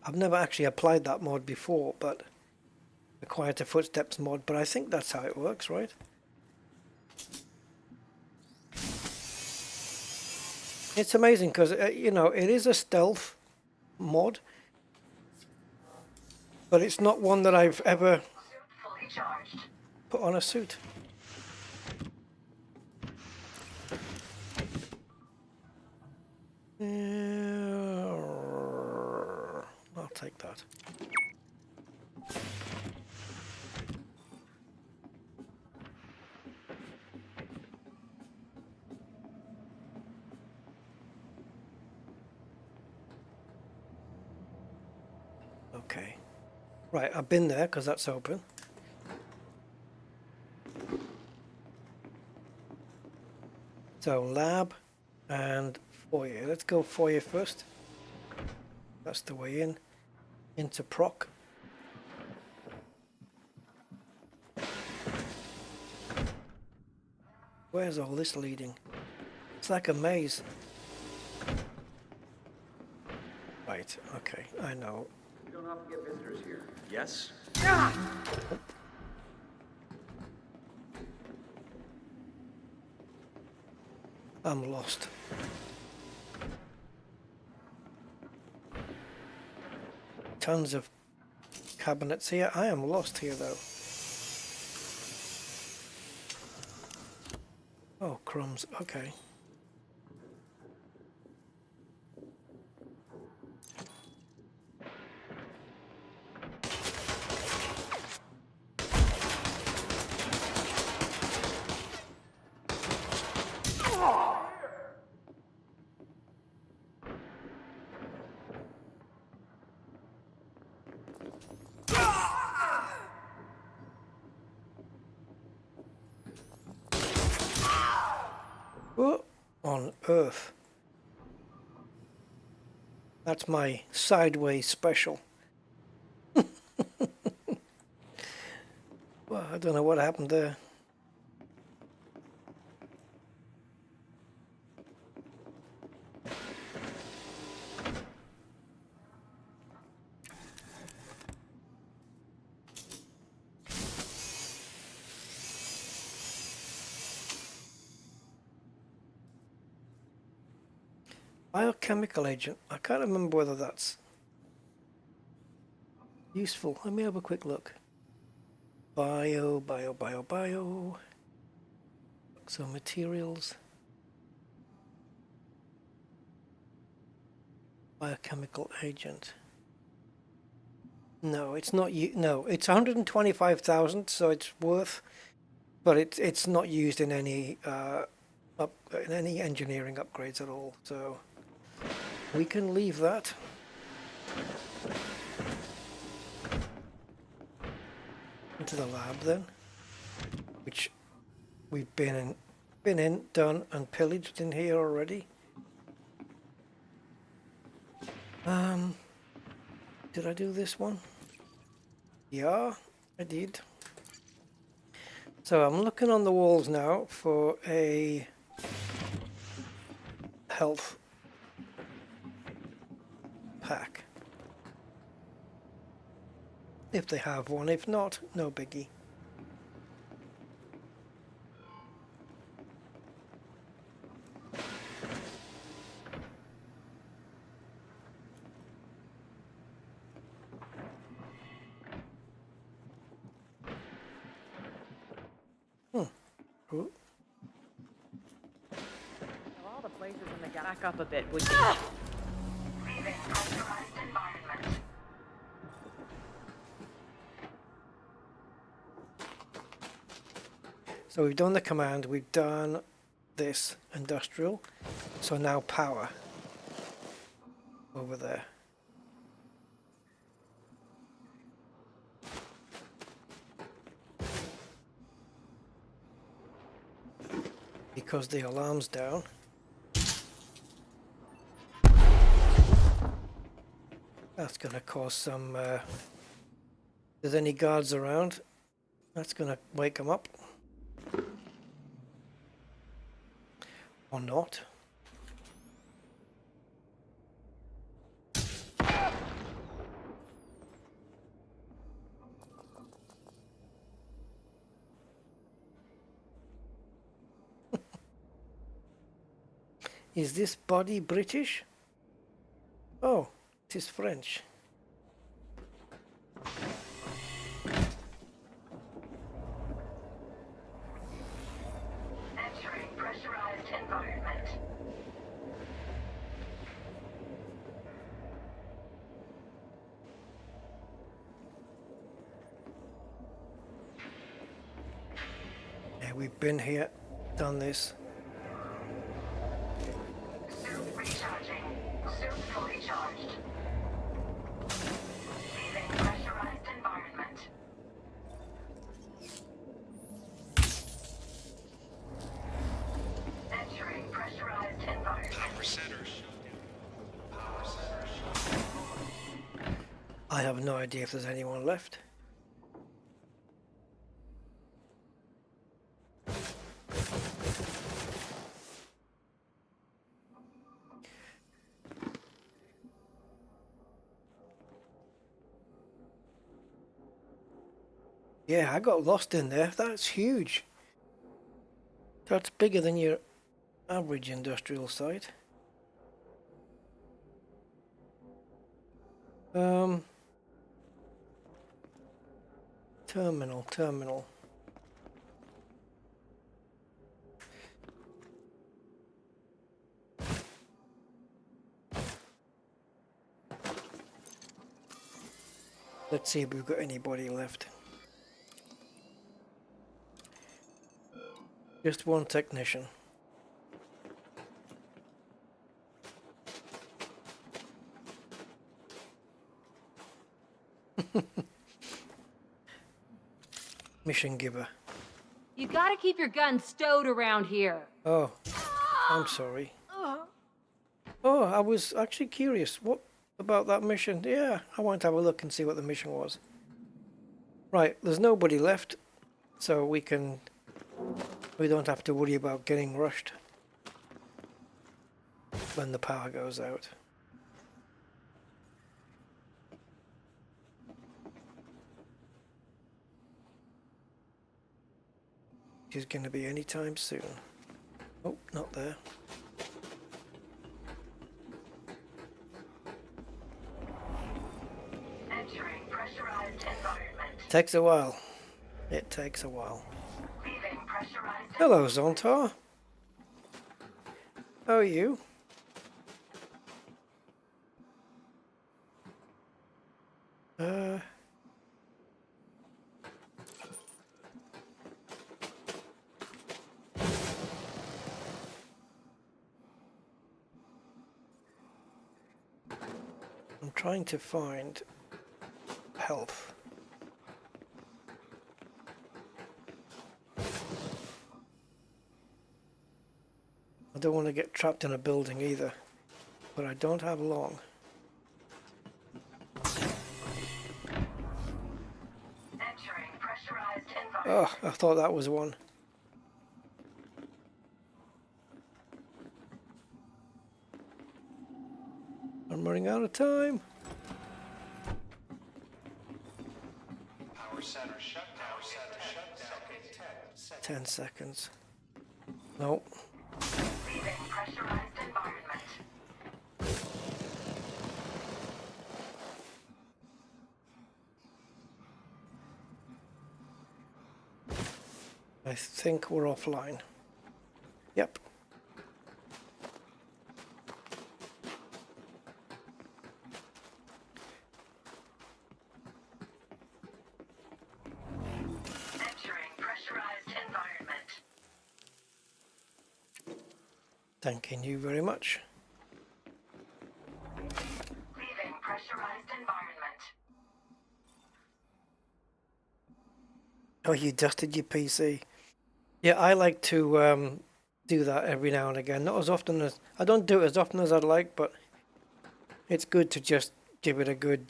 I've never actually applied that mod before, but the quieter footsteps mod, but I think that's how it works, right? It's amazing because, it is a stealth mod, but it's not one that I've ever Suit fully charged. put on a suit. I'll take that. Okay. Right, I've been there because that's open. So lab and foyer. Let's go foyer first. That's the way in. Into proc. Where's all this leading? It's like a maze. Right, okay, I know. You don't often get visitors here. Yes? I'm lost. Tons of cabinets here. I am lost here though. Oh, crumbs. Okay. What on earth? That's my sideways special. Well, I don't know what happened there. Biochemical agent. I can't remember whether that's useful. Let me have a quick look. Bio. So materials. Biochemical agent. No, it's not. No, it's 125,000, so it's worth, but it's not used in any in any engineering upgrades at all. So we can leave that. Into the lab then, which we've been in, done and pillaged in here already. Did I do this one? Yeah, I did. So I'm looking on the walls now for a health pack. If they have one, if not, no biggie. Ooh. All the places in the back up a bit, would you? Leaving pressurized environment. So we've done the command, we've done this industrial, so now power over there. Because the alarm's down. That's going to cause some, if there's any guards around, that's going to wake them up. Or not. Is this body British? Oh, it is French. Entering pressurized environment. Yeah, we've been here, done this. Suit recharging. Suit fully charged. Leaving pressurized environment. Entering I have no idea if there's anyone left. Yeah, I got lost in there. That's huge. That's bigger than your average industrial site. Terminal. Let's see if we've got anybody left. Just one technician. Mission giver. You gotta keep your gun stowed around here. Oh, I'm sorry. Oh, I was actually curious. What about that mission? Yeah, I want to have a look and see what the mission was. Right, there's nobody left, so we don't have to worry about getting rushed when the power goes out. Which is going to be anytime soon. Oh, not there. Entering pressurized environment. Takes a while. It takes a while. Leaving pressurized. Hello, Zontar. How are you? I'm trying to find health. I don't want to get trapped in a building either, but I don't have long. Entering pressurized environment. Oh, I thought that was one. I'm running out of time. Power center shut down. 10 seconds. Nope. Leaving pressurized environment. I think we're offline. Yep. Entering pressurized environment. Thanking you very much. Leaving pressurized environment. Oh, you dusted your PC. Yeah, I like to do that every now and again. Not as often as I don't do it as often as I'd like, but it's good to just give it a good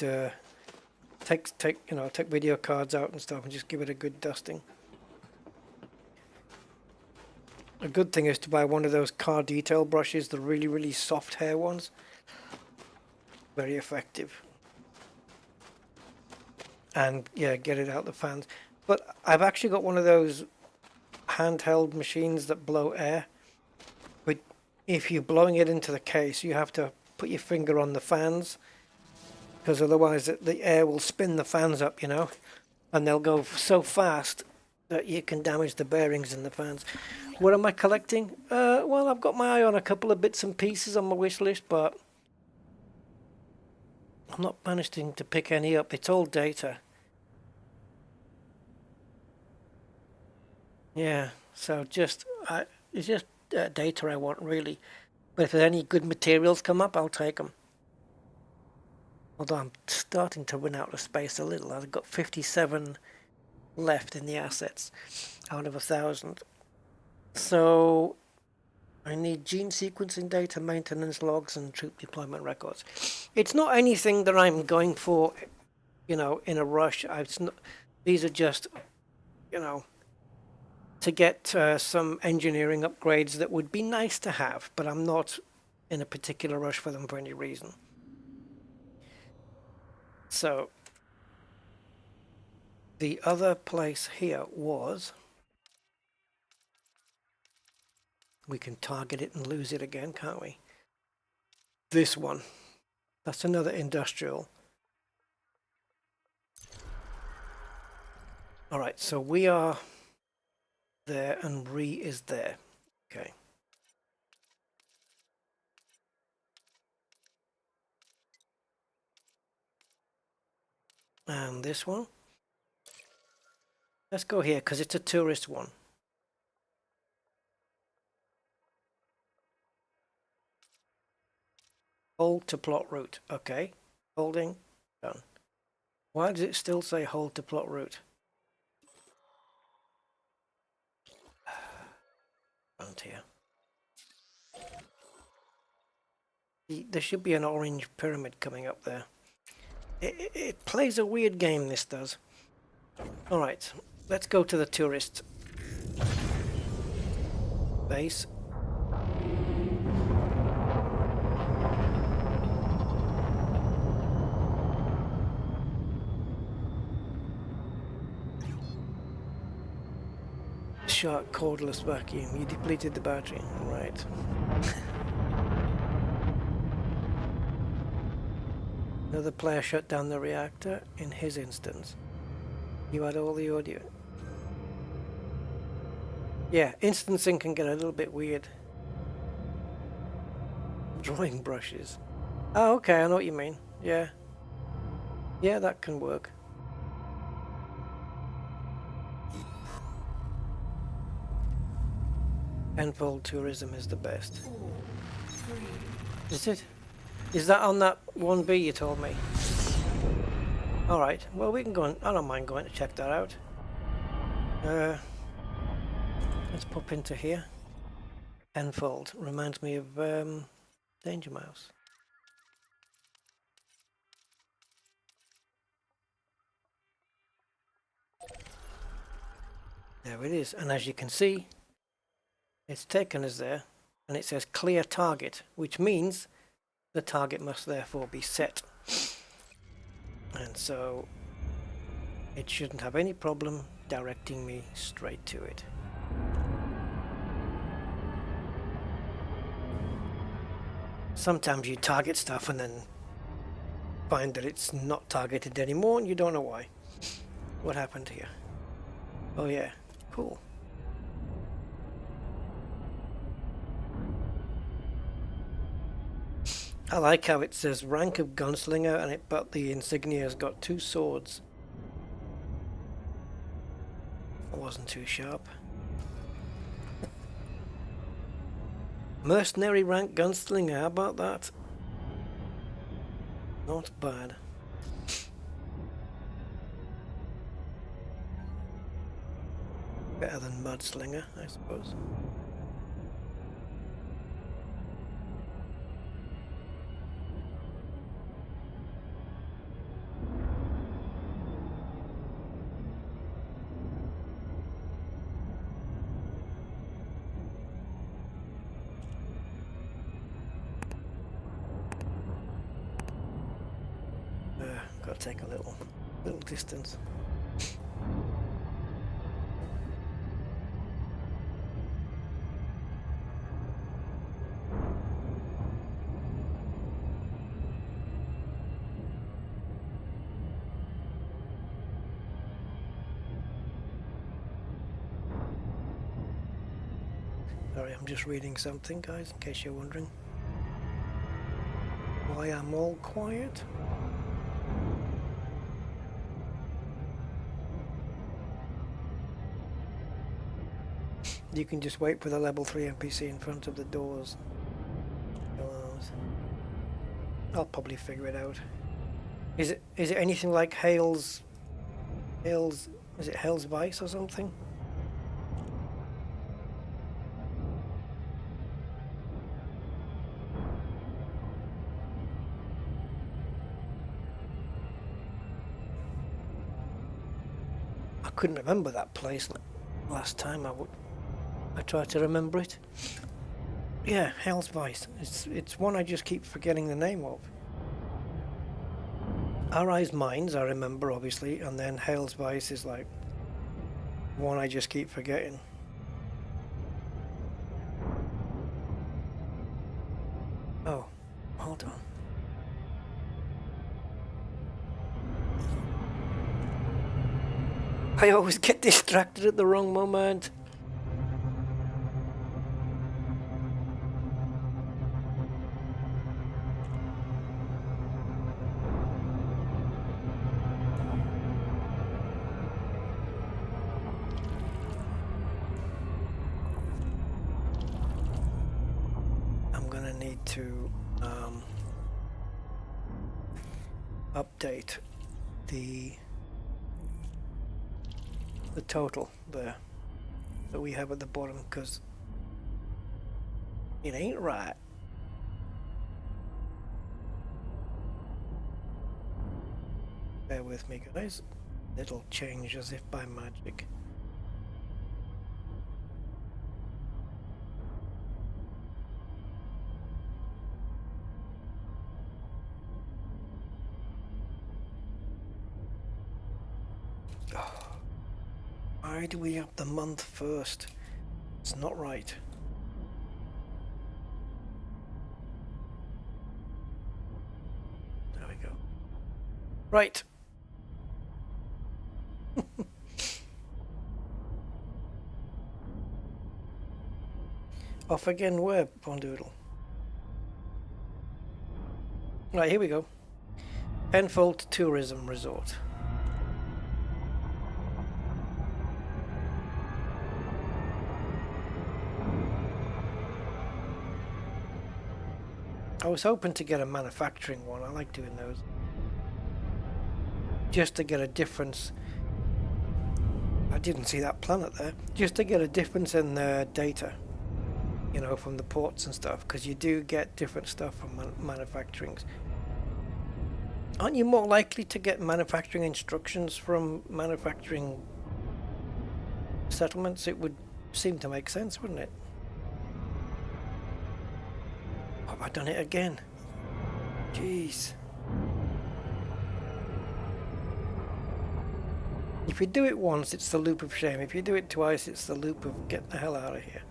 take video cards out and stuff and just give it a good dusting. A good thing is to buy one of those car detail brushes, the really soft hair ones. Very effective. And yeah, get it out the fans. But I've actually got one of those handheld machines that blow air. But if you're blowing it into the case, you have to put your finger on the fans, because otherwise the air will spin the fans up, you know, and they'll go so fast that you can damage the bearings in the fans. What am I collecting? Well, I've got my eye on a couple of bits and pieces on my wish list, but I'm not managing to pick any up. It's all data. Yeah, so it's just data I want, really. But if there's any good materials come up, I'll take them. Although I'm starting to run out of space a little. I've got 57 left in the assets out of 1,000. So I need gene sequencing data, maintenance logs, and troop deployment records. It's not anything that I'm going for you know, in a rush. These are just, you know, to get some engineering upgrades that would be nice to have, but I'm not in a particular rush for them for any reason. So the other place here was, we can target it and lose it again, can't we? This one. That's another industrial. All right, so we are there and Re is there. Okay. And this one. Let's go here because it's a tourist one. Hold to plot route. Okay. Holding. Done. Why does it still say hold to plot route? Around here. There should be an orange pyramid coming up there. It plays a weird game, this does. Alright, let's go to the tourist base. Shark cordless vacuum. You depleted the battery. Right. Another player shut down the reactor in his instance. You had all the audio. Yeah, instancing can get a little bit weird. Drawing brushes. Oh, okay, I know what you mean. Yeah. Yeah, that can work. Enfold tourism is the best. Is it? Is that on that 1B you told me? Alright, well we can go and, I don't mind going to check that out. Let's pop into here. Enfold reminds me of Danger Mouse. There it is, and as you can see, it's taken us there, and it says clear target, which means the target must therefore be set. And so it shouldn't have any problem directing me straight to it. Sometimes you target stuff and then find that it's not targeted anymore and you don't know why. What happened here? Oh yeah, cool. I like how it says rank of gunslinger and but the insignia's got 2 swords. I wasn't too sharp. Mercenary rank gunslinger, how about that? Not bad. Better than mudslinger, I suppose. Gotta take a little distance. Sorry, I'm just reading something, guys, in case you're wondering why I'm all quiet. You can just wait for the level 3 NPC in front of the doors. I'll probably figure it out. Is it anything like Hale's, is it Hale's Vice or something? couldn't remember that place last time I tried to remember it. Yeah, Hell's Vice. It's one I just keep forgetting the name of. Arise Mines I remember obviously, and then Hell's Vice is like one I just keep forgetting. Oh, hold on. I always get distracted at the wrong moment. I'm gonna need to update the total there that we have at the bottom, because it ain't right. Bear with me guys, it'll change as if by magic. Why do we have the month first? It's not right. There we go. Right. Off again where, Bondoodle? Right, here we go. Penfold Tourism Resort. I was hoping to get a manufacturing one. I like doing those. Just to get a difference. I didn't see that planet there. Just to get a difference in the data. You know, from the ports and stuff. Because you do get different stuff from manufacturings. Aren't you more likely to get manufacturing instructions from manufacturing settlements? It would seem to make sense, wouldn't it? Have I done it again? Jeez. If you do it once, it's the loop of shame. If you do it twice, it's the loop of get the hell out of here.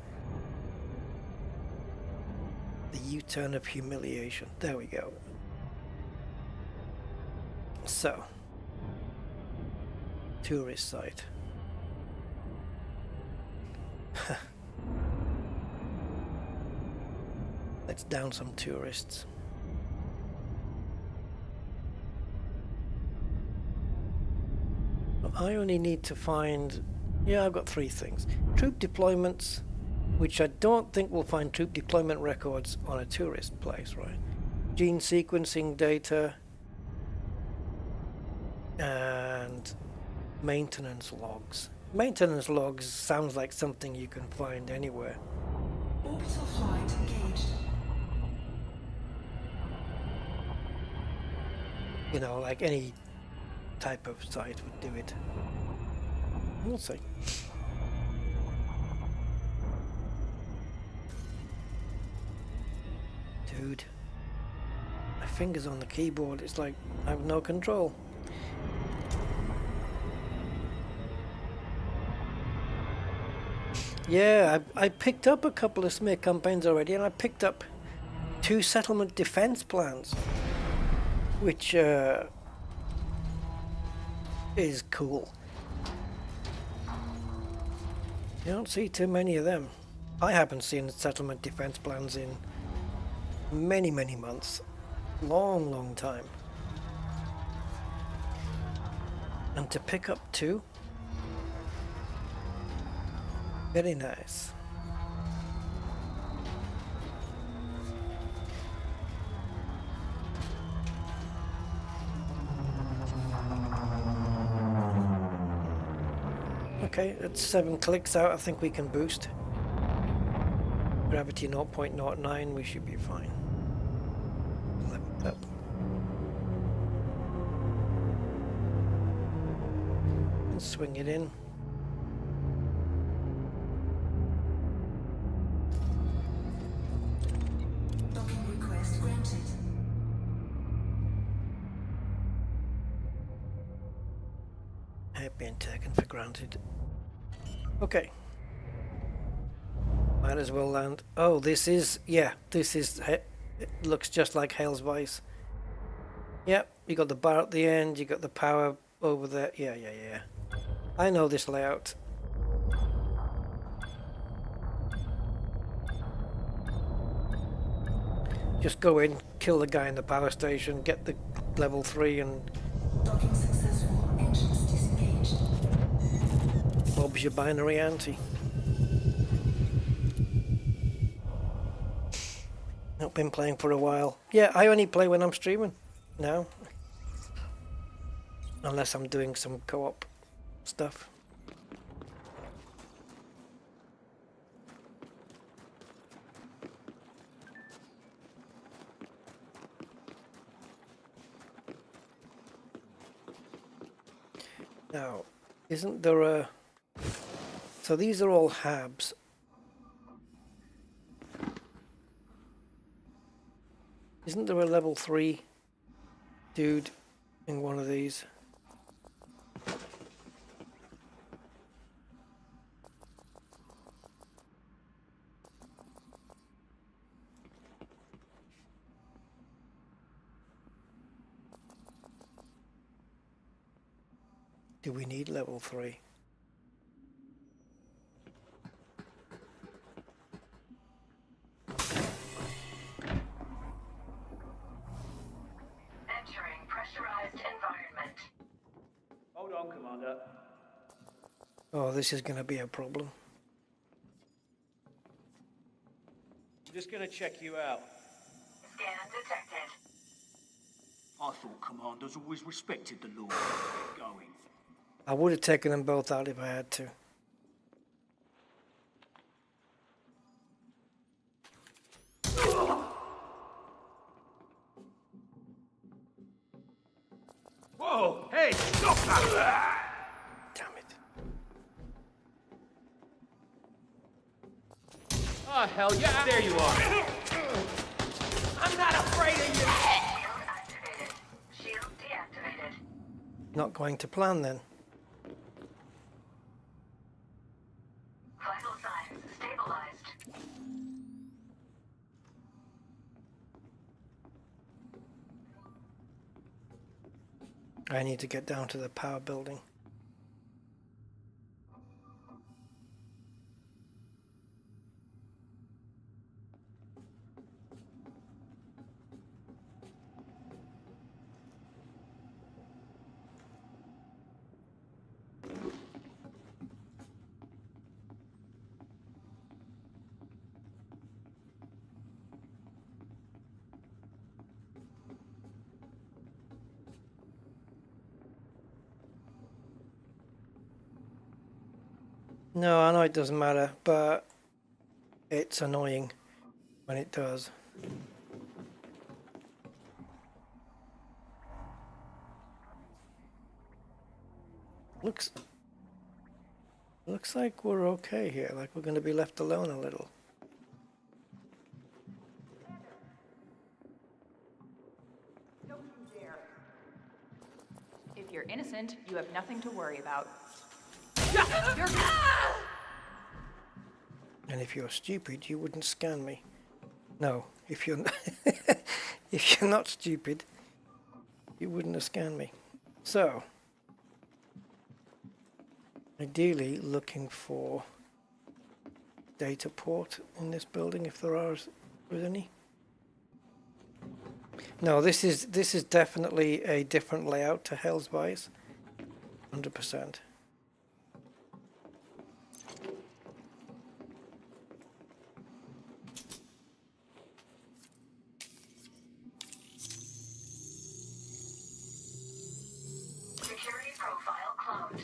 The U-turn of humiliation. There we go. So. Tourist site. Let's down some tourists. I only need to find... Yeah, I've got 3 things. Troop deployments, which I don't think we'll find troop deployment records on a tourist place, right? Gene sequencing data. And maintenance logs. Maintenance logs sounds like something you can find anywhere. Orbital flight engaged. You know, like any type of site would do it. We'll see. Dude, my fingers on the keyboard, it's like I have no control. Yeah, I picked up a couple of smear campaigns already, and I picked up 2 settlement defense plans, which is cool. You don't see too many of them. I haven't seen settlement defense plans in many months. Long time. And to pick up 2, very nice. Okay, it's 7 clicks out. I think we can boost. Gravity 0.09, we should be fine. Level up. swing it in. Docking request granted. Had been taken for granted. Okay. Might as well land. Oh, this is, yeah, this is, it looks just like Hale's Vice. Yep, you got the bar at the end, you got the power over there. Yeah. I know this layout. Just go in, kill the guy in the power station, get the level 3 and Docking successful. Engines disengaged. Bob's your binary ante. Not been playing for a while. Yeah, I only play when I'm streaming now. Unless I'm doing some co-op stuff. Now, isn't there a... So these are all habs. Isn't there a level 3 dude in one of these? Do we need level 3? Entering pressurized environment. Hold on, Commander. Oh, this is going to be a problem. I'm just gonna check you out. Scan detected. I thought commanders always respected the law. Get going. I would have taken them both out if I had to. Whoa! Hey, stop that! Damn it. Oh, hell yeah, there you are. I'm not afraid of you! Shield activated. Shield deactivated. Not going to plan then. Vital signs stabilized. I need to get down to the power building. No, I know it doesn't matter, but it's annoying when it does. Looks like we're okay here, like we're going to be left alone a little. Don't you dare. If you're innocent, you have nothing to worry about. You're... And if you're stupid, you wouldn't scan me. No, if you're if you're not stupid, you wouldn't have scanned me. So, ideally looking for data port in this building, if there are any. No, this is definitely a different layout to Hell's Vice, 100%. Security profile cloned.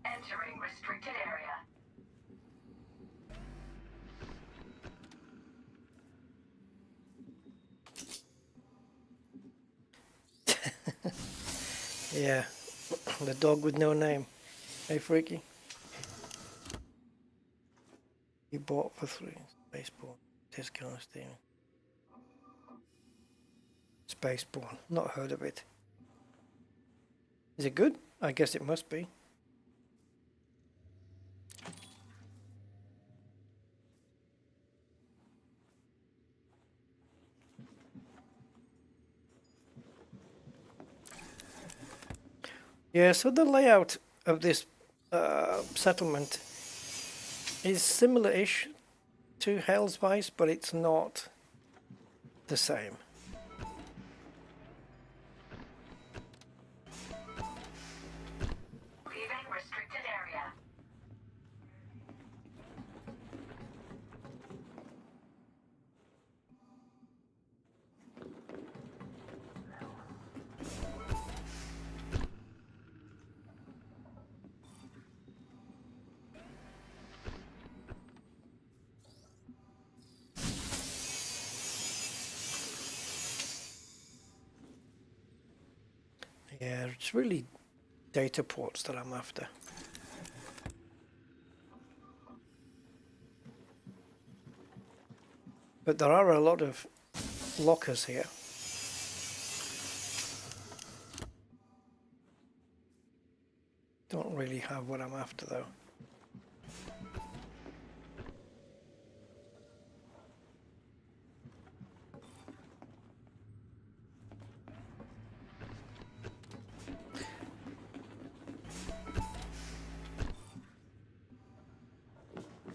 Entering restricted area. Yeah, the dog with no name. Hey, Freaky. You bought for 3. Spaceborne. Discount Steam. Spaceborne. Not heard of it. Is it good? I guess it must be. Yeah, so the layout of this settlement is similar-ish to Hell's Vice, but it's not the same. Leaving restricted area. Yeah, it's really data ports that I'm after. But there are a lot of lockers here. Don't really have what I'm after though.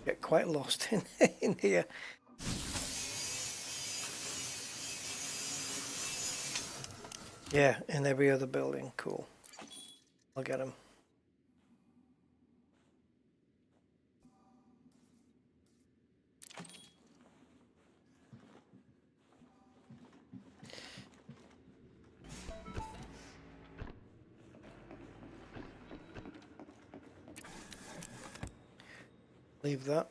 Get quite lost in here. Yeah, in every other building. Cool. I'll get them. Leave that.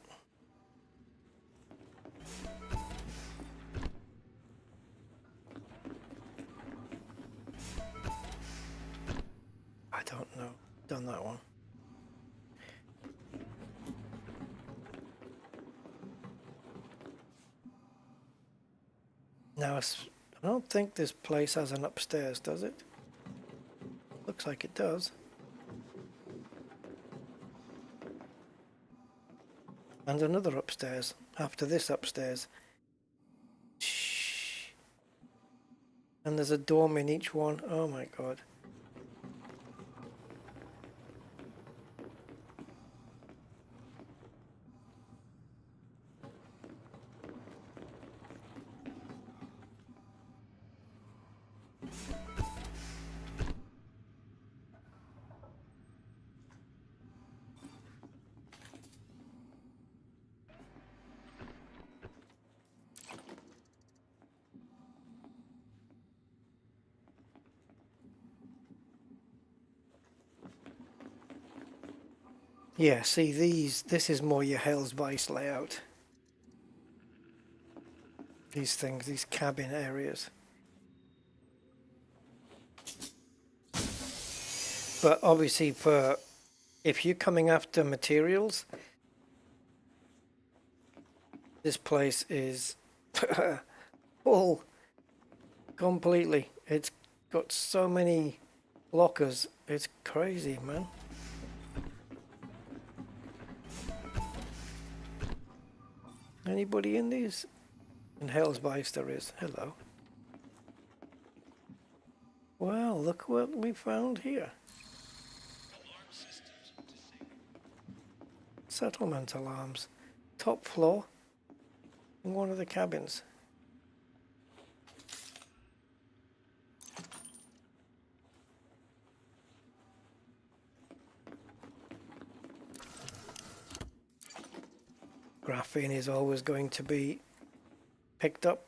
I don't know. Done that one. Now, I don't think this place has an upstairs, does it? Looks like it does. And another upstairs, after this upstairs. Shh. And there's a dorm in each one. Oh my god. Yeah, see this is more your Hell's Vice layout. These things, these cabin areas. But obviously if you're coming after materials, this place is full completely. It's got so many lockers, it's crazy, man. Anybody in these? In Hell's Vice there is. Hello. Well, look what we found here. Settlement alarms. Top floor. In one of the cabins. Graphene is always going to be picked up.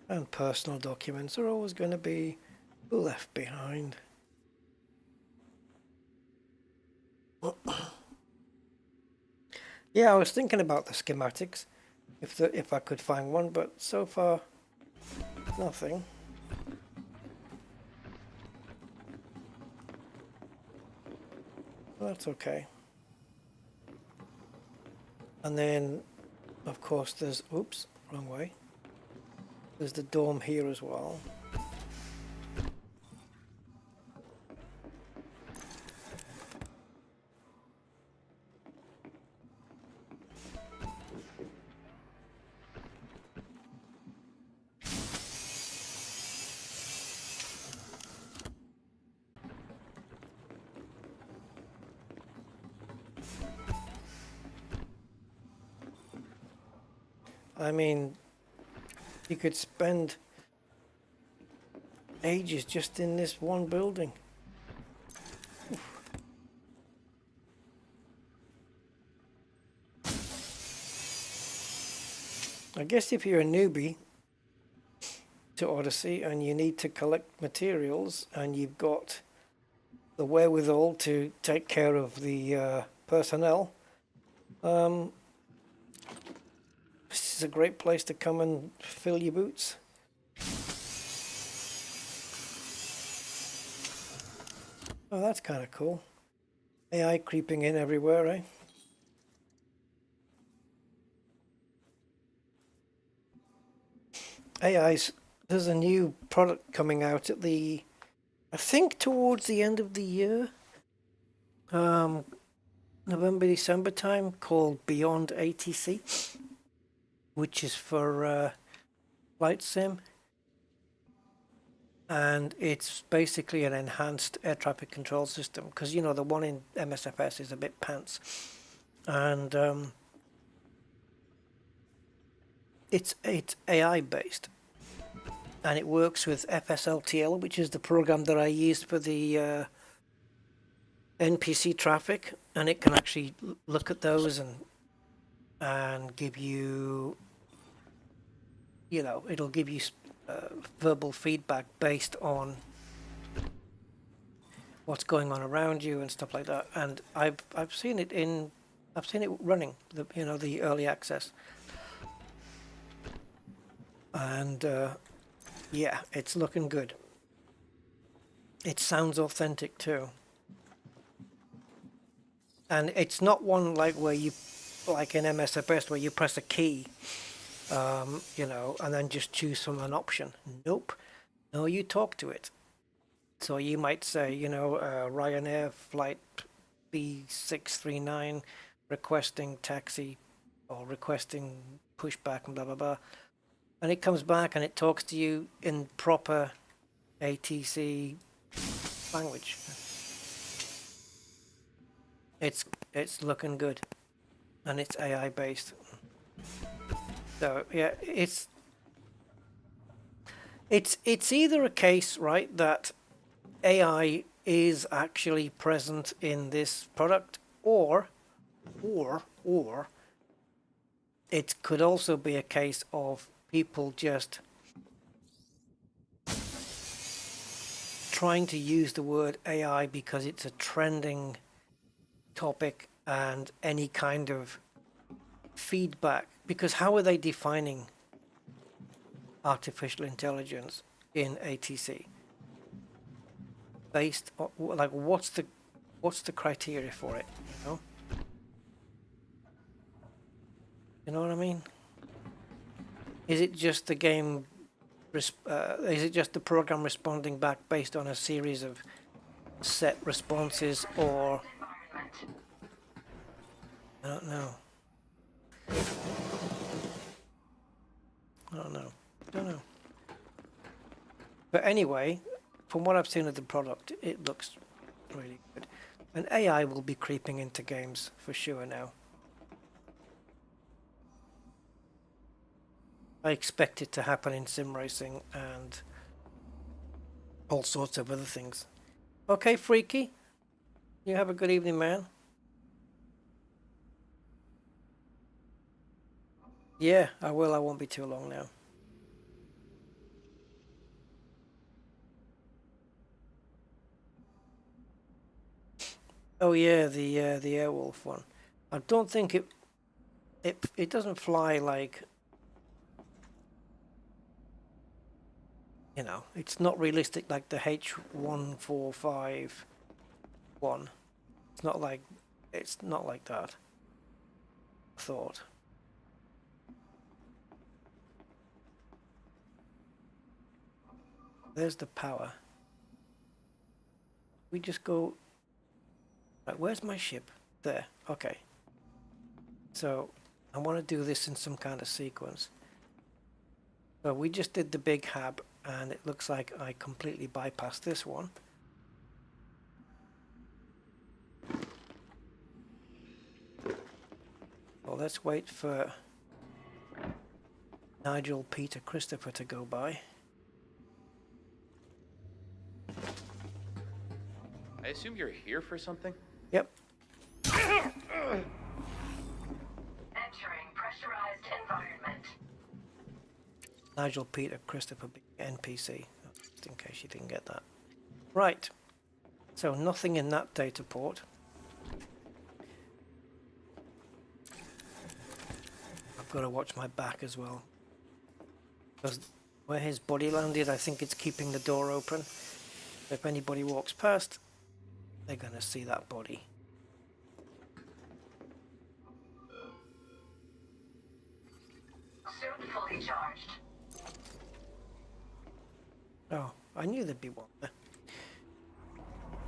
And personal documents are always going to be left behind. Yeah, I was thinking about the schematics, if I could find one, but so far, nothing. Well, that's okay. And then, of course, there's, oops, wrong way. There's the dome here as well. I mean, you could spend ages just in this one building. I guess if you're a newbie to Odyssey and you need to collect materials and you've got the wherewithal to take care of the personnel, this is a great place to come and fill your boots. Oh, that's kind of cool. AI creeping in everywhere, eh? AI's, there's a new product coming out at I think towards the end of the year, November, December time, called Beyond ATC, which is for flight sim. And it's basically an enhanced air traffic control system, because you know the one in MSFS is a bit pants, and it's AI based, and it works with FSLTL, which is the program that I used for the NPC traffic, and it can actually look at those and give you, you know, it'll give you verbal feedback based on what's going on around you and stuff like that. And I've seen it running, the early access, and yeah, it's looking good. It sounds authentic too, and it's not one like in MSFS where you press a key, and then just choose from an option. Nope. No, you talk to it. So you might say, Ryanair flight B639 requesting taxi or requesting pushback and blah, blah, blah. And it comes back and it talks to you in proper ATC language. It's looking good, and it's AI based. So yeah, it's either a case, right, that AI is actually present in this product, or it could also be a case of people just trying to use the word AI because it's a trending topic, and any kind of feedback, because how are they defining artificial intelligence in ATC? Based on, like, what's the criteria for it, you know what I mean? Is it just the game is it just the program responding back based on a series of set responses, or I don't know. Don't know. But anyway, from what I've seen of the product, it looks really good. And AI will be creeping into games for sure now. I expect it to happen in sim racing and all sorts of other things. Okay, Freaky. You have a good evening, man. Yeah, I will. I won't be too long now. Oh yeah, the Airwolf one. I don't think it it doesn't fly like, you know, it's not realistic like the H1451. It's not like that. I thought. There's the power. We just go. Right, where's my ship? There. Okay. So I want to do this in some kind of sequence. So we just did the big hab, and it looks like I completely bypassed this one. Well, let's wait for Nigel, Peter, Christopher to go by. I assume you're here for something? Yep. Entering pressurized environment. Nigel, Peter, Christopher, NPC. Just in case you didn't get that. Right. So nothing in that data port. I've got to watch my back as well. Because where his body landed, I think it's keeping the door open. If anybody walks past, they're going to see that body. Suit fully charged. Oh, I knew there'd be one there.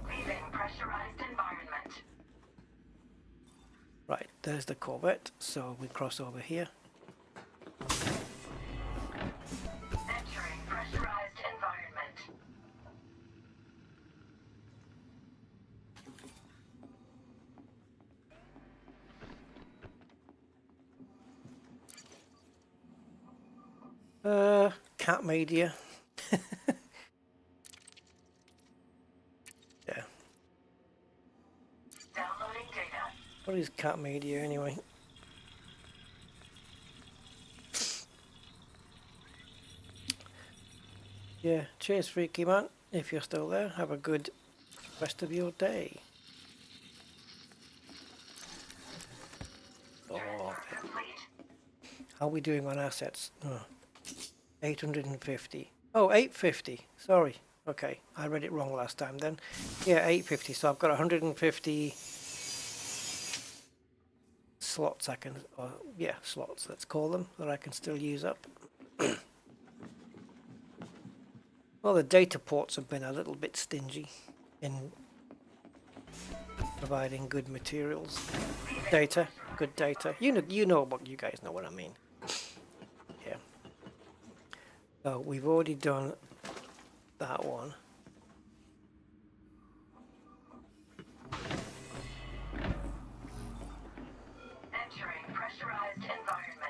Leaving pressurized environment. Right, there's the Corvette, so we cross over here. Entering pressurized environment. Cat media. Yeah. Downloading data. What is cat media anyway? Yeah, cheers Freaky Man. If you're still there, have a good rest of your day. Oh. How are we doing on assets? Oh. 850. Oh, 850. Sorry. Okay, I read it wrong last time then. Yeah, 850. So I've got 150 slots I can, yeah, slots, let's call them, that I can still use up. Well, the data ports have been a little bit stingy in providing good materials. Data, good data. You know what, you guys know what I mean. Yeah. So we've already done that one. Entering pressurized environment.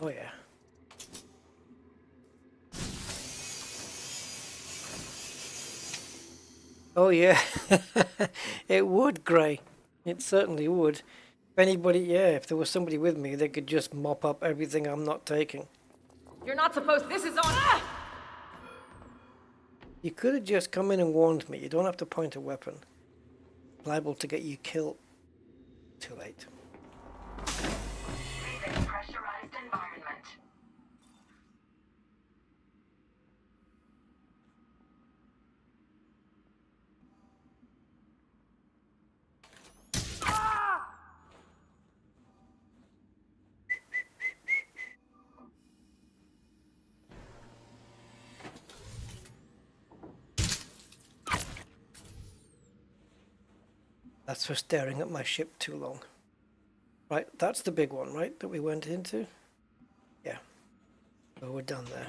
Oh yeah. Oh yeah. It would, Gray. It certainly would. If anybody, yeah, if there was somebody with me, they could just mop up everything I'm not taking. You're not supposed. This is on. Ah! You could have just come in and warned me. You don't have to point a weapon. Liable to get you killed. Too late. Leaving pressurized environment. That's for staring at my ship too long. Right, that's the big one, right, that we went into? Yeah. So we're done there.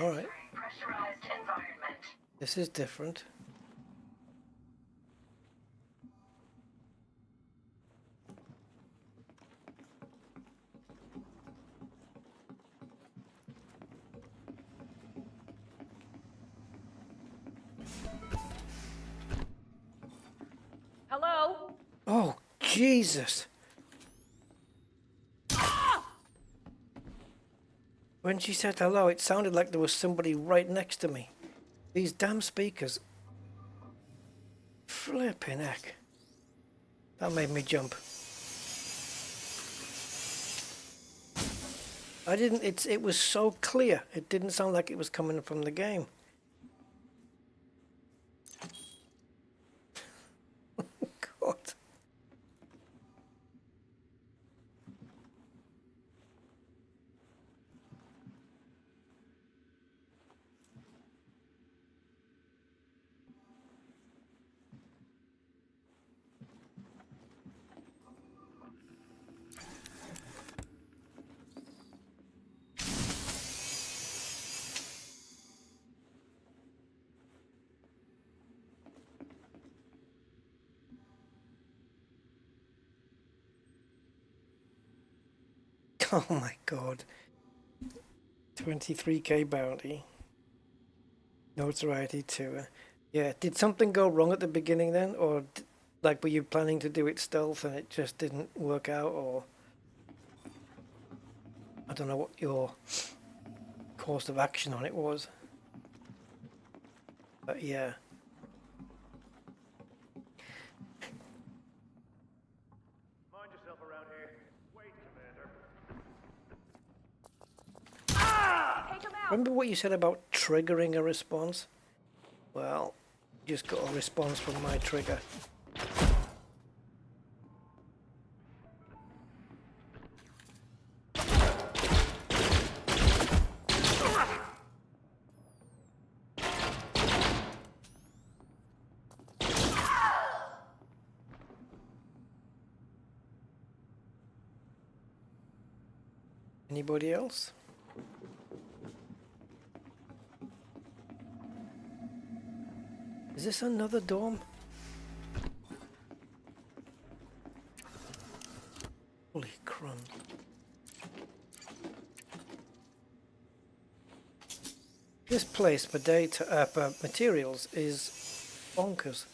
All right. Pressurized environment. This is different. Oh, Jesus. When she said hello, it sounded like there was somebody right next to me. These damn speakers. Flipping heck. That made me jump. I didn't, it was so clear. It didn't sound like it was coming from the game. God. Oh my God. 23k bounty. Notoriety 2. Yeah, did something go wrong at the beginning then? Or like were you planning to do it stealth and it just didn't work out? Or I don't know what your course of action on it was. But yeah. Mind yourself around here. Wait, Commander. Take him out! Remember what you said about triggering a response? Well, just got a response from my trigger. Anybody else? Is this another dorm? Holy crap. This place for data, for materials is bonkers.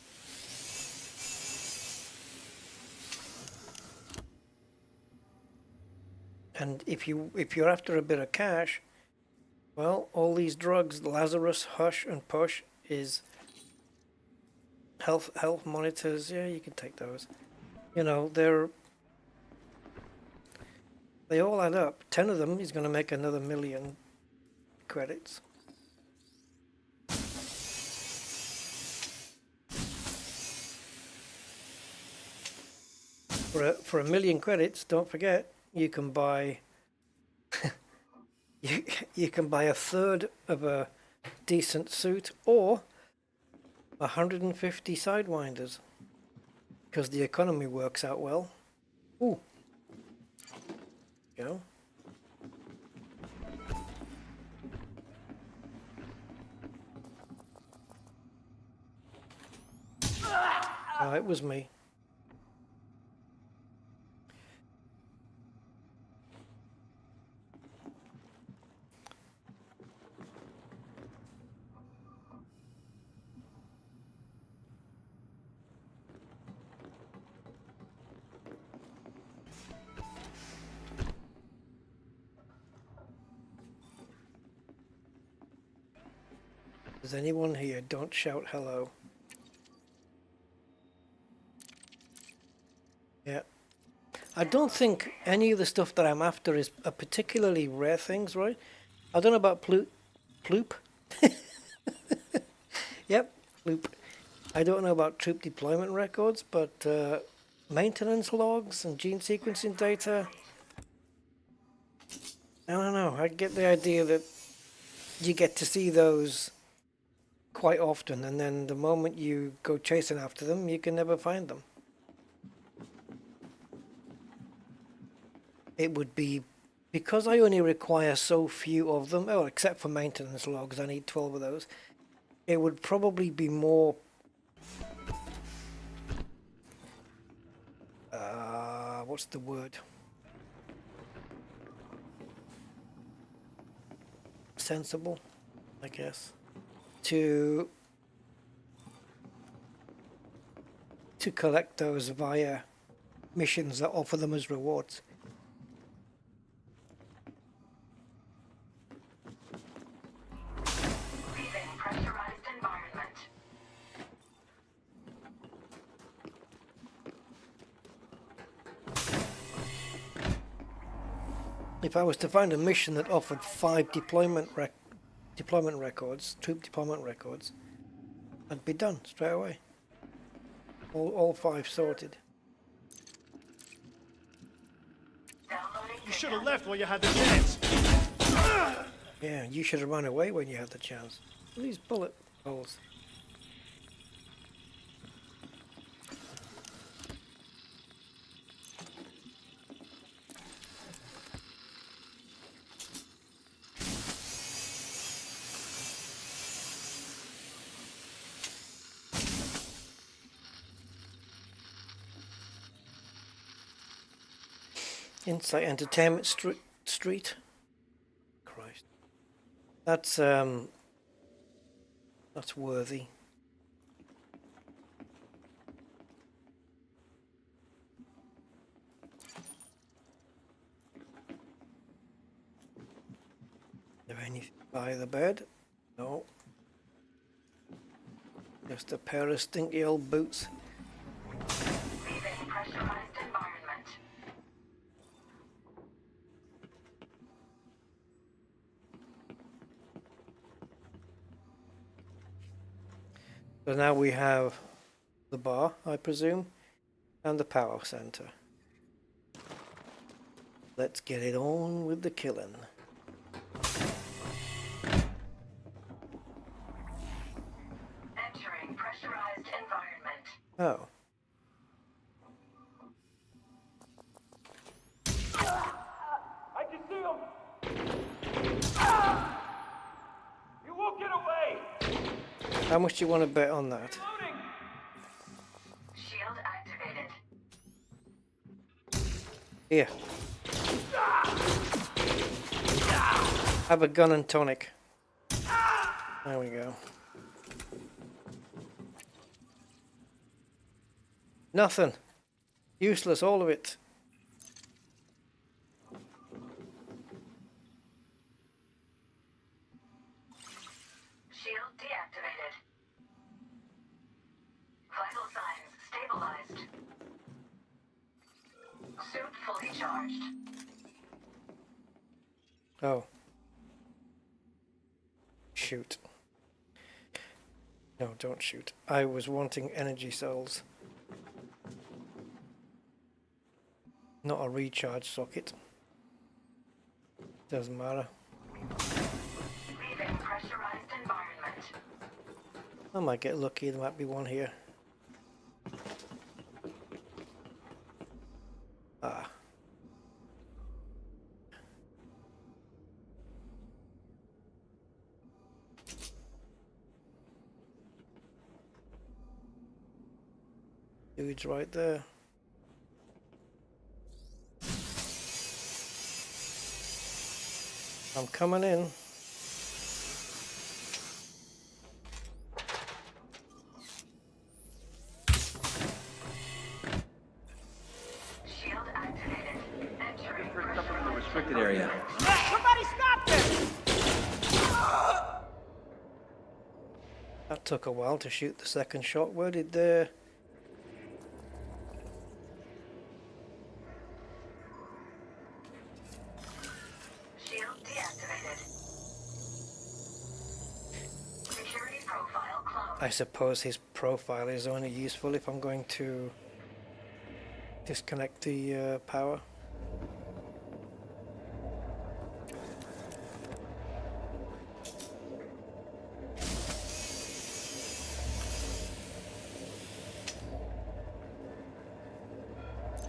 And if you're after a bit of cash, well, all these drugs, Lazarus, Hush, and Push, is health monitors. Yeah, you can take those. You know, they all add up. 10 of them is going to make another 1,000,000 credits. For 1,000,000 credits, don't forget, you can buy you can buy a third of a decent suit or 150 sidewinders because the economy works out well. Ooh. Go. Oh, it was me. Is anyone here? Don't shout hello. Yeah. I don't think any of the stuff that I'm after is a particularly rare things, right? I don't know about Ploop. Yep, Ploop. I don't know about troop deployment records, but maintenance logs and gene sequencing data. I don't know. I get the idea that you get to see those quite often, and then the moment you go chasing after them, you can never find them. It would be, because I only require so few of them, oh, except for maintenance logs, I need 12 of those. It would probably be more, what's the word? Sensible, I guess, to to collect those via missions that offer them as rewards. Leaving pressurized environment. If I was to find a mission that offered 5 deployment records, troop deployment records, I'd be done straight away. All 5 sorted. Downloading You should have left while you had the chance. Yeah, you should have run away when you had the chance. These bullet holes. Insight Entertainment Street. Christ. That's worthy. Is there anything by the bed? No. Just a pair of stinky old boots. leaving pressurized environment. So now we have the bar, I presume, and the power center. Let's get it on with the killing. Entering pressurized environment. Oh. I can see him! You won't get away! How much do you want to bet on that? Loading! Shield activated. Here. Have a gun and tonic. There we go. Nothing. Useless, all of it. Shield deactivated. Vital signs stabilized. Suit fully charged. Oh. Shoot. No, don't shoot. I was wanting energy cells. Not a recharge socket. Doesn't matter. Leaving pressurized environment. I might get lucky, there might be one here. Ah. Dude's right there. I'm coming in. Shield activated. Entering Up in the pressurized restricted area. Somebody stop this! That took a while to shoot the second shot. Where did the... Shield deactivated. Security profile closed. I suppose his profile is only useful if I'm going to disconnect the power.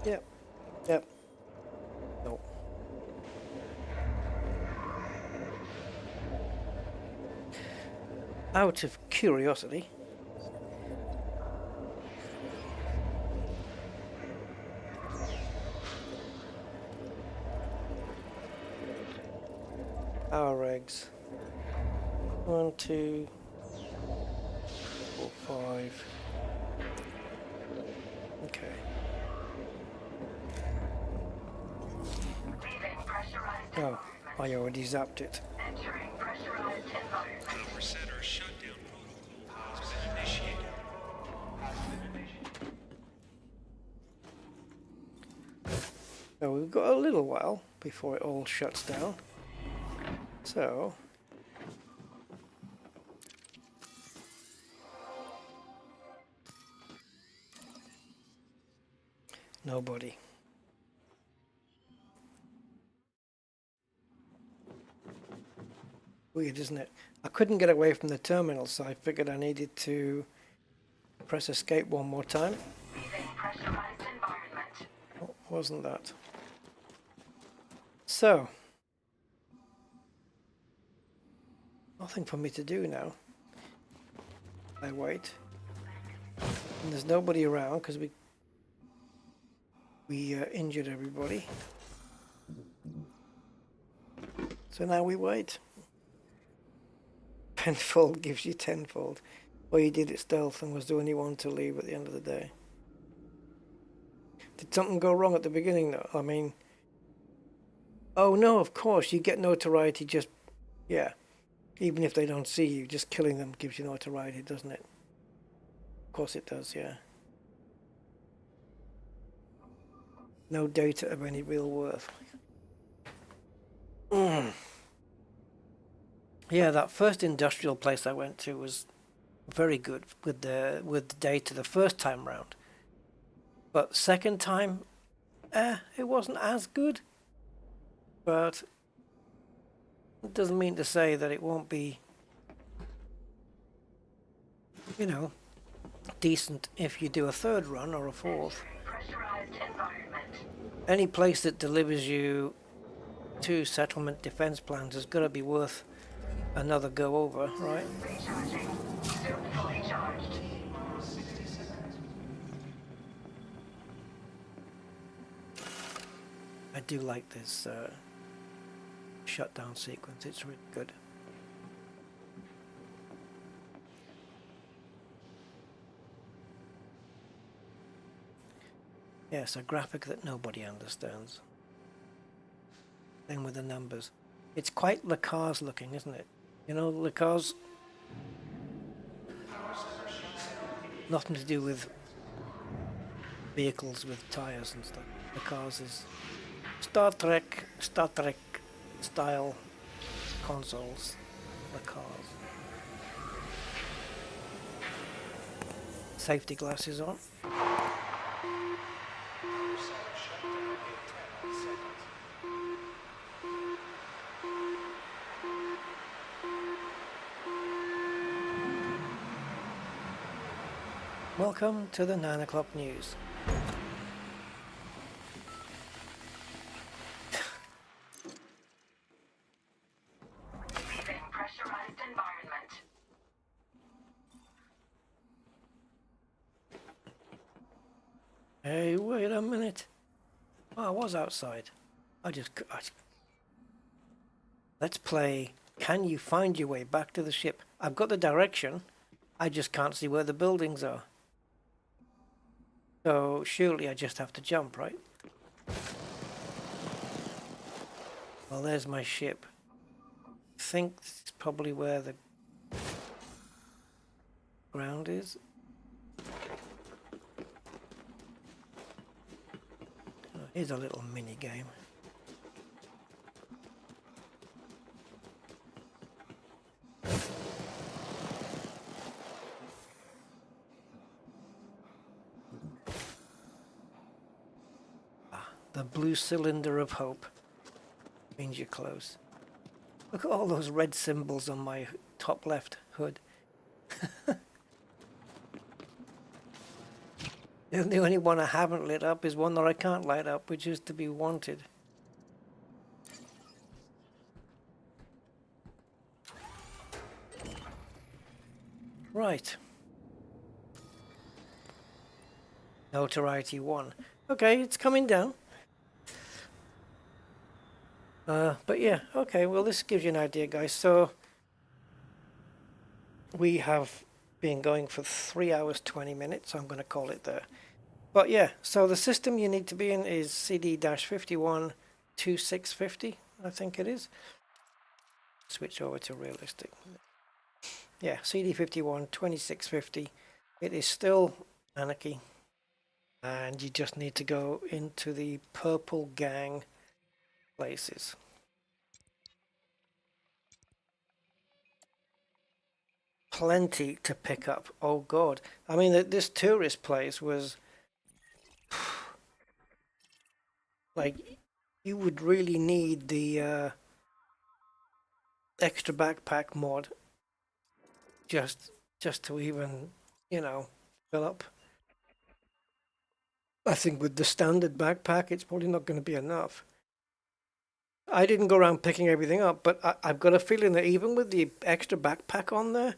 Yep. Yep. Nope. Out of curiosity, power regs. 1, 2, 4, 5. Oh, I already zapped it. Entering pressurized environment. Power center shutdown protocol has been initiated. So we've got a little while before it all shuts down. So nobody. Weird, isn't it? I couldn't get away from the terminal, so I figured I needed to press escape one more time. Leaving pressurized environment. Oh, wasn't that? So, nothing for me to do now. I wait. And there's nobody around because we injured everybody. So now we wait. Tenfold gives you tenfold. Well, you did it stealth and was the only one to leave at the end of the day. Did something go wrong at the beginning though? I mean... Oh no, of course, you get notoriety just... Yeah. Even if they don't see you, just killing them gives you notoriety, doesn't it? Of course it does, yeah. No data of any real worth. Yeah, that first industrial place I went to was very good with the data the first time round. But second time, it wasn't as good. But it doesn't mean to say that it won't be, you know, decent if you do a third run or a fourth. Pressurized environment. Any place that delivers you 2 settlement defense plans has got to be worth another go over, right? Recharging. Soon fully charged. I do like this shutdown sequence, it's really good. Yes, a graphic that nobody understands. Same with the numbers. It's quite Le Cars looking, isn't it? You know, Le Cars... Nothing to do with vehicles with tires and stuff. Le Cars is Star Trek style consoles. Le Cars. Safety glasses on. Welcome to the 9 o'clock news. Leaving pressurized environment. Hey, wait a minute. Oh, I was outside. Let's play Can You Find Your Way Back to the Ship? I've got the direction. I just can't see where the buildings are. So surely I just have to jump, right? Well, there's my ship. I think this is probably where the ground is. Oh, here's a little mini game. The blue cylinder of hope means you're close. Look at all those red symbols on my top left hood. The only one I haven't lit up is one that I can't light up, which is to be wanted. Right. Notoriety 1. Okay, it's coming down. But yeah, okay, well this gives you an idea, guys. So we have been going for 3 hours 20 minutes. I'm going to call it there. But yeah, so the system you need to be in is CD-512650. I think it is. Switch over to realistic. Yeah, CD51 2650. It is still Anarchy, and you just need to go into the purple gang places. Plenty to pick up. Oh god, I mean this tourist place was like, you would really need the extra backpack mod just to even, you know, fill up. I think with the standard backpack it's probably not going to be enough. I didn't go around picking everything up, but I've got a feeling that even with the extra backpack on there,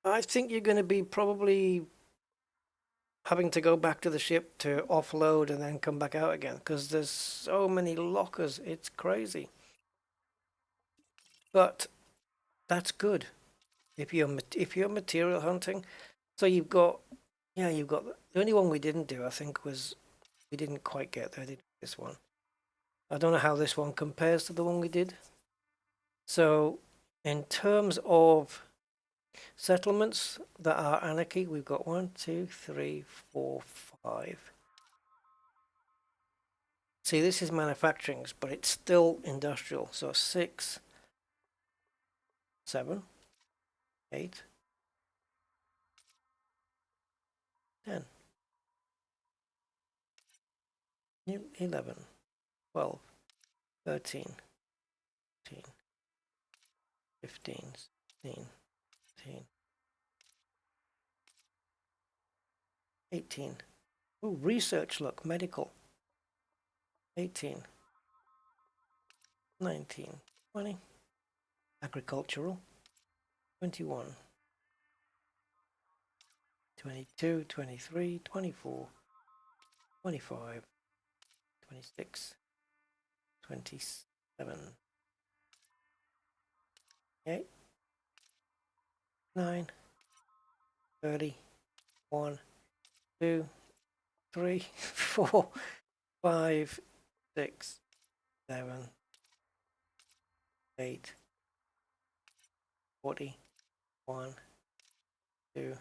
I think you're going to be probably having to go back to the ship to offload and then come back out again, because there's so many lockers. It's crazy. But that's good if you're material hunting. So you've got, yeah, you've got the only one we didn't do, I think, was we didn't quite get there. Did this one? I don't know how this one compares to the one we did. So in terms of settlements that are Anarchy, we've got 1, 2, 3, 4, 5. See, this is manufacturing, but it's still industrial. So 6, 7, 8, 10, 11, 12, 13, 14, 15, 16, 17, 18. Oh, research, look, medical. 18, 19, 20, agricultural, 21, 22, 23, 24, 25, 26, 27, 8, 9, 30, 1, 2, 3, 4, 5, 6, 7, 8, 40, 1, 2,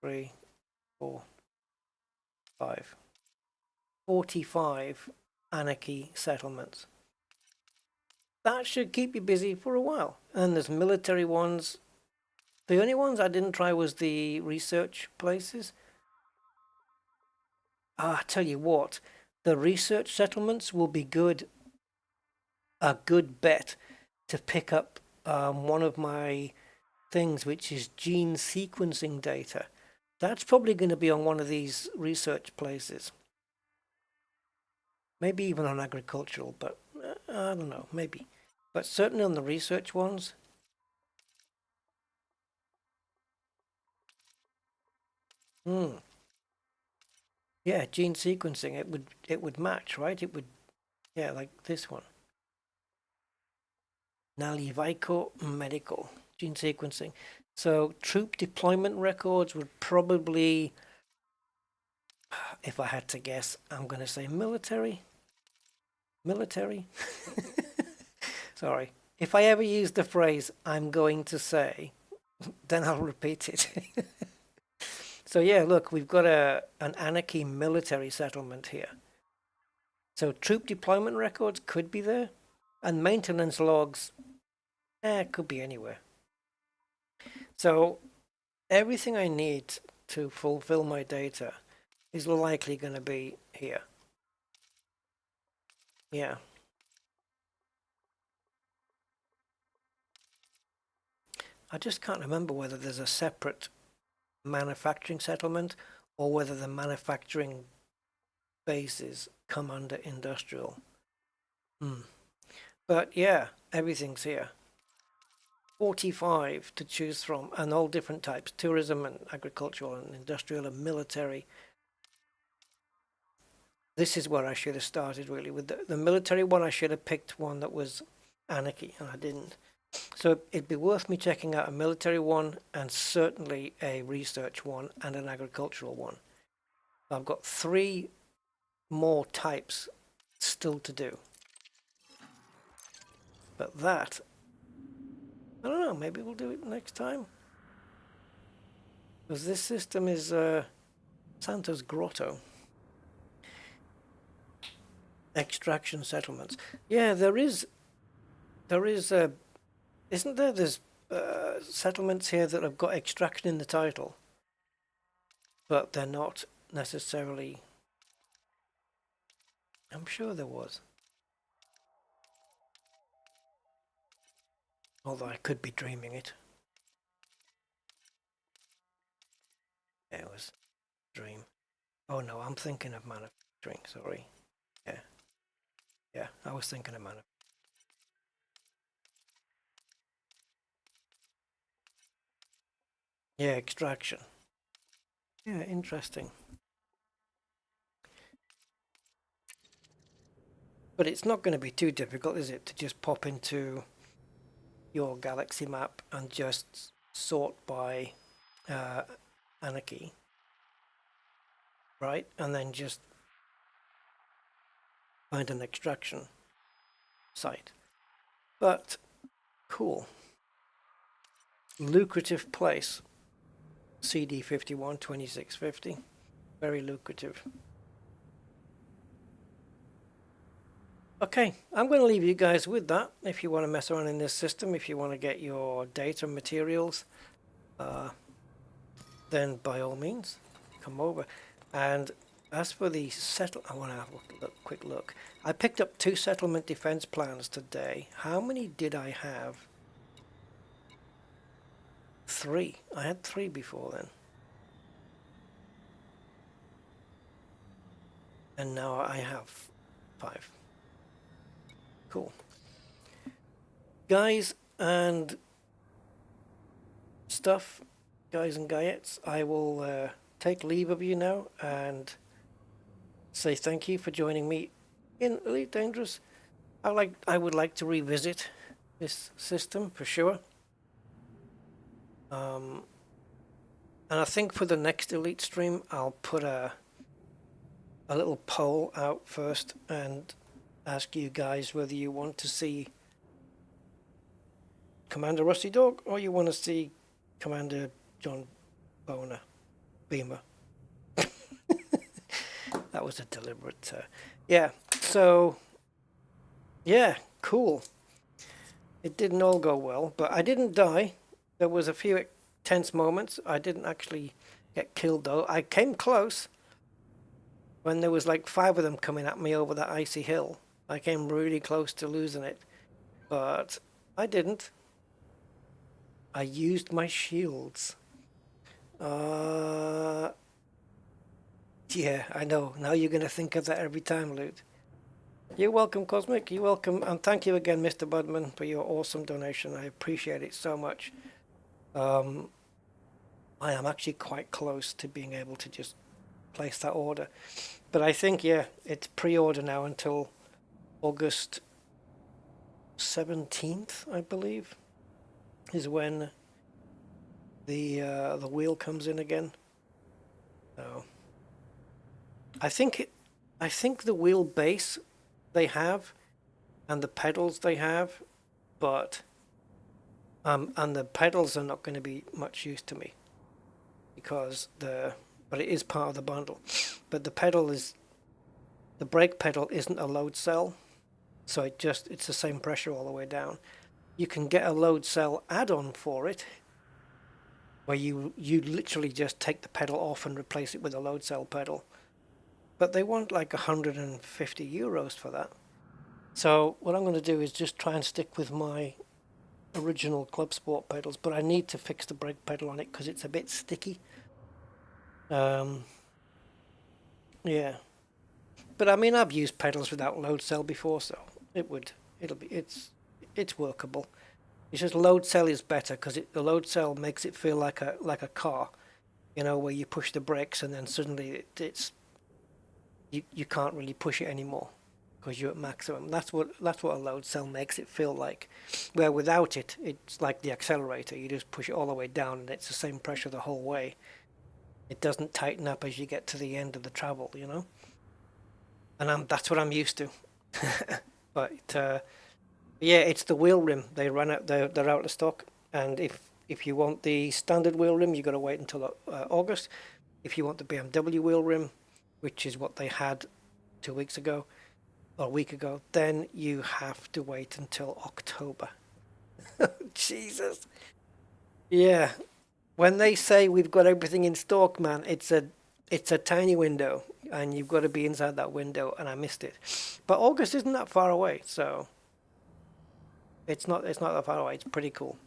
3, 4, 5. 45 Anarchy settlements. That should keep you busy for a while. And there's military ones. The only ones I didn't try was the research places. I tell you what, the research settlements will be a good bet to pick up one of my things, which is gene sequencing data. That's probably going to be on one of these research places. Maybe even on agricultural, but I don't know, maybe. But certainly on the research ones. Yeah, gene sequencing, it would match, right? It would, yeah, like this one. Nalivaiko medical, gene sequencing. So troop deployment records would probably, if I had to guess, I'm going to say military. Military? Sorry. If I ever use the phrase I'm going to say, then I'll repeat it. So yeah, look, we've got an Anarchy military settlement here. So troop deployment records could be there, and maintenance logs, could be anywhere. So everything I need to fulfill my data is likely going to be here. Yeah. I just can't remember whether there's a separate manufacturing settlement or whether the manufacturing bases come under industrial. But yeah, everything's here. 45 to choose from, and all different types: tourism and agricultural and industrial and military. This is where I should have started, really. With the military one, I should have picked one that was Anarchy, and I didn't. So it'd be worth me checking out a military one, and certainly a research one, and an agricultural one. I've got 3 more types still to do. But that, I don't know, maybe we'll do it next time. Because this system is Santa's Grotto. Extraction settlements. Yeah, there is, isn't there? There's settlements here that have got extraction in the title, but they're not necessarily. I'm sure there was. Although I could be dreaming it. Yeah, it was a dream. Oh no, I'm thinking of manufacturing, sorry. Yeah. Yeah, I was thinking of manufacturing. Yeah, extraction. Yeah, interesting. But it's not going to be too difficult, is it, to just pop into your galaxy map and just sort by Anarchy, right? And then just find an extraction site. But cool. Lucrative place. CD51 2650. Very lucrative. Okay, I'm going to leave you guys with that. If you want to mess around in this system, if you want to get your data materials, then by all means, come over. And as for the I want to have a quick look. I picked up 2 settlement defense plans today. How many did I have? 3. I had 3 before then. And now I have 5. Cool. Guys and stuff, guys and guyettes, I will take leave of you now and say thank you for joining me in Elite Dangerous. I would like to revisit this system for sure. And I think for the next Elite stream, I'll put a little poll out first and ask you guys whether you want to see Commander Rusty Dog or you want to see Commander John Beamer. That was a deliberate yeah, so yeah, cool. It didn't all go well, but I didn't die. There was a few tense moments. I didn't actually get killed though. I came close when there was like 5 of them coming at me over that icy hill. I came really close to losing it, but I didn't. I used my shields. Yeah, I know. Now you're going to think of that every time, Loot. You're welcome, Cosmic. You're welcome. And thank you again, Mr. Budman, for your awesome donation. I appreciate it so much. I am actually quite close to being able to just place that order. But I think, yeah, it's pre-order now until August 17th, I believe, is when the wheel comes in again. So I think the wheel base they have and the pedals they have, but and the pedals are not going to be much use to me because but it is part of the bundle. But the brake pedal isn't a load cell. So it's the same pressure all the way down. You can get a load cell add-on for it, where you literally just take the pedal off and replace it with a load cell pedal. But they want like 150 euros for that. So what I'm going to do is just try and stick with my original Clubsport pedals, but I need to fix the brake pedal on it because it's a bit sticky. Yeah. But I mean, I've used pedals without load cell before, so it's workable. It's just load cell is better because the load cell makes it feel like a car, where you push the brakes and then suddenly you can't really push it anymore because you're at maximum. That's what a load cell makes it feel like. Where without it, it's like the accelerator. You just push it all the way down and it's the same pressure the whole way. It doesn't tighten up as you get to the end of the travel, And that's what I'm used to. But Yeah, it's the wheel rim. They ran out. They're out of stock. And if you want the standard wheel rim, you got to wait until August. If you want the BMW wheel rim, which is what they had 2 weeks ago or a week ago, then you have to wait until October. Jesus. Yeah. When they say we've got everything in stock, man, it's a tiny window, and you've got to be inside that window, and I missed it. But August isn't that far away, so it's not that far away. It's pretty cool.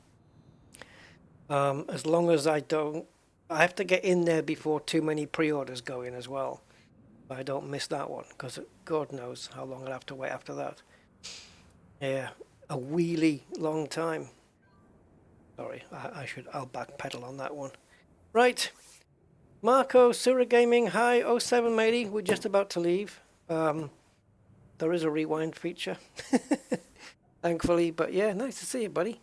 As long as I have to get in there before too many pre-orders go in as well. I don't miss that one, because God knows how long I'll have to wait after that. Yeah, a wheelie long time. Sorry, I'll backpedal on that one. Right, Marco, Sura Gaming, hi, 07 matey, we're just about to leave. There is a rewind feature, thankfully, but yeah, nice to see you, buddy.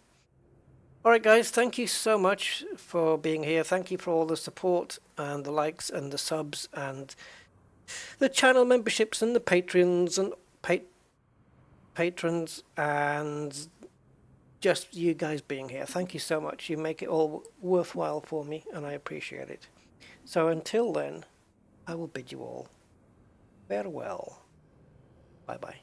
Alright guys, thank you so much for being here. Thank you for all the support and the likes and the subs and the channel memberships and the patrons and patrons and just you guys being here. Thank you so much. You make it all worthwhile for me, and I appreciate it. So until then, I will bid you all farewell. Bye bye.